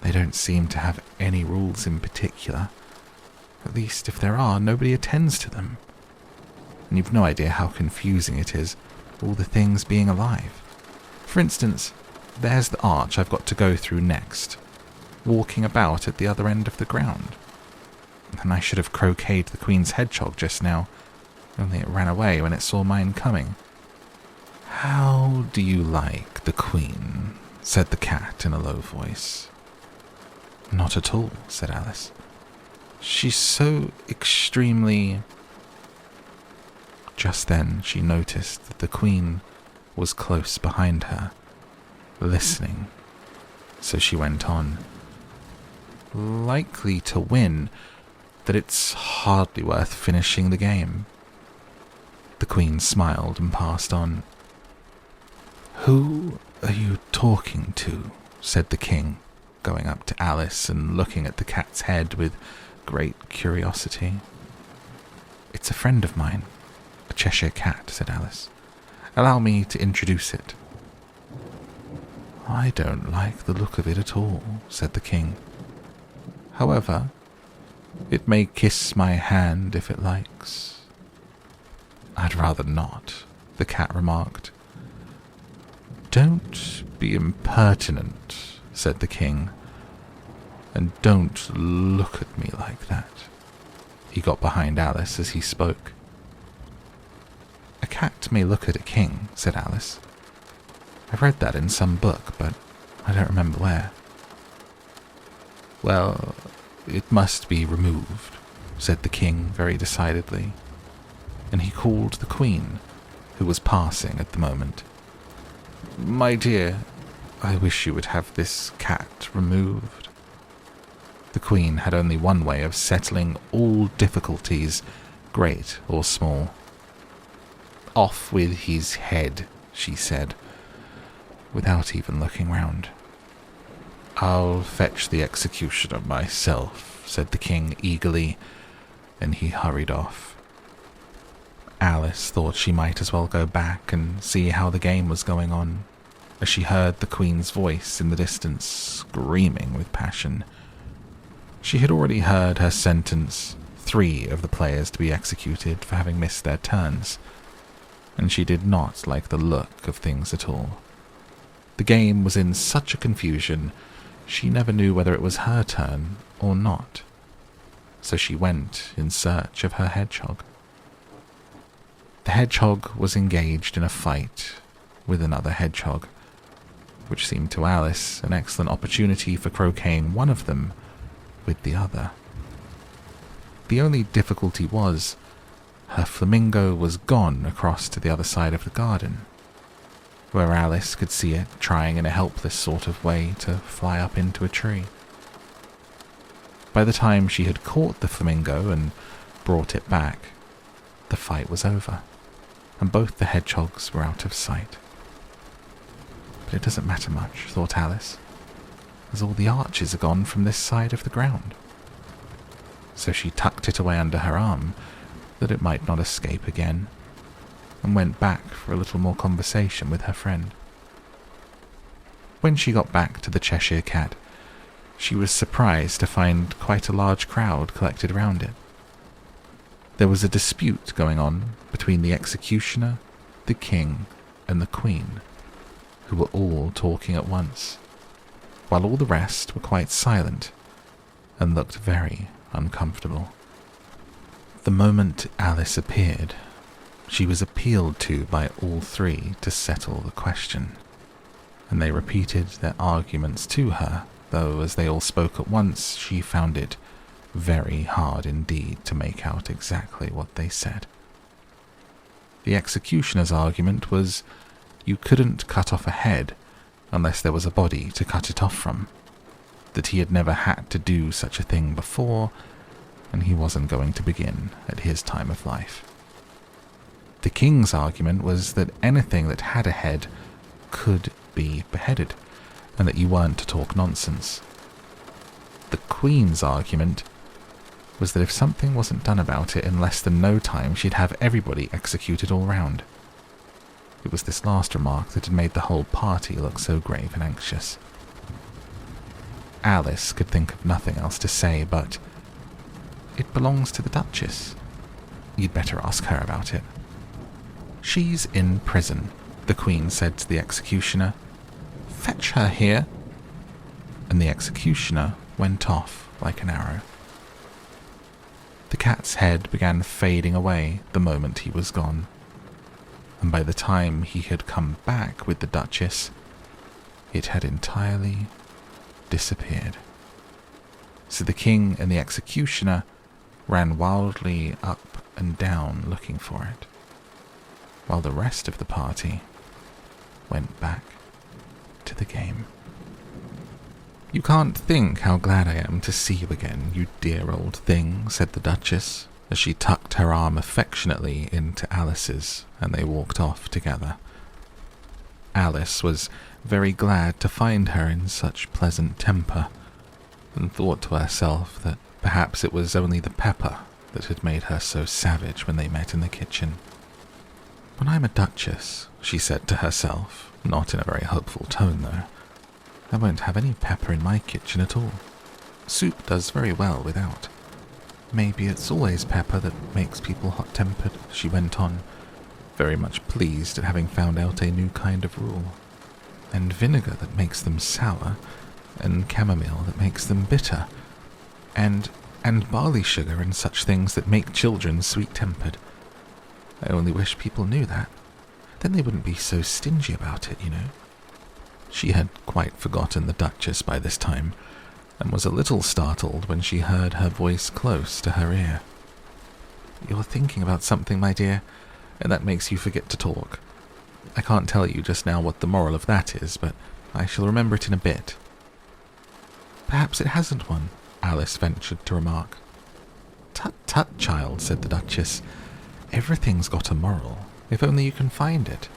they don't seem to have any rules in particular. At least, if there are, nobody attends to them. And you've no idea how confusing it is, all the things being alive. For instance, there's the arch I've got to go through next, walking about at the other end of the ground. And I should have croqueted the Queen's hedgehog just now, only it ran away when it saw mine coming." "How do you like the Queen?" said the cat in a low voice. "Not at all," said Alice. "She's so extremely—" Just then she noticed that the Queen was close behind her, listening, so she went on. "Likely to win, that it's hardly worth finishing the game." The Queen smiled and passed on. "Who are you talking to?" said the King, going up to Alice and looking at the cat's head with great curiosity. "It's a friend of mine, a Cheshire Cat," said Alice. "Allow me to introduce it." "I don't like the look of it at all," said the King. "However, it may kiss my hand if it likes." "I'd rather not," the cat remarked. "Don't be impertinent," said the King, "and don't look at me like that." He got behind Alice as he spoke. "A cat may look at a king," said Alice. "I've read that in some book, but I don't remember where." "Well, it must be removed," said the King very decidedly, and he called the Queen, who was passing at the moment. "My dear, I wish you would have this cat removed." The Queen had only one way of settling all difficulties, great or small. "Off with his head," she said, without even looking round. "I'll fetch the executioner myself," said the King eagerly, and he hurried off. Alice thought she might as well go back and see how the game was going on, as she heard the Queen's voice in the distance, screaming with passion. She had already heard her sentence 3 of the players to be executed for having missed their turns, and she did not like the look of things at all. The game was in such a confusion, she never knew whether it was her turn or not. So she went in search of her hedgehog. The hedgehog was engaged in a fight with another hedgehog, which seemed to Alice an excellent opportunity for croqueting one of them with the other. The only difficulty was, her flamingo was gone across to the other side of the garden, where Alice could see it trying in a helpless sort of way to fly up into a tree. By the time she had caught the flamingo and brought it back, the fight was over, and both the hedgehogs were out of sight. But it doesn't matter much, thought Alice, as all the arches are gone from this side of the ground. So she tucked it away under her arm, that it might not escape again, and went back for a little more conversation with her friend. When she got back to the Cheshire Cat, she was surprised to find quite a large crowd collected around it. There was a dispute going on between the executioner, the king, and the queen, who were all talking at once, while all the rest were quite silent and looked very uncomfortable. The moment Alice appeared, she was appealed to by all three to settle the question, and they repeated their arguments to her, though as they all spoke at once, she found it very hard indeed to make out exactly what they said. The executioner's argument was you couldn't cut off a head unless there was a body to cut it off from, that he had never had to do such a thing before, and he wasn't going to begin at his time of life. The king's argument was that anything that had a head could be beheaded, and that you weren't to talk nonsense. The queen's argument was that if something wasn't done about it in less than no time, she'd have everybody executed all round. It was this last remark that had made the whole party look so grave and anxious. Alice could think of nothing else to say but, "It belongs to the Duchess. You'd better ask her about it." "She's in prison," the Queen said to the executioner. "Fetch her here." And the executioner went off like an arrow. The cat's head began fading away the moment he was gone, and by the time he had come back with the Duchess, it had entirely disappeared. So the king and the executioner ran wildly up and down looking for it, while the rest of the party went back to the game. "You can't think how glad I am to see you again, you dear old thing," said the Duchess, as she tucked her arm affectionately into Alice's, and they walked off together. Alice was very glad to find her in such pleasant temper, and thought to herself that perhaps it was only the pepper that had made her so savage when they met in the kitchen. "When I'm a duchess," she said to herself, not in a very hopeful tone though, "I won't have any pepper in my kitchen at all. Soup does very well without. Maybe it's always pepper that makes people hot-tempered," she went on, very much pleased at having found out a new kind of rule. "And vinegar that makes them sour, and chamomile that makes them bitter, and barley sugar and such things that make children sweet-tempered. I only wish people knew that. Then they wouldn't be so stingy about it, you know." She had quite forgotten the Duchess by this time, and was a little startled when she heard her voice close to her ear. "You're thinking about something, my dear, and that makes you forget to talk. I can't tell you just now what the moral of that is, but I shall remember it in a bit." "Perhaps it hasn't one," Alice ventured to remark. "Tut, tut, child," said the Duchess. "Everything's got a moral, if only you can find it."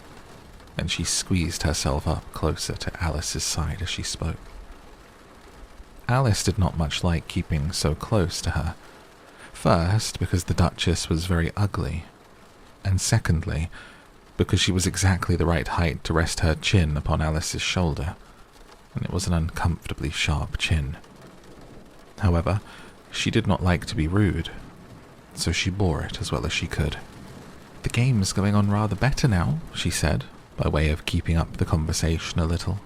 And she squeezed herself up closer to Alice's side as she spoke. Alice did not much like keeping so close to her. First, because the Duchess was very ugly, and secondly, because she was exactly the right height to rest her chin upon Alice's shoulder, and it was an uncomfortably sharp chin. However, she did not like to be rude, so she bore it as well as she could. "The game's going on rather better now," she said, by way of keeping up the conversation a little,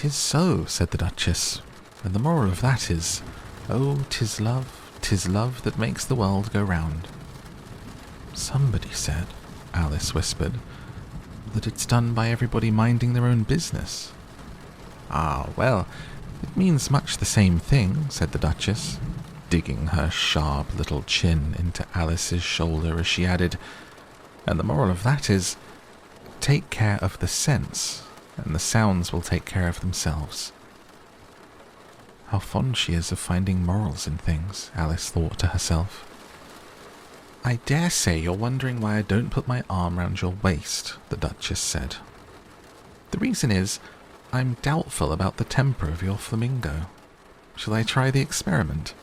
'Tis so, said the Duchess, and the moral of that is, oh, 'tis love that makes the world go round. Somebody said, Alice whispered, that it's done by everybody minding their own business. Ah, well, it means much the same thing, said the Duchess, digging her sharp little chin into Alice's shoulder as she added, and the moral of that is, take care of the sense, and the sounds will take care of themselves. How fond she is of finding morals in things, Alice thought to herself. I dare say you're wondering why I don't put my arm round your waist, the Duchess said. The reason is, I'm doubtful about the temper of your flamingo. Shall I try the experiment?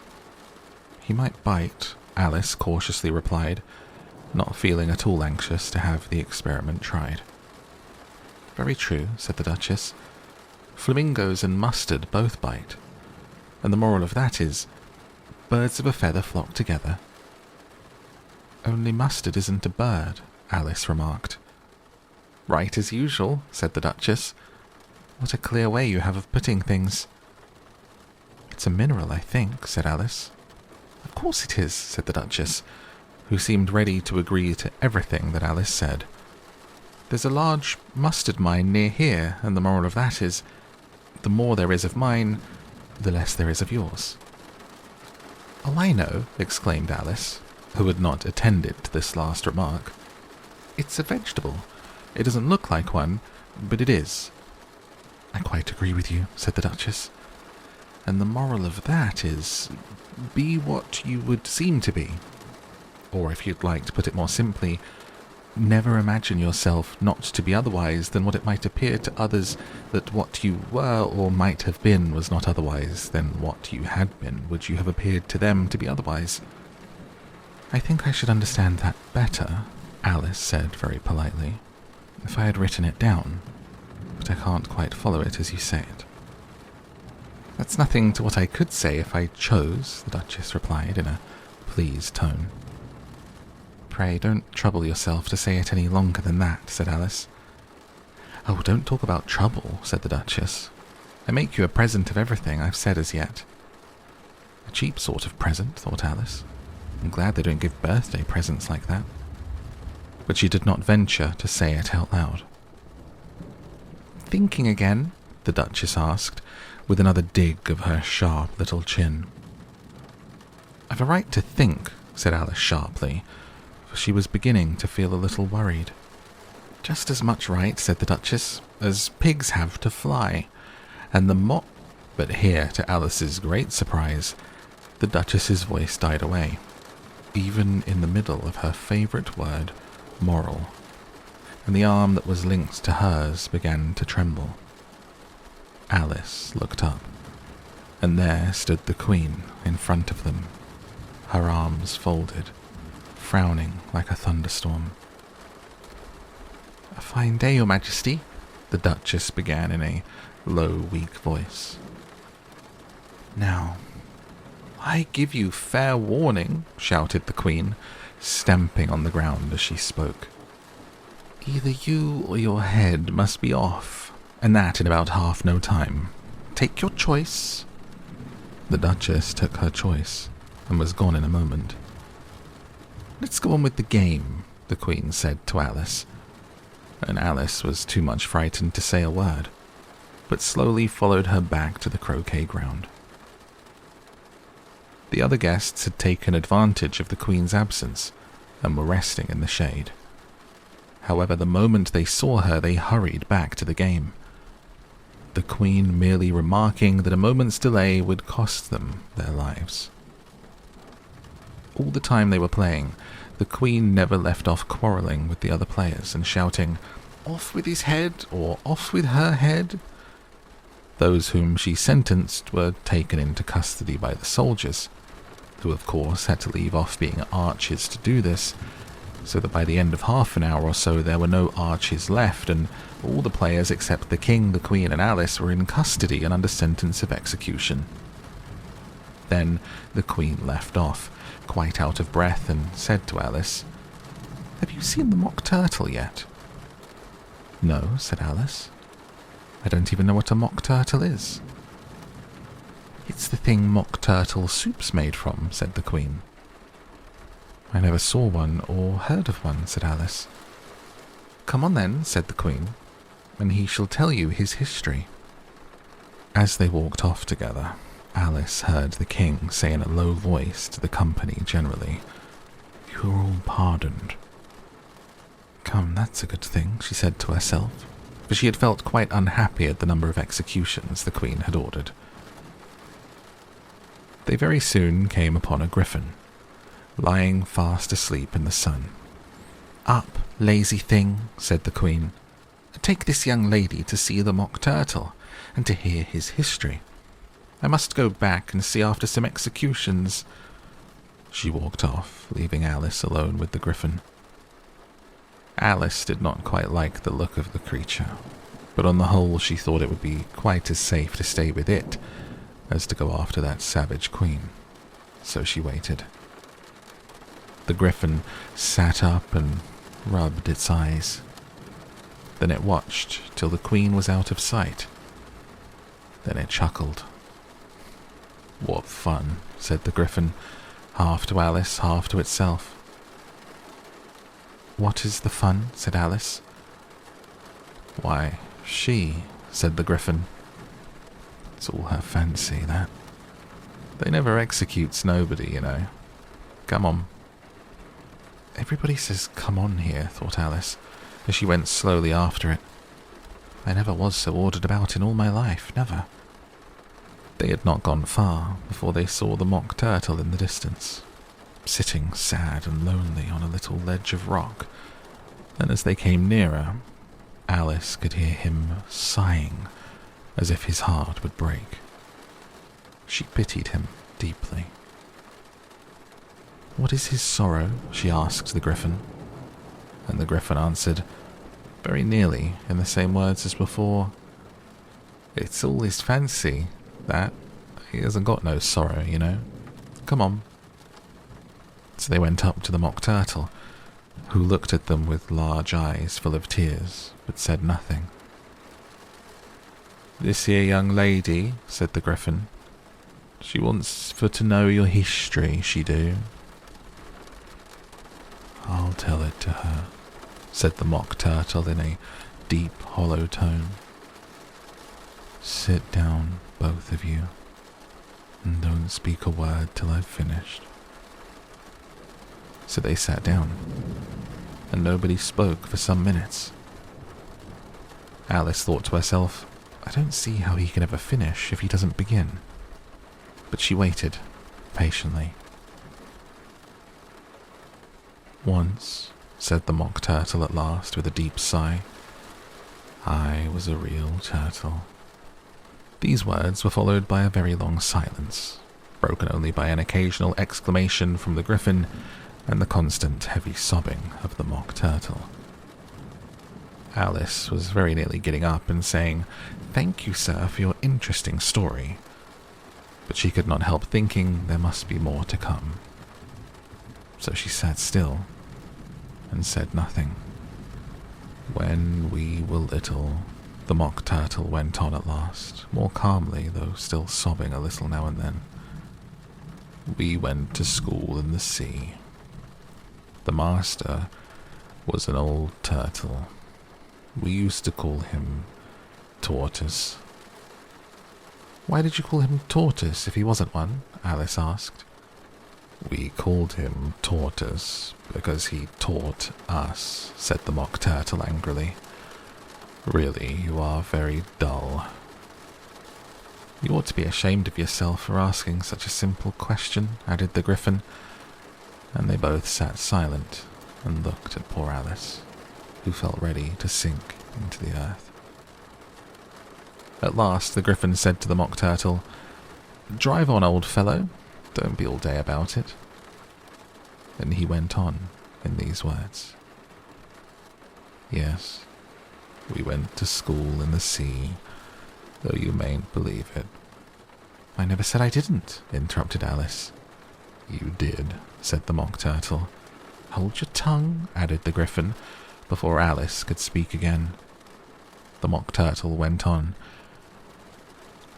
He might bite, Alice cautiously replied, not feeling at all anxious to have the experiment tried. Very true, said the Duchess. Flamingos and mustard both bite. And the moral of that is, birds of a feather flock together. Only mustard isn't a bird, Alice remarked. Right as usual, said the Duchess. What a clear way you have of putting things. It's a mineral, I think, said Alice. Of course it is, said the Duchess, who seemed ready to agree to everything that Alice said. There's a large mustard mine near here, and the moral of that is, the more there is of mine, the less there is of yours. Oh, I know, exclaimed Alice, who had not attended to this last remark. It's a vegetable. It doesn't look like one, but it is. I quite agree with you, said the Duchess. And the moral of that is, be what you would seem to be. Or if you'd like to put it more simply, never imagine yourself not to be otherwise than what it might appear to others that what you were or might have been was not otherwise than what you had been would you have appeared to them to be otherwise. I think I should understand that better, Alice said very politely, if I had written it down, but I can't quite follow it as you say it. That's nothing to what I could say if I chose, the Duchess replied in a pleased tone. Pray don't trouble yourself to say it any longer than that, said Alice. Oh, don't talk about trouble, said the Duchess. I make you a present of everything I've said as yet. A cheap sort of present, thought Alice. I'm glad they don't give birthday presents like that. But she did not venture to say it out loud. Thinking again? The Duchess asked, with another dig of her sharp little chin. I've a right to think, said Alice sharply, for she was beginning to feel a little worried. Just as much right, said the Duchess, as pigs have to fly, and the But here, to Alice's great surprise, the Duchess's voice died away, even in the middle of her favourite word, moral, and the arm that was linked to hers began to tremble. Alice looked up, and there stood the Queen in front of them, her arms folded, frowning like a thunderstorm. A fine day, Your Majesty, the Duchess began in a low, weak voice. Now, I give you fair warning, shouted the Queen, stamping on the ground as she spoke. Either you or your head must be off, and that in about half no time. Take your choice. The Duchess took her choice, and was gone in a moment. Let's go on with the game, the Queen said to Alice, and Alice was too much frightened to say a word, but slowly followed her back to the croquet ground. The other guests had taken advantage of the Queen's absence, and were resting in the shade. However, the moment they saw her, they hurried back to the game, the Queen merely remarking that a moment's delay would cost them their lives. All the time they were playing, the Queen never left off quarrelling with the other players and shouting, "Off with his head," or "Off with her head." Those whom she sentenced were taken into custody by the soldiers, who of course had to leave off being archers to do this, so that by the end of half an hour or so there were no archers left, and all the players except the King, the Queen, and Alice were in custody and under sentence of execution. Then the Queen left off, quite out of breath, and said to Alice, "Have you seen the Mock Turtle yet?" "No," said Alice. I don't even know what a mock turtle is." "It's the thing mock turtle soup's made from," said the Queen. "I never saw one or heard of one," said Alice. "Come on then," said the Queen, "and he shall tell you his history." As they walked off together, Alice heard the King say in a low voice to the company generally, "You are all pardoned." "Come, that's a good thing," she said to herself, for she had felt quite unhappy at the number of executions the Queen had ordered. They very soon came upon a griffin, lying fast asleep in the sun. "Up, lazy thing," said the Queen. "Take this young lady to see the mock turtle, and to hear his history. I must go back and see after some executions." She walked off, leaving Alice alone with the griffin. Alice did not quite like the look of the creature, but on the whole she thought it would be quite as safe to stay with it as to go after that savage queen, so she waited. The griffin sat up and rubbed its eyes. Then it watched till the queen was out of sight. Then it chuckled. "What fun," said the griffin, half to Alice, half to itself. "What is the fun?" said Alice. "Why, she," said the griffin. "It's all her fancy, that. They never executes nobody, you know. Come on." "Everybody says come on here," thought Alice, as she went slowly after it. "I never was so ordered about in all my life, never." They had not gone far before they saw the mock turtle in the distance, sitting sad and lonely on a little ledge of rock, and as they came nearer, Alice could hear him sighing as if his heart would break. She pitied him deeply. "What is his sorrow?" she asked the griffin, and the griffin answered, very nearly in the same words as before, "It's all his fancy, that. He hasn't got no sorrow, you know. Come on." So they went up to the mock turtle, who looked at them with large eyes full of tears, but said nothing. "This here young lady," said the griffin, "she wants for to know your history, she do." "I'll tell it to her," said the mock turtle in a deep, hollow tone. "Sit down, both of you, and don't speak a word till I've finished." So they sat down, and nobody spoke for some minutes. Alice thought to herself, "I don't see how he can ever finish if he doesn't begin." But she waited, patiently. "Once," said the mock turtle at last with a deep sigh, "I was a real turtle." These words were followed by a very long silence, broken only by an occasional exclamation from the griffin and the constant heavy sobbing of the mock turtle. Alice was very nearly getting up and saying, "Thank you, sir, for your interesting story," but she could not help thinking there must be more to come. So she sat still and said nothing. "When we were little," the mock turtle went on at last, more calmly, though still sobbing a little now and then, "we went to school in the sea. The master was an old turtle. We used to call him Tortoise." "Why did you call him Tortoise if he wasn't one?" Alice asked. "We called him Tortoise because he taught us," said the mock turtle angrily. "Really, you are very dull." "You ought to be ashamed of yourself for asking such a simple question," added the griffin, and they both sat silent and looked at poor Alice, who felt ready to sink into the earth. At last the griffin said to the mock turtle, "Drive on, old fellow, don't be all day about it." And he went on in these words, "Yes, we went to school in the sea, though you mayn't believe it." "I never said I didn't," interrupted Alice. "You did," said the mock turtle. "Hold your tongue," added the griffin, before Alice could speak again. the Mock Turtle went on.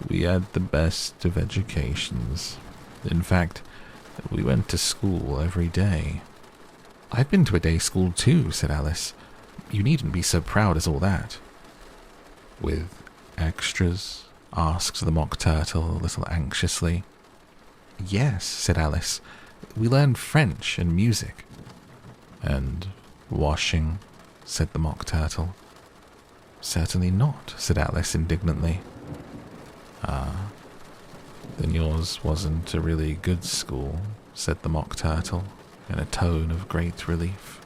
We had the best of educations. In fact, we went to school every day. I've been to a day school too, said Alice. You needn't be so proud as all that. With extras? Asked the Mock Turtle a little anxiously. Yes, said Alice. We learned French and music. And washing? Said the Mock Turtle. Certainly not, said Alice indignantly. Ah, then yours wasn't a really good school, said the Mock Turtle in a tone of great relief.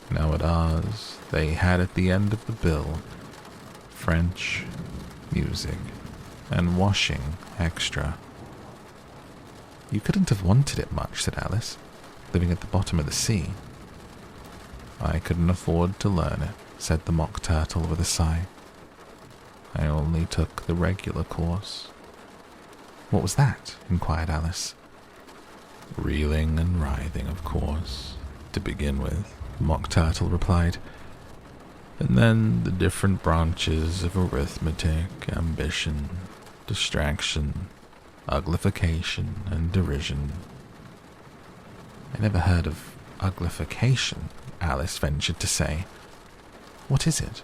Now at ours, they had at the end of the bill French, music, and washing extra. You couldn't have wanted it much, said Alice, living at the bottom of the sea. I couldn't afford to learn it, said the Mock Turtle with a sigh. I only took the regular course. What was that? Inquired Alice. Reeling and writhing, of course, to begin with, the Mock Turtle replied. And then the different branches of arithmetic, ambition, distraction, uglification, and derision. I never heard of uglification, Alice ventured to say. What is it?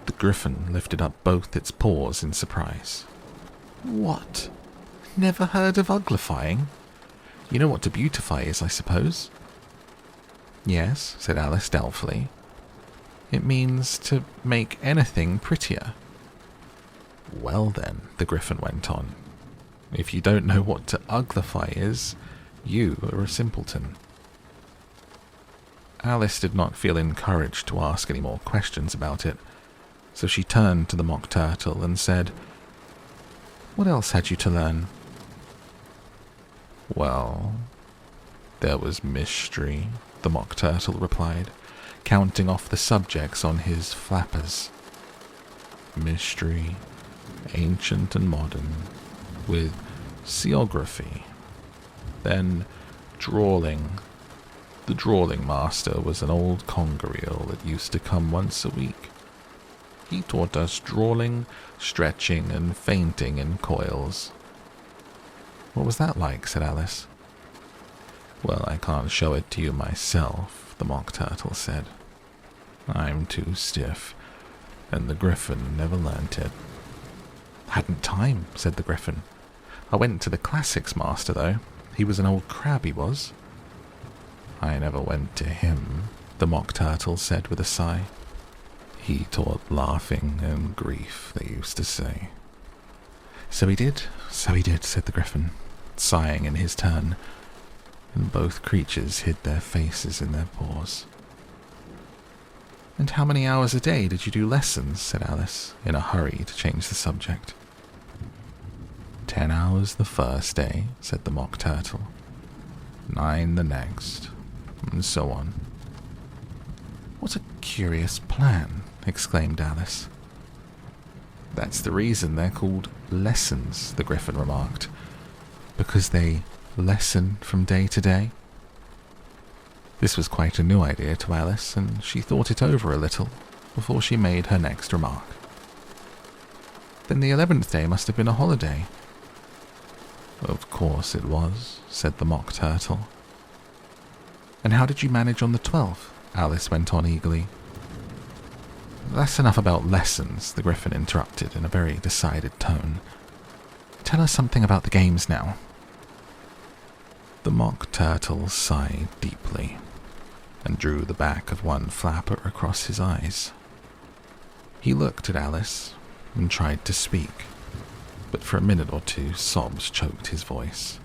The Griffin lifted up both its paws in surprise. What? Never heard of uglifying? You know what to beautify is, I suppose? Yes, said Alice doubtfully. It means to make anything prettier. Well then, the Griffin went on, if you don't know what to uglify is, you are a simpleton. Alice did not feel encouraged to ask any more questions about it, so she turned to the Mock Turtle and said, What else had you to learn? Well, there was mystery, the Mock Turtle replied, counting off the subjects on his flappers. Mystery, ancient and modern, with seography. Then drawling. The drawling master was an old conger eel that used to come once a week. He taught us drawling, stretching, and fainting in coils. What was that like? Said Alice. Well, I can't show it to you myself, the Mock Turtle said. I'm too stiff, and the Griffin never learnt it. Hadn't time, said the Griffin. I went to the classics master, though. He was an old crab, he was. I never went to him, the Mock Turtle said with a sigh. He taught laughing and grief, they used to say. So he did, said the Griffin, sighing in his turn, and both creatures hid their faces in their paws. And how many hours a day did you do lessons? Said Alice, in a hurry to change the subject. 10 hours the first day, said the Mock Turtle. 9 the next, and so on. What a curious plan, exclaimed Alice. That's the reason they're called lessons, the Griffin remarked, because they lessen from day to day. This was quite a new idea to Alice, and she thought it over a little before she made her next remark. Then the 11th day must have been a holiday. Of course it was, said the Mock Turtle. And how did you manage on the 12th? Alice went on eagerly. That's enough about lessons, the Griffin interrupted in a very decided tone. Tell us something about the games now. The Mock Turtle sighed deeply and drew the back of one flapper across his eyes. He looked at Alice and tried to speak, but for a minute or two sobs choked his voice.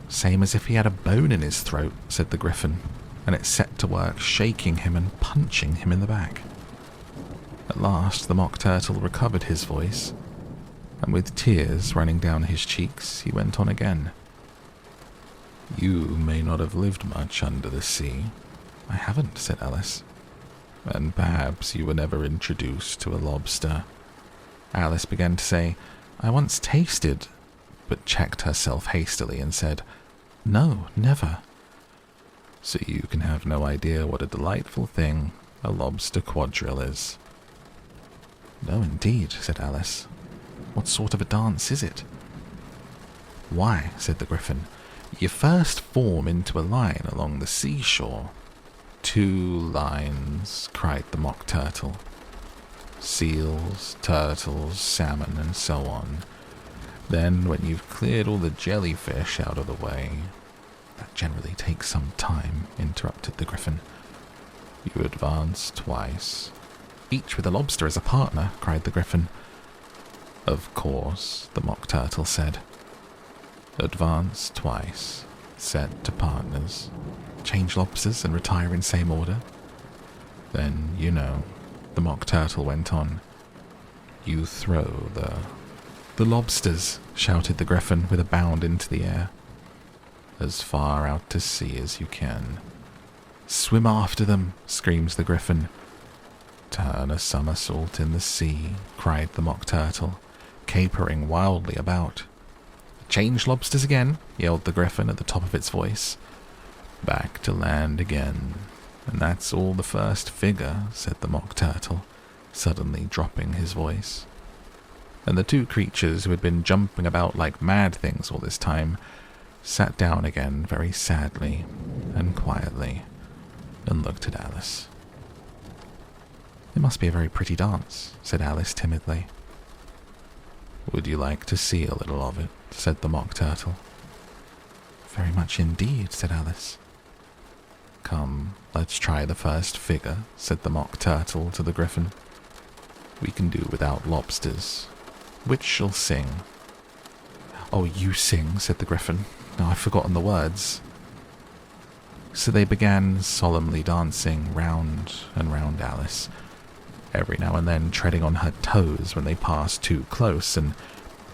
Same as if he had a bone in his throat, said the Griffin, and it set to work shaking him and punching him in the back. At last the Mock Turtle recovered his voice, and with tears running down his cheeks, he went on again. You may not have lived much under the sea. I haven't, said Alice. And perhaps you were never introduced to a lobster. Alice began to say, I once tasted, but checked herself hastily and said, No, never. So you can have no idea what a delightful thing a lobster quadrille is. No, indeed, said Alice. What sort of a dance is it? Why, said the Gryphon, you first form into a line along the seashore. 2 lines, cried the Mock Turtle. Seals, turtles, salmon, and so on. Then, when you've cleared all the jellyfish out of the way... That generally takes some time, interrupted the Gryphon. You advance twice. Each with a lobster as a partner, cried the Gryphon. Of course, the Mock Turtle said. Advance twice, set to partners. Change lobsters and retire in same order. Then, you know, the Mock Turtle went on. You throw the lobsters, shouted the Gryphon with a bound into the air. As far out to sea as you can. Swim after them, screams the Gryphon. Turn a somersault in the sea, cried the Mock Turtle, capering wildly about. Change lobsters again, yelled the Gryphon at the top of its voice. Back to land again. And that's all the first figure, said the Mock Turtle, suddenly dropping his voice. And the 2 creatures who had been jumping about like mad things all this time sat down again very sadly and quietly and looked at Alice. It must be a very pretty dance, said Alice timidly. Would you like to see a little of it? Said the Mock Turtle. Very much indeed, said Alice. Come, let's try the first figure, said the Mock Turtle to the Gryphon. We can do without lobsters. Which shall sing? Oh, you sing, said the Gryphon. Now I've forgotten the words. So they began solemnly dancing round and round Alice, every now and then treading on her toes when they passed too close and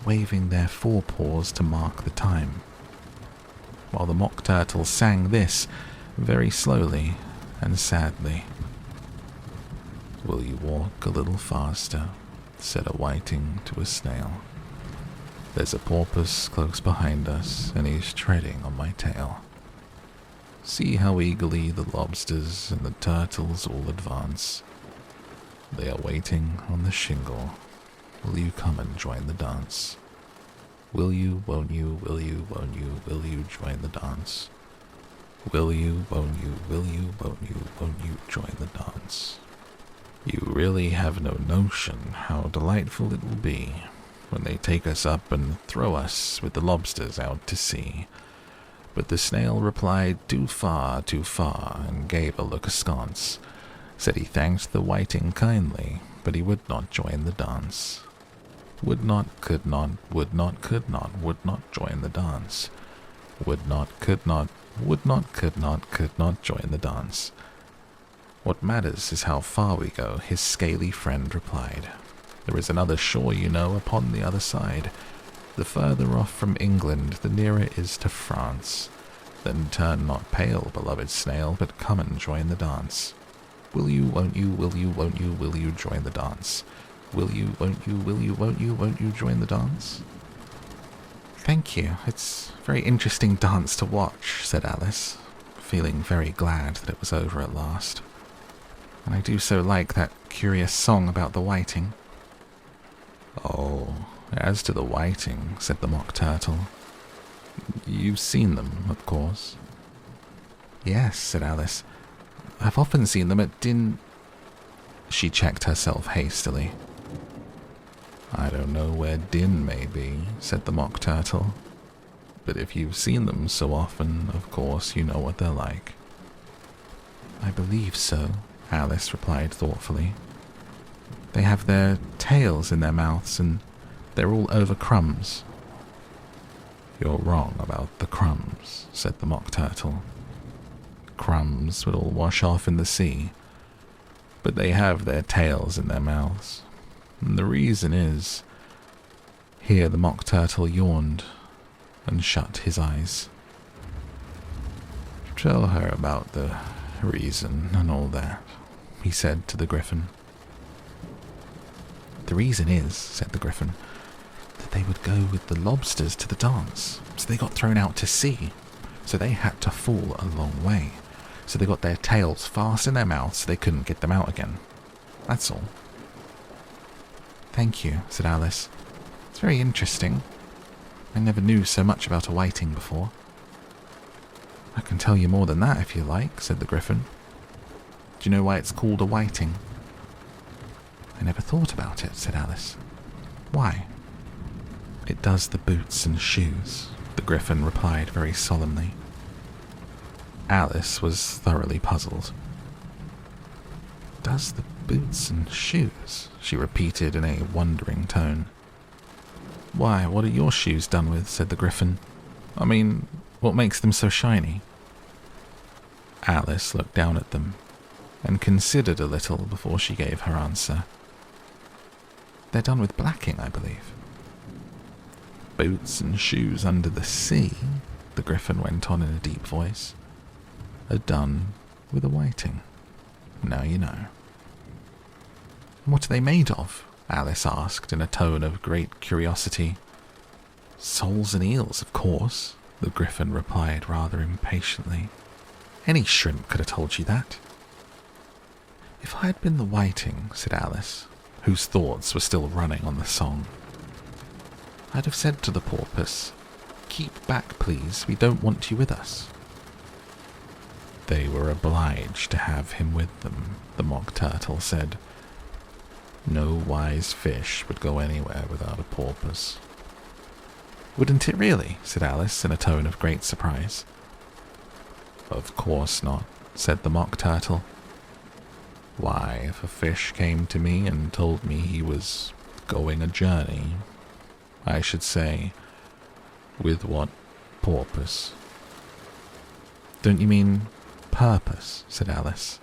waving their forepaws to mark the time, while the Mock Turtle sang this very slowly and sadly. Will you walk a little faster, said a whiting to a snail. There's a porpoise close behind us, and he's treading on my tail. See how eagerly the lobsters and the turtles all advance. They are waiting on the shingle. Will you come and join the dance? Will you, won't you, will you, won't you, will you join the dance? Will you, won't you, will you, won't you join the dance? You really have no notion how delightful it will be when they take us up and throw us with the lobsters out to sea. But the snail replied too far, and gave a look askance. Said he thanked the whiting kindly, but he would not join the dance. Would not, could not, would not, could not, would not join the dance. Would not, could not, would not, could not join the dance. What matters is how far we go, his scaly friend replied. There is another shore, you know, upon the other side. The further off from England, the nearer it is to France. Then turn not pale, beloved snail, but come and join the dance. Will you, won't you, will you, won't you, will you join the dance? Will you, won't you, will you, won't you join the dance? Thank you. It's a very interesting dance to watch, said Alice, feeling very glad that it was over at last. And I do so like that curious song about the whiting. Oh, as to the whiting, said the Mock Turtle. You've seen them, of course. Yes, said Alice. I've often seen them at She checked herself hastily. I don't know where Din may be, said the Mock Turtle. But if you've seen them so often, of course you know what they're like. I believe so, Alice replied thoughtfully. They have their tails in their mouths, and they're all over crumbs. You're wrong about the crumbs, said the Mock Turtle. Crumbs would all wash off in the sea, but they have their tails in their mouths. And the reason is... Here the Mock Turtle yawned and shut his eyes. Tell her about the reason and all that, he said to the Gryphon. The reason is, said the Gryphon, that they would go with the lobsters to the dance, so they got thrown out to sea, so they had to fall a long way. so they got their tails fast in their mouths so they couldn't get them out again. That's all." "Thank you," said Alice. "It's very interesting. I never knew so much about a whiting before." "I can tell you more than that if you like," said the Griffin. "Do you know why it's called a whiting?" "I never thought about it," said Alice. "Why?" "It does the boots and shoes," the Griffin replied very solemnly. Alice was thoroughly puzzled. "Does the boots and shoes?" she repeated in a wondering tone. "Why, what are your shoes done with?" said the Griffin. "I mean, what makes them so shiny?" Alice looked down at them and considered a little before she gave her answer. "They're done with blacking, I believe." "Boots and shoes under the sea," the Griffin went on in a deep voice, "are done with a whiting. Now you know." "What are they made of?" Alice asked in a tone of great curiosity. "Soles and eels, of course," the Griffin replied rather impatiently. "Any shrimp could have told you that." "If I had been the whiting," said Alice, whose thoughts were still running on the song, "I'd have said to the porpoise, 'Keep back, please, we don't want you with us.'" "They were obliged to have him with them," the Mock Turtle said. "No wise fish would go anywhere without a porpoise." "Wouldn't it really?" said Alice in a tone of great surprise. "Of course not," said the Mock Turtle. "Why, if a fish came to me and told me he was going a journey, I should say, 'With what porpoise?'" "Don't you mean purpose?" said Alice.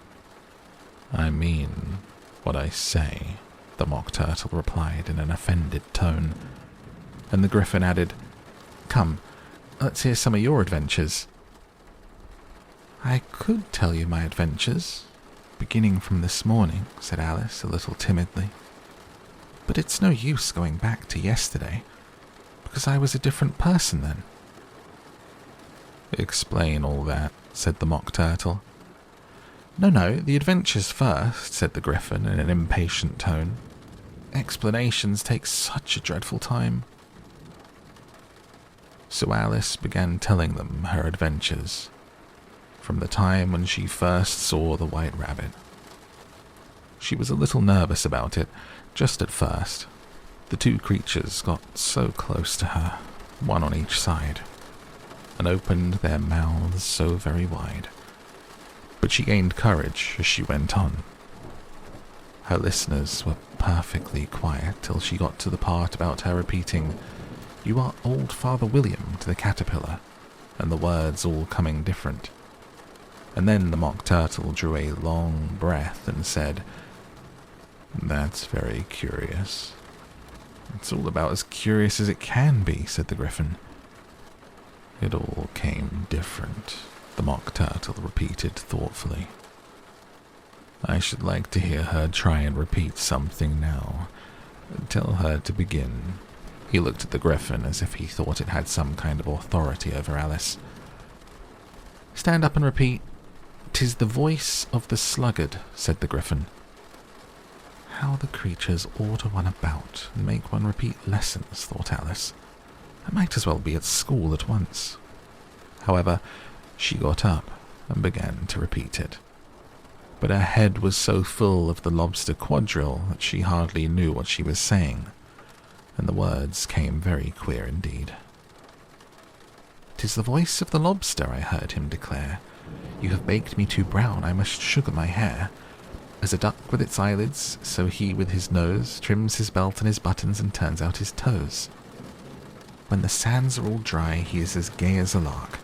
"I mean what I say," the Mock Turtle replied in an offended tone. And the Griffin added, "Come, let's hear some of your adventures." "I could tell you my adventures, beginning from this morning," said Alice a little timidly. "But it's no use going back to yesterday, because I was a different person then." "Explain all that," said the Mock Turtle. No, the adventures first," said the Griffin in an impatient tone. "Explanations take such a dreadful time." So Alice began telling them her adventures, from the time when she first saw the white rabbit. She was a little nervous about it, just at first. The two creatures got so close to her, one on each side, and opened their mouths so very wide. But she gained courage as she went on. Her listeners were perfectly quiet till she got to the part about her repeating, "You are old Father William," to the caterpillar, and the words all coming different. And then the Mock Turtle drew a long breath and said, "That's very curious." "It's all about as curious as it can be," said the Griffin. "It all came different," the Mock Turtle repeated thoughtfully. "I should like to hear her try and repeat something now. Tell her to begin." He looked at the Griffin as if he thought it had some kind of authority over Alice. "Stand up and repeat, 'Tis the voice of the sluggard,'" said the Griffin. "How the creatures order one about and make one repeat lessons," thought Alice. "I might as well be at school at once." However, she got up and began to repeat it. But her head was so full of the lobster quadrille that she hardly knew what she was saying, and the words came very queer indeed. "'Tis the voice of the lobster," I heard him declare. "You have baked me too brown, I must sugar my hair. As a duck with its eyelids, so he with his nose trims his belt and his buttons and turns out his toes. When the sands are all dry, he is as gay as a lark,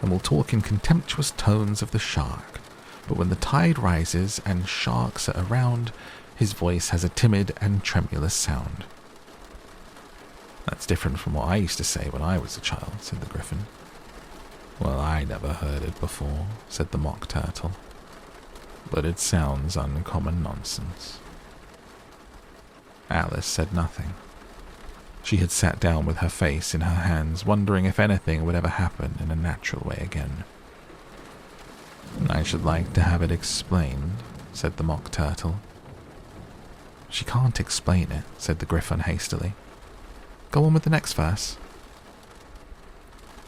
and will talk in contemptuous tones of the shark. But when the tide rises and sharks are around, his voice has a timid and tremulous sound." "That's different from what I used to say when I was a child," said the Griffin. "Well, I never heard it before," said the Mock Turtle. "But it sounds uncommon nonsense." Alice said nothing. She had sat down with her face in her hands, wondering if anything would ever happen in a natural way again. I should like to have it explained, said the Mock Turtle. She can't explain it, said the Griffin hastily. Go on with the next verse.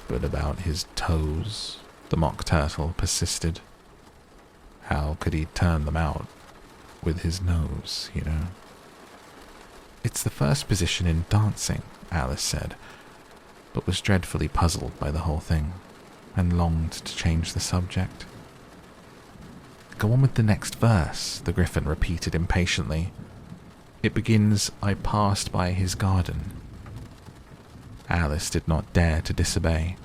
But about his toes, the Mock Turtle persisted. How could he turn them out with his nose, you know? It's the first position in dancing, Alice said, but was dreadfully puzzled by the whole thing, and longed to change the subject. Go on with the next verse, the Griffin repeated impatiently. It begins, I passed by his garden. Alice did not dare to disobey,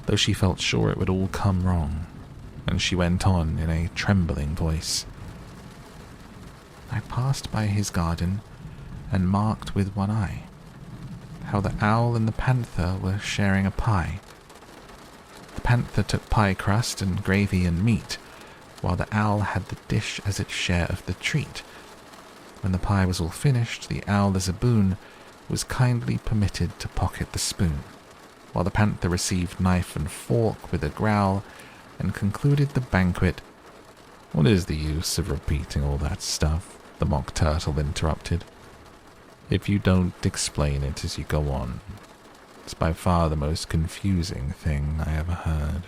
though she felt sure it would all come wrong, and she went on in a trembling voice. I passed by his garden and marked with one eye how the owl and the panther were sharing a pie. The panther took pie crust and gravy and meat, while the owl had the dish as its share of the treat. When the pie was all finished, the owl as a boon was kindly permitted to pocket the spoon, while the panther received knife and fork with a growl and concluded the banquet. What is the use of repeating all that stuff? The Mock Turtle interrupted. If you don't explain it as you go on, it's by far the most confusing thing I ever heard.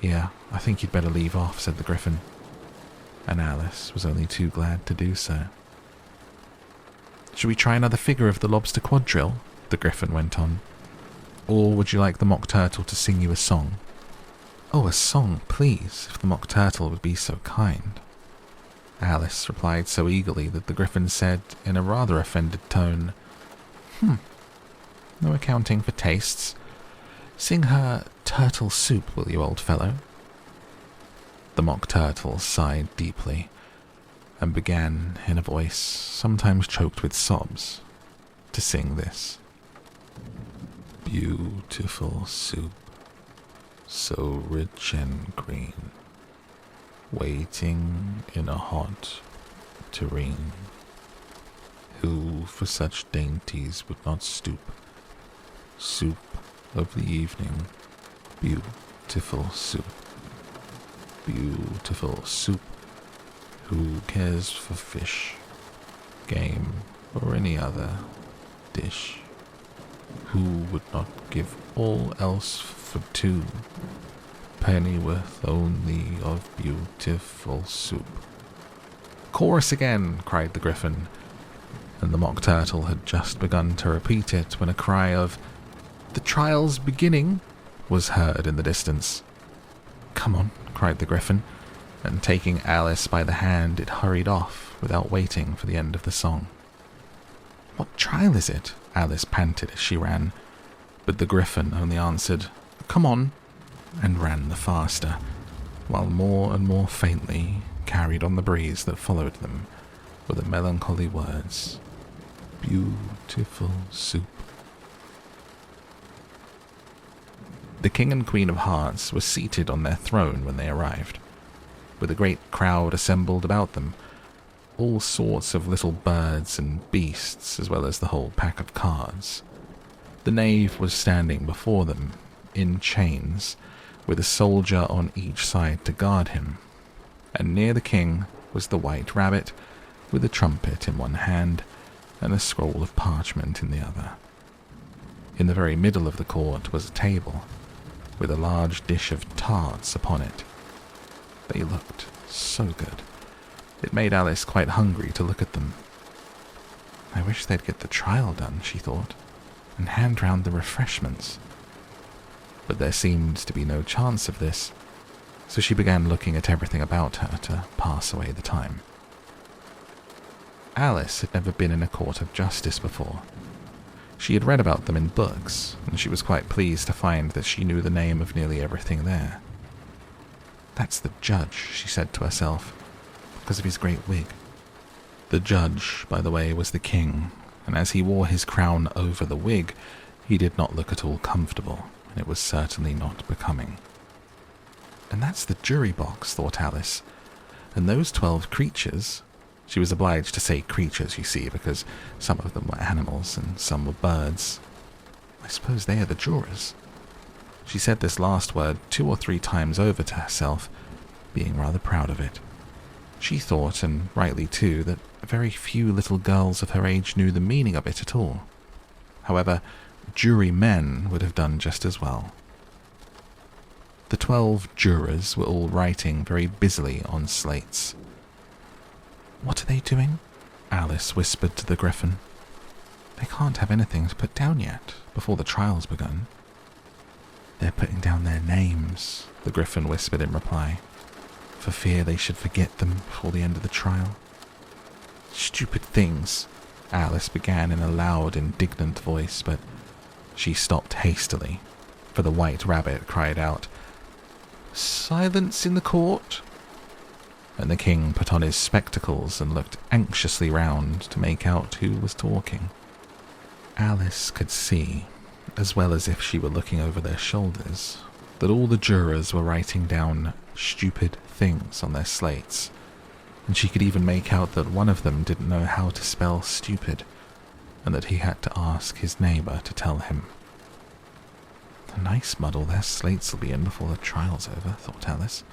Yeah, I think you'd better leave off, said the Griffin, and Alice was only too glad to do so. Shall we try another figure of the lobster quadrille? The Griffin went on. Or would you like the Mock Turtle to sing you a song? Oh, a song, please, if the Mock Turtle would be so kind. Alice replied so eagerly that the Griffin said, in a rather offended tone, No accounting for tastes. Sing her turtle soup, will you, old fellow? The Mock Turtle sighed deeply and began, in a voice sometimes choked with sobs, to sing this. Beautiful soup, so rich and green, waiting in a hot tureen. Who for such dainties would not stoop? Soup of the evening, beautiful soup. Beautiful soup. Who cares for fish, game, or any other dish? Who would not give all else for 2 pennyworth only of beautiful soup? Chorus again, cried the Griffin, and the Mock Turtle had just begun to repeat it when a cry of, The trial's beginning, was heard in the distance. Come on, cried the Griffin, and taking Alice by the hand, it hurried off without waiting for the end of the song. What trial is it? Alice panted as she ran, but the Griffin only answered, Come on, and ran the faster, while more and more faintly carried on the breeze that followed them were the melancholy words, Beautiful soup. The King and Queen of Hearts were seated on their throne when they arrived, with a great crowd assembled about them, all sorts of little birds and beasts, as well as the whole pack of cards. The knave was standing before them, in chains, with a soldier on each side to guard him, and near the king was the White Rabbit, with a trumpet in one hand and a scroll of parchment in the other. In the very middle of the court was a table, with a large dish of tarts upon it. They looked so good. It made Alice quite hungry to look at them. I wish they'd get the trial done, she thought, and hand round the refreshments. But there seemed to be no chance of this, so she began looking at everything about her to pass away the time. Alice had never been in a court of justice before. She had read about them in books, and she was quite pleased to find that she knew the name of nearly everything there. That's the judge, she said to herself, because of his great wig. The judge, by the way, was the king, and as he wore his crown over the wig, he did not look at all comfortable, and it was certainly not becoming. And that's the jury box, thought Alice, and those 12 creatures— she was obliged to say creatures, you see, because some of them were animals and some were birds. I suppose they are the jurors. She said this last word 2 or 3 times over to herself, being rather proud of it. She thought, and rightly too, that very few little girls of her age knew the meaning of it at all. However, jurymen would have done just as well. The 12 jurors were all writing very busily on slates. "What are they doing?" Alice whispered to the Griffin. "They can't have anything to put down yet, before the trial's begun." "They're putting down their names," the Griffin whispered in reply, "for fear they should forget them before the end of the trial." "Stupid things," Alice began in a loud, indignant voice, but she stopped hastily, for the White Rabbit cried out, "Silence in the court!" And the king put on his spectacles and looked anxiously round to make out who was talking. Alice could see, as well as if she were looking over their shoulders, that all the jurors were writing down stupid things on their slates, and she could even make out that one of them didn't know how to spell stupid, and that he had to ask his neighbour to tell him. "A nice muddle their slates will be in before the trial's over," thought Alice.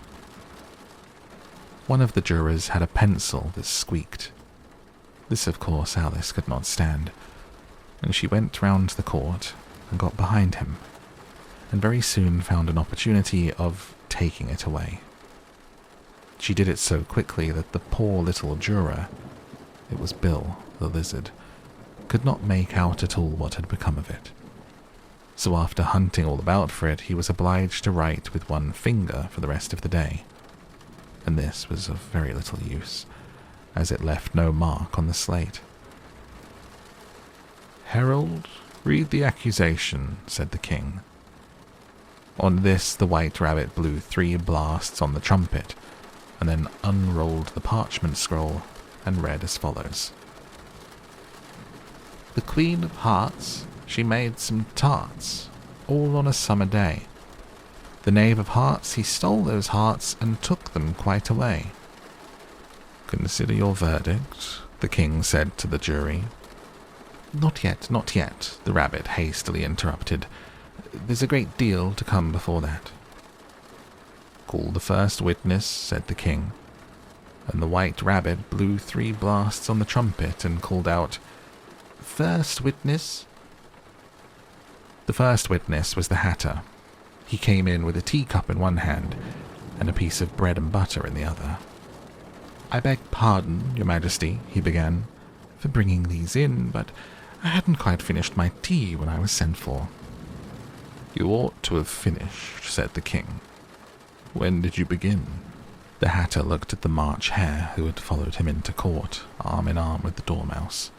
One of the jurors had a pencil that squeaked. This, of course, Alice could not stand, and she went round the court and got behind him, and very soon found an opportunity of taking it away. She did it so quickly that the poor little juror, it was Bill, the lizard, could not make out at all what had become of it. So after hunting all about for it, he was obliged to write with one finger for the rest of the day, and this was of very little use, as it left no mark on the slate. "Herald, read the accusation," said the king. On this the White Rabbit blew 3 blasts on the trumpet, and then unrolled the parchment scroll and read as follows. "The Queen of Hearts, she made some tarts, all on a summer day. The Knave of Hearts, he stole those hearts and took them quite away." "Consider your verdict," the king said to the jury. Not yet," the rabbit hastily interrupted. "There's a great deal to come before that." "Call the first witness," said the king, and the White Rabbit blew 3 blasts on the trumpet and called out, "First witness." The first witness was the Hatter. He came in with a teacup in one hand and a piece of bread and butter in the other. "I beg pardon, Your Majesty," he began, "for bringing these in, but I hadn't quite finished my tea when I was sent for." "You ought to have finished," said the king. "When did you begin?" The Hatter looked at the March Hare, who had followed him into court, arm in arm with the Dormouse.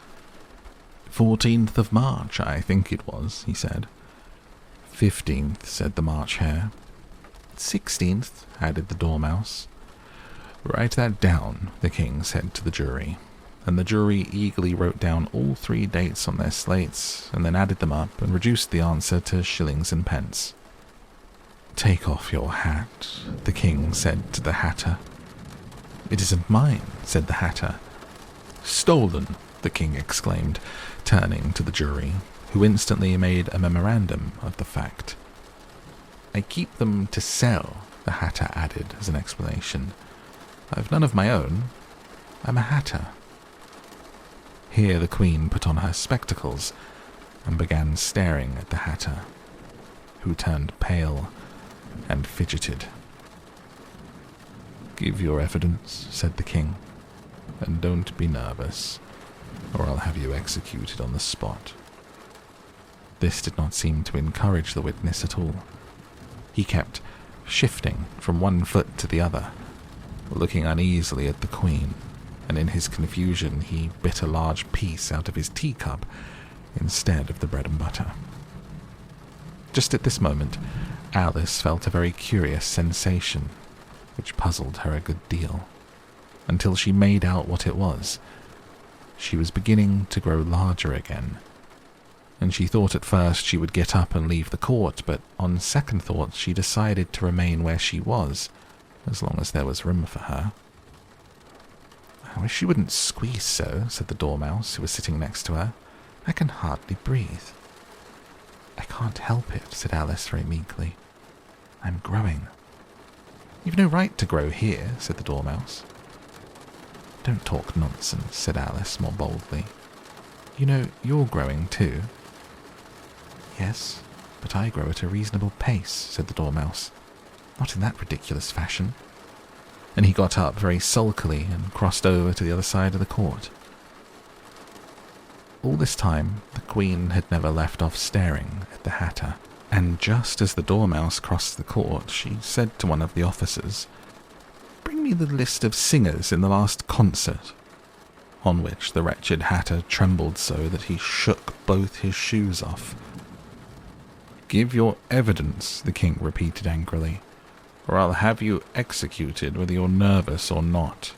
14th of March, I think it was," he said. 15th, said the March Hare. 16th, added the Dormouse. "Write that down," the king said to the jury, and the jury eagerly wrote down all 3 dates on their slates, and then added them up and reduced the answer to shillings and pence. "Take off your hat," the king said to the Hatter. "It isn't mine," said the Hatter. "Stolen," the king exclaimed, turning to the jury, who instantly made a memorandum of the fact. "I keep them to sell," the Hatter added as an explanation. "I've none of my own. I'm a Hatter." Here the Queen put on her spectacles and began staring at the Hatter, who turned pale and fidgeted. "Give your evidence," said the king, "and don't be nervous, or I'll have you executed on the spot." This did not seem to encourage the witness at all. He kept shifting from one foot to the other, looking uneasily at the Queen, and in his confusion he bit a large piece out of his teacup instead of the bread and butter. Just at this moment, Alice felt a very curious sensation, which puzzled her a good deal, until she made out what it was. She was beginning to grow larger again, and she thought at first she would get up and leave the court, but on second thought she decided to remain where she was, as long as there was room for her. "I wish you wouldn't squeeze so," said the Dormouse, who was sitting next to her. "I can hardly breathe." "I can't help it," said Alice very meekly. I'm growing." "You've no right to grow here," said the Dormouse. "Don't talk nonsense," said Alice more boldly. "You know you're growing too." "Yes, but I grow at a reasonable pace," said the Dormouse. "Not in that ridiculous fashion." And he got up very sulkily and crossed over to the other side of the court. All this time, the Queen had never left off staring at the Hatter, and just as the Dormouse crossed the court, she said to one of the officers, "Bring me the list of singers in the last concert," on which the wretched Hatter trembled so that he shook both his shoes off. "Give your evidence," the King repeated angrily, "or I'll have you executed whether you're nervous or not."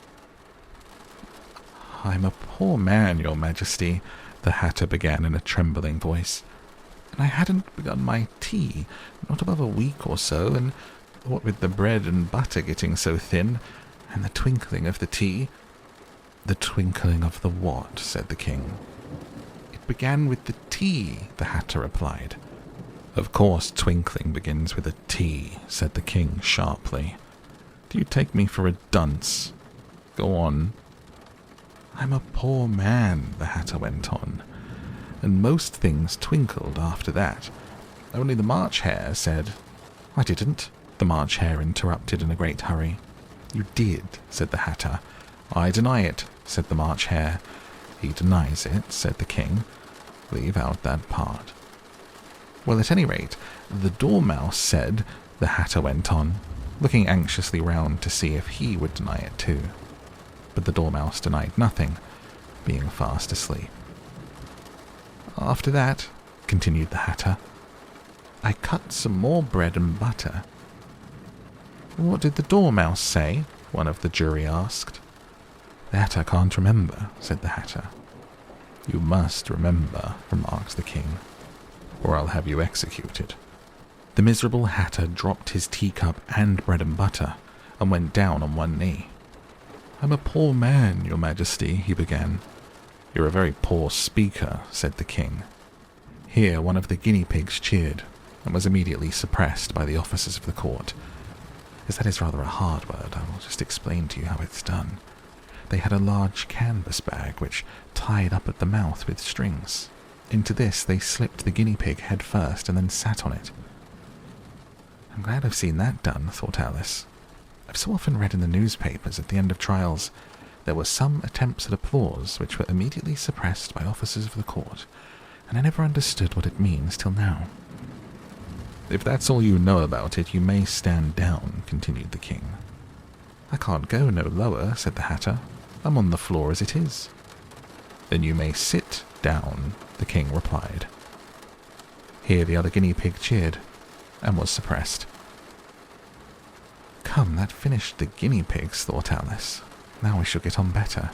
"I'm a poor man, Your Majesty," the Hatter began in a trembling voice, "and I hadn't begun my tea, not above a week or so, and what with the bread and butter getting so thin, and the twinkling of the tea—" "The twinkling of the what?" said the King. "It began with the tea," the Hatter replied. "Of course twinkling begins with a T," said the King sharply. "Do you take me for a dunce? Go on." "I'm a poor man," the Hatter went on, "and most things twinkled after that. Only the March Hare said—" "I didn't," the March Hare interrupted in a great hurry. "You did," said the Hatter. "I deny it," said the March Hare. "He denies it," said the King. "Leave out that part." "Well, at any rate, the Dormouse said," the Hatter went on, looking anxiously round to see if he would deny it too. But the Dormouse denied nothing, being fast asleep. "After that," continued the Hatter, "I cut some more bread and butter." "What did the Dormouse say?" one of the jury asked. "That I can't remember," said the Hatter. "You must remember," remarked the King, "or I'll have you executed." The miserable Hatter dropped his teacup and bread and butter, and went down on one knee. "I'm a poor man, Your Majesty," he began. "You're a very poor speaker," said the King. Here one of the guinea pigs cheered, and was immediately suppressed by the officers of the court. As that is rather a hard word, I will just explain to you how it's done. They had a large canvas bag which tied up at the mouth with strings. Into this they slipped the guinea pig head first and then sat on it. "I'm glad I've seen that done," thought Alice. "I've so often read in the newspapers at the end of trials there were some attempts at applause which were immediately suppressed by officers of the court, and I never understood what it means till now." "If that's all you know about it, you may stand down," continued the King. "I can't go no lower," said the Hatter. "I'm on the floor as it is." "Then you may sit down," the King replied. Here the other guinea pig cheered, and was suppressed. "Come, that finished the guinea pigs," thought Alice. "Now we shall get on better."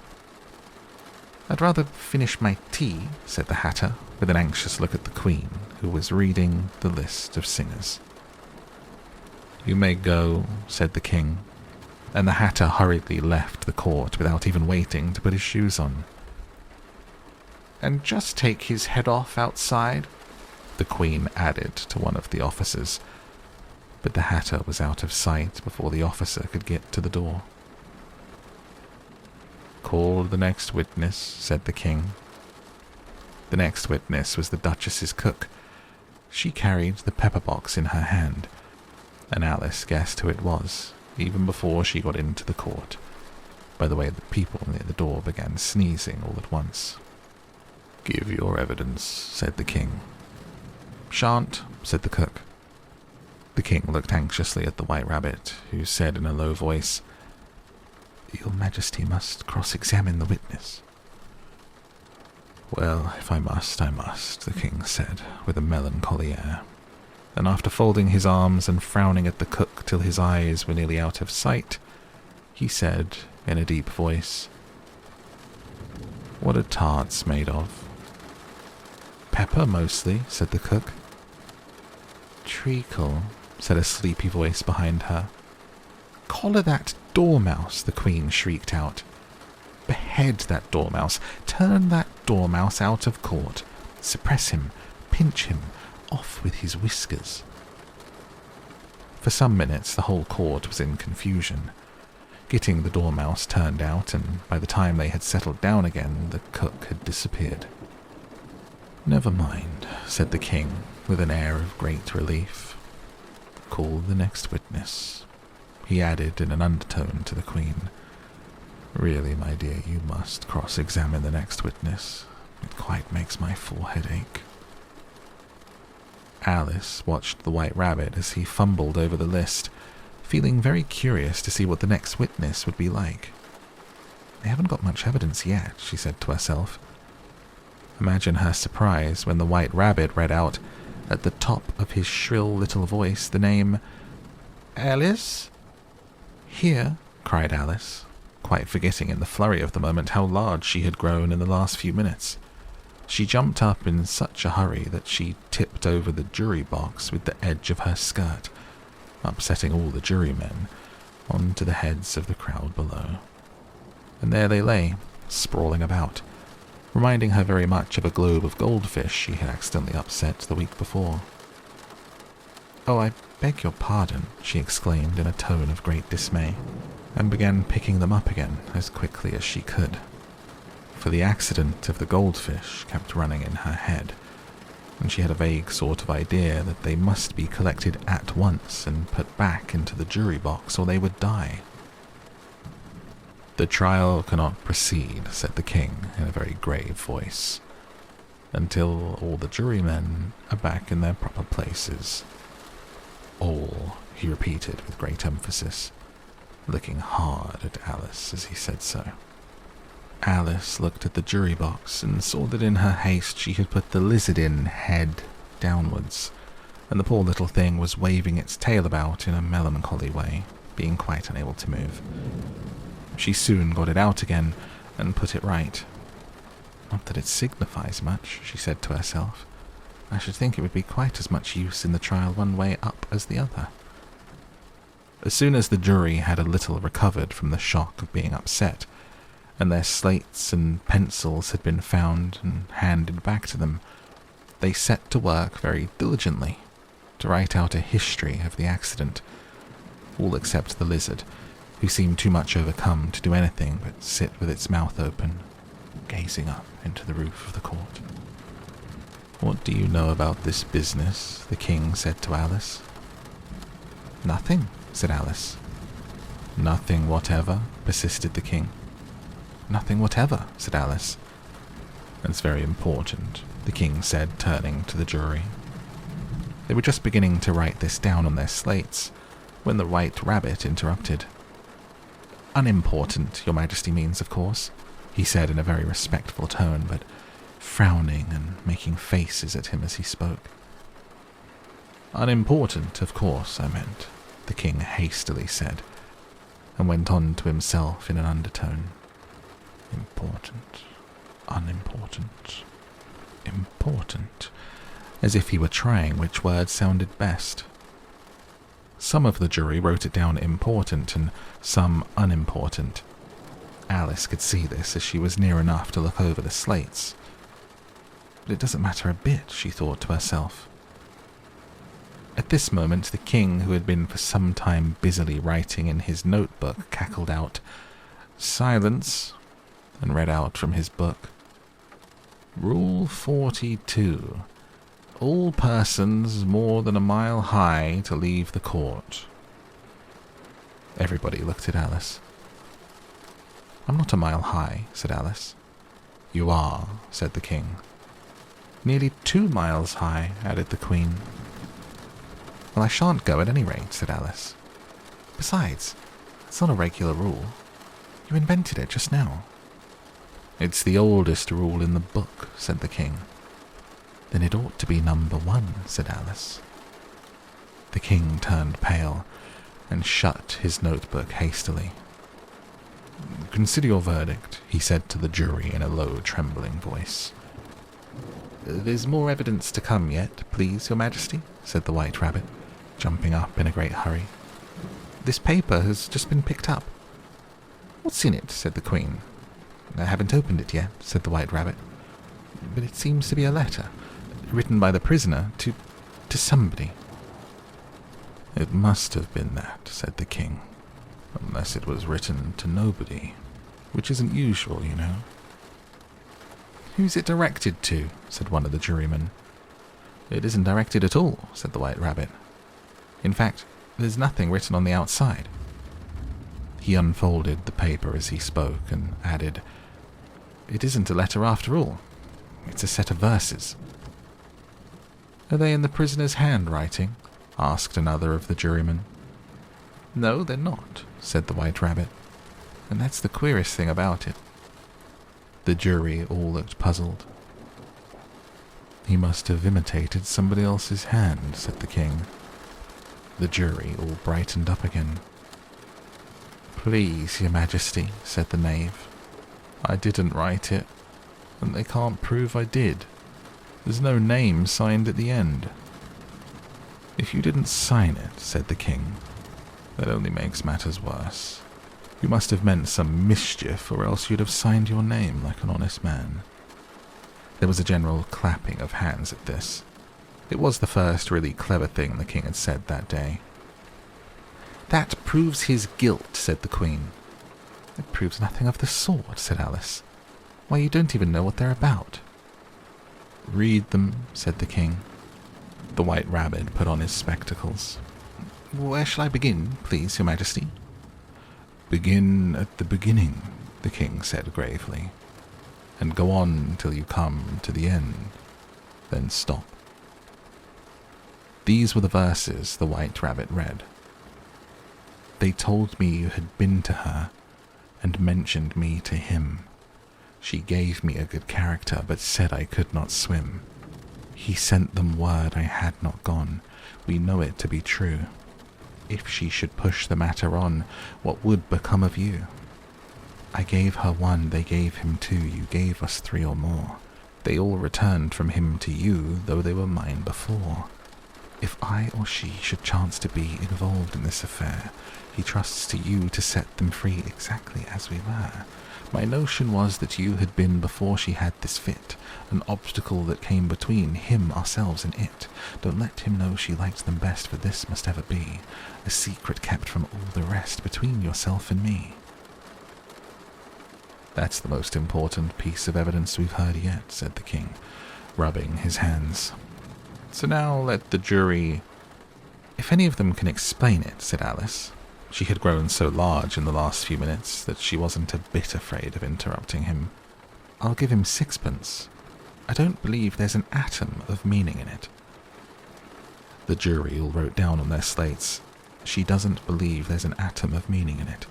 "I'd rather finish my tea," said the Hatter, with an anxious look at the Queen, who was reading the list of singers. "You may go," said the King, and the Hatter hurriedly left the court without even waiting to put his shoes on. "And just take his head off outside," the Queen added to one of the officers, but the Hatter was out of sight before the officer could get to the door. "Call the next witness," said the King. The next witness was the Duchess's cook. She carried the pepper box in her hand, and Alice guessed who it was, even before she got into the court, by the way the people near the door began sneezing all at once. "Give your evidence," said the King. "Shan't," said the cook. The King looked anxiously at the White Rabbit, who said in a low voice, "Your Majesty must cross-examine the witness." "Well, if I must, I must," the King said, with a melancholy air. And after folding his arms and frowning at the cook till his eyes were nearly out of sight, he said, in a deep voice, "What are tarts made of?" "Pepper, mostly," said the cook. "Treacle," said a sleepy voice behind her. "Collar that dormouse," the Queen shrieked out. "Behead that dormouse. Turn that dormouse out of court. Suppress him. Pinch him. Off with his whiskers." For some minutes the whole court was in confusion. Getting the dormouse turned out, and by the time they had settled down again, the cook had disappeared. "Never mind," said the king, with an air of great relief. "Call the next witness," he added in an undertone to the queen. "Really, my dear, you must cross-examine the next witness. It quite makes my forehead ache." Alice watched the White Rabbit as he fumbled over the list, feeling very curious to see what the next witness would be like. "They haven't got much evidence yet," she said to herself. Imagine her surprise when the White Rabbit read out, at the top of his shrill little voice, the name Alice. "Here," cried Alice, quite forgetting in the flurry of the moment how large she had grown in the last few minutes. She jumped up in such a hurry that she tipped over the jury box with the edge of her skirt, upsetting all the jurymen onto the heads of the crowd below. And there they lay, sprawling about, reminding her very much of a globe of goldfish she had accidentally upset the week before. "Oh, I beg your pardon," she exclaimed in a tone of great dismay, and began picking them up again as quickly as she could. For the accident of the goldfish kept running in her head, and she had a vague sort of idea that they must be collected at once and put back into the jury box or they would die. "The trial cannot proceed," said the king in a very grave voice, "until all the jurymen are back in their proper places. All," he repeated with great emphasis, looking hard at Alice as he said so. Alice looked at the jury box and saw that in her haste she had put the lizard in head downwards, and the poor little thing was waving its tail about in a melancholy way, being quite unable to move. She soon got it out again and put it right. "Not that it signifies much," she said to herself. "I should think it would be quite as much use in the trial one way up as the other." As soon as the jury had a little recovered from the shock of being upset, and their slates and pencils had been found and handed back to them, they set to work very diligently to write out a history of the accident, all except the lizard, who seemed too much overcome to do anything but sit with its mouth open, gazing up into the roof of the court. "What do you know about this business?" the king said to Alice. "Nothing," said Alice. "Nothing whatever?" persisted the king. "Nothing whatever," said Alice. "That's very important," the king said, turning to the jury. They were just beginning to write this down on their slates when the White Rabbit interrupted. "Unimportant, your majesty means, of course," he said in a very respectful tone, but frowning and making faces at him as he spoke. "Unimportant, of course, I meant," the king hastily said, and went on to himself in an undertone. "Important, unimportant, important," as if he were trying which word sounded best. Some of the jury wrote it down important and some unimportant. Alice could see this as she was near enough to look over the slates. "But it doesn't matter a bit," she thought to herself. At this moment the king, who had been for some time busily writing in his notebook, cackled out, "Silence," and read out from his book, "Rule 42. All persons more than a mile high to leave the court." Everybody looked at Alice. "I'm not a mile high," said Alice. "You are," said the king. "Nearly 2 miles high," added the queen. "Well, I shan't go at any rate," said Alice. "Besides, it's not a regular rule. You invented it just now." "It's the oldest rule in the book," said the king. "Then it ought to be number 1, said Alice. The king turned pale and shut his notebook hastily. "Consider your verdict," he said to the jury in a low, trembling voice. "There's more evidence to come yet, please, your majesty," said the White Rabbit, jumping up in a great hurry. "This paper has just been picked up." "What's in it?" said the queen. "I haven't opened it yet," said the White Rabbit. "But it seems to be a letter, written by the prisoner to somebody." "It must have been that," said the king, "unless it was written to nobody, which isn't usual, you know." "Who's it directed to?" said one of the jurymen. "It isn't directed at all," said the White Rabbit. "In fact, there's nothing written on the outside." He unfolded the paper as he spoke and added, "It isn't a letter after all. It's a set of verses." "Are they in the prisoner's handwriting?" asked another of the jurymen. "No, they're not," said the White Rabbit. "And that's the queerest thing about it." The jury all looked puzzled. "He must have imitated somebody else's hand," said the king. The jury all brightened up again. "Please, Your Majesty," said the knave. "I didn't write it, and they can't prove I did. There's no name signed at the end." "If you didn't sign it," said the king, "that only makes matters worse. You must have meant some mischief, or else you'd have signed your name like an honest man." There was a general clapping of hands at this. It was the first really clever thing the king had said that day. "That proves his guilt," said the Queen. "It proves nothing of the sort," said Alice. "Why, you don't even know what they're about." "Read them," said the king. The White Rabbit put on his spectacles. "Where shall I begin, please, Your Majesty?" "Begin at the beginning," the king said gravely, "and go on till you come to the end, then stop." These were the verses the White Rabbit read. "They told me you had been to her, and mentioned me to him. She gave me a good character, but said I could not swim. He sent them word I had not gone. We know it to be true. If she should push the matter on, what would become of you? I gave her one, they gave him two, you gave us three or more. They all returned from him to you, though they were mine before. If I or she should chance to be involved in this affair, he trusts to you to set them free exactly as we were. My notion was that you had been before she had this fit, an obstacle that came between him, ourselves, and it. Don't let him know she liked them best, for this must ever be a secret kept from all the rest between yourself and me." "That's the most important piece of evidence we've heard yet," said the king, rubbing his hands. "So now let the jury—" "If any of them can explain it," said Alice. She had grown so large in the last few minutes that she wasn't a bit afraid of interrupting him. "I'll give him 6pence. I don't believe there's an atom of meaning in it." The jury all wrote down on their slates, "She doesn't believe there's an atom of meaning in it,"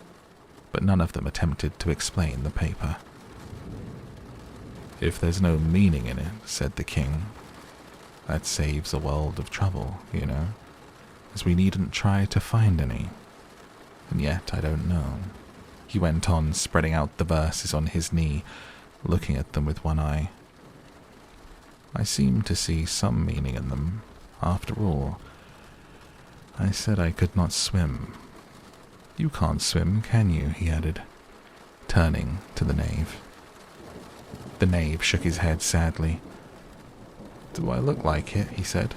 but none of them attempted to explain the paper. "If there's no meaning in it," said the king, "that saves a world of trouble, you know, as we needn't try to find any. And yet I don't know," he went on, spreading out the verses on his knee, looking at them with one eye. "I seem to see some meaning in them, after all. I said I could not swim. You can't swim, can you?" he added, turning to the knave. The knave shook his head sadly. "Do I look like it?" he said,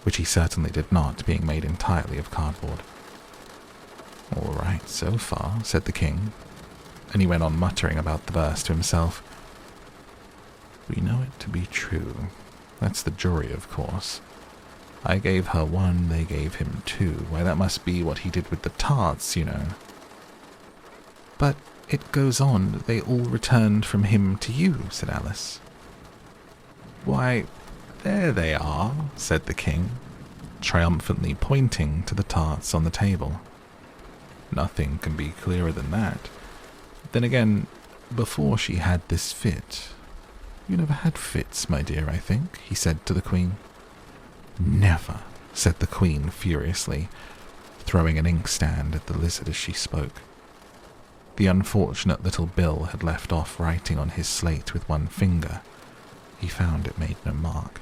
which he certainly did not, being made entirely of cardboard. "All right, so far," said the king, and he went on muttering about the verse to himself. "We know it to be true. That's the jury, of course. I gave her one, they gave him two. Why, that must be what he did with the tarts, you know." "But it goes on, they all returned from him to you," said Alice. "Why, there they are," said the king, triumphantly pointing to the tarts on the table. "Nothing can be clearer than that. Then again, before she had this fit—" "You never had fits, my dear, I think," he said to the Queen. "Never," said the Queen furiously, throwing an inkstand at the lizard as she spoke. The unfortunate little Bill had left off writing on his slate with one finger. He found it made no mark,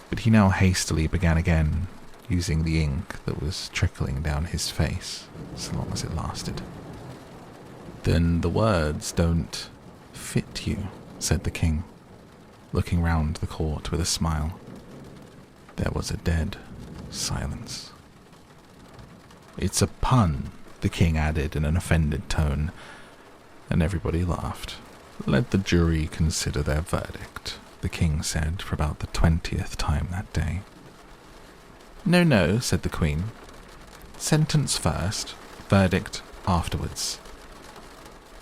but he now hastily began again, using the ink that was trickling down his face, so long as it lasted. "Then the words don't fit you," said the king, looking round the court with a smile. There was a dead silence. "It's a pun," the king added in an offended tone, and everybody laughed. "Let the jury consider their verdict," the king said for about the 20th time that day. "No, no," said the queen. "Sentence first, verdict afterwards."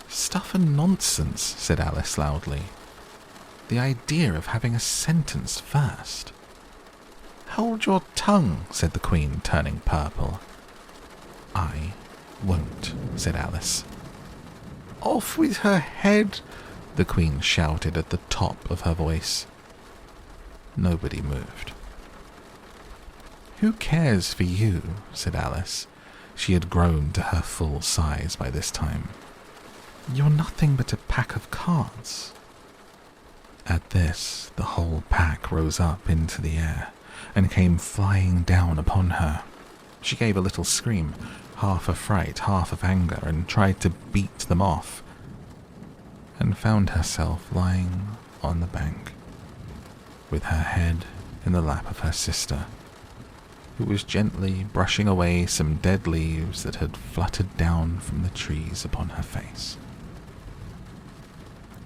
"Stuff and nonsense," said Alice loudly. "The idea of having a sentence first." "Hold your tongue," said the queen, turning purple. "I won't," said Alice. "Off with her head," the queen shouted at the top of her voice. Nobody moved. "Who cares for you?" said Alice. She had grown to her full size by this time. "You're nothing but a pack of cards." At this, the whole pack rose up into the air and came flying down upon her. She gave a little scream, half of fright, half of anger, and tried to beat them off, and found herself lying on the bank, with her head in the lap of her sister, who was gently brushing away some dead leaves that had fluttered down from the trees upon her face.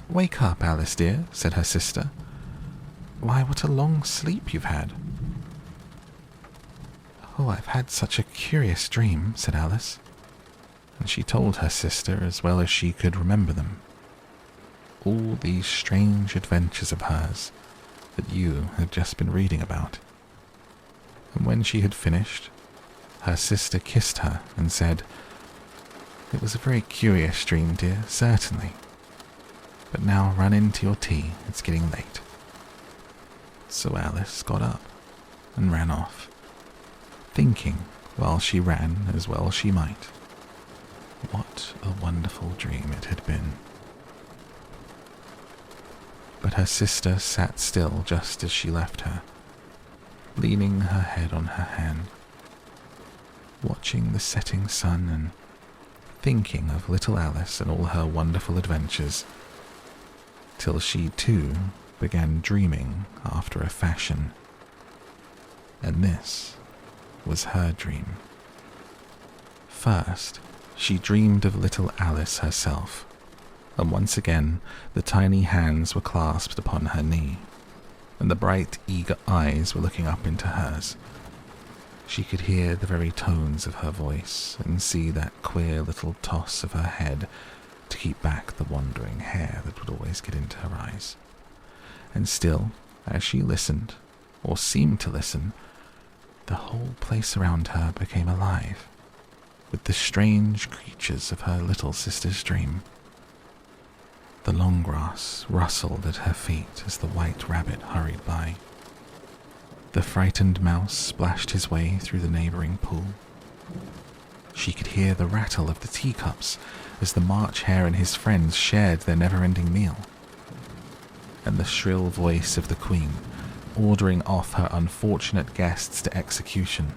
"Wake up, Alice dear," said her sister. "Why, what a long sleep you've had." "Oh, I've had such a curious dream," said Alice, and she told her sister as well as she could remember them. All these strange adventures of hers that you had just been reading about. And when she had finished, her sister kissed her and said, "It was a very curious dream, dear, certainly. But now run into your tea, it's getting late." So Alice got up and ran off, thinking while she ran as well she might, what a wonderful dream it had been. But her sister sat still just as she left her, leaning her head on her hand, watching the setting sun and thinking of little Alice and all her wonderful adventures, till she too began dreaming after a fashion. And this was her dream. First, she dreamed of little Alice herself, and once again the tiny hands were clasped upon her knee, and the bright, eager eyes were looking up into hers. She could hear the very tones of her voice and see that queer little toss of her head to keep back the wandering hair that would always get into her eyes. And still, as she listened, or seemed to listen, the whole place around her became alive with the strange creatures of her little sister's dream. The long grass rustled at her feet as the white rabbit hurried by. The frightened mouse splashed his way through the neighboring pool. She could hear the rattle of the teacups as the March Hare and his friends shared their never-ending meal, and the shrill voice of the queen ordering off her unfortunate guests to execution.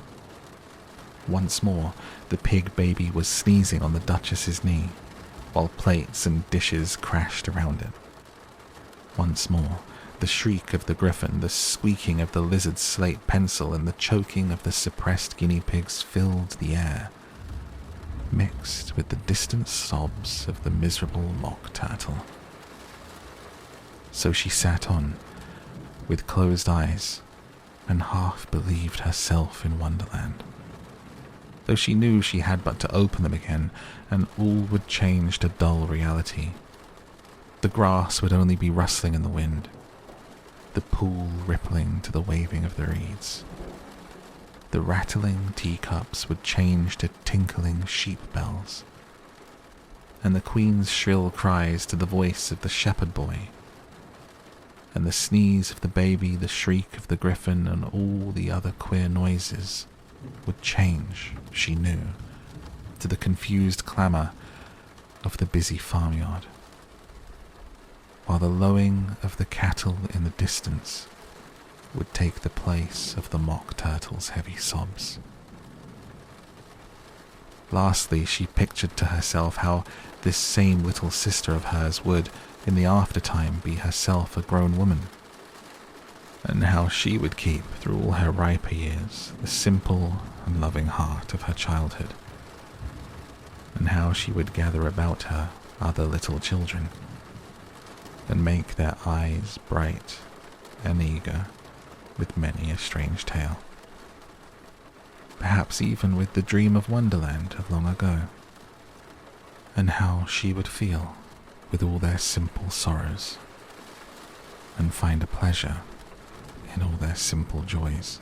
Once more, the pig baby was sneezing on the Duchess's knee, while plates and dishes crashed around it. Once more, the shriek of the griffin, the squeaking of the lizard's slate pencil, and the choking of the suppressed guinea pigs filled the air, mixed with the distant sobs of the miserable mock turtle. So she sat on, with closed eyes, and half believed herself in Wonderland, though she knew she had but to open them again, and all would change to dull reality. The grass would only be rustling in the wind, the pool rippling to the waving of the reeds. The rattling teacups would change to tinkling sheep bells, and the queen's shrill cries to the voice of the shepherd boy, and the sneeze of the baby, the shriek of the griffin, and all the other queer noises would change, she knew, to the confused clamour of the busy farmyard, while the lowing of the cattle in the distance would take the place of the mock turtle's heavy sobs. Lastly, she pictured to herself how this same little sister of hers would, in the aftertime, be herself a grown woman, and how she would keep, through all her riper years, the simple, and loving heart of her childhood, and how she would gather about her other little children and make their eyes bright and eager with many a strange tale, perhaps even with the dream of Wonderland of long ago, and how she would feel with all their simple sorrows and find a pleasure in all their simple joys,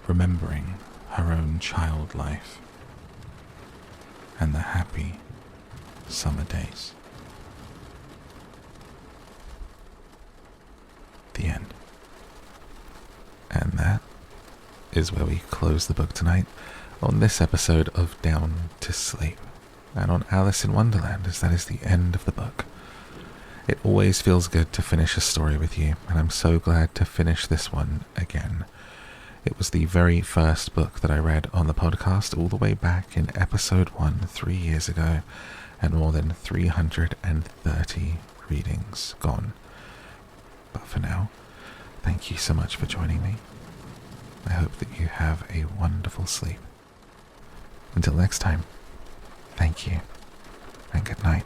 remembering her own child life and the happy summer days. The end. And that is where we close the book tonight on this episode of Down to Sleep, and on Alice in Wonderland, as that is the end of the book. It always feels good to finish a story with you, and I'm so glad to finish this one again. It was the very first book that I read on the podcast all the way back in episode 1 3 years ago, and more than 330 readings gone. But for now, thank you so much for joining me. I hope that you have a wonderful sleep. Until next time, thank you, and good night.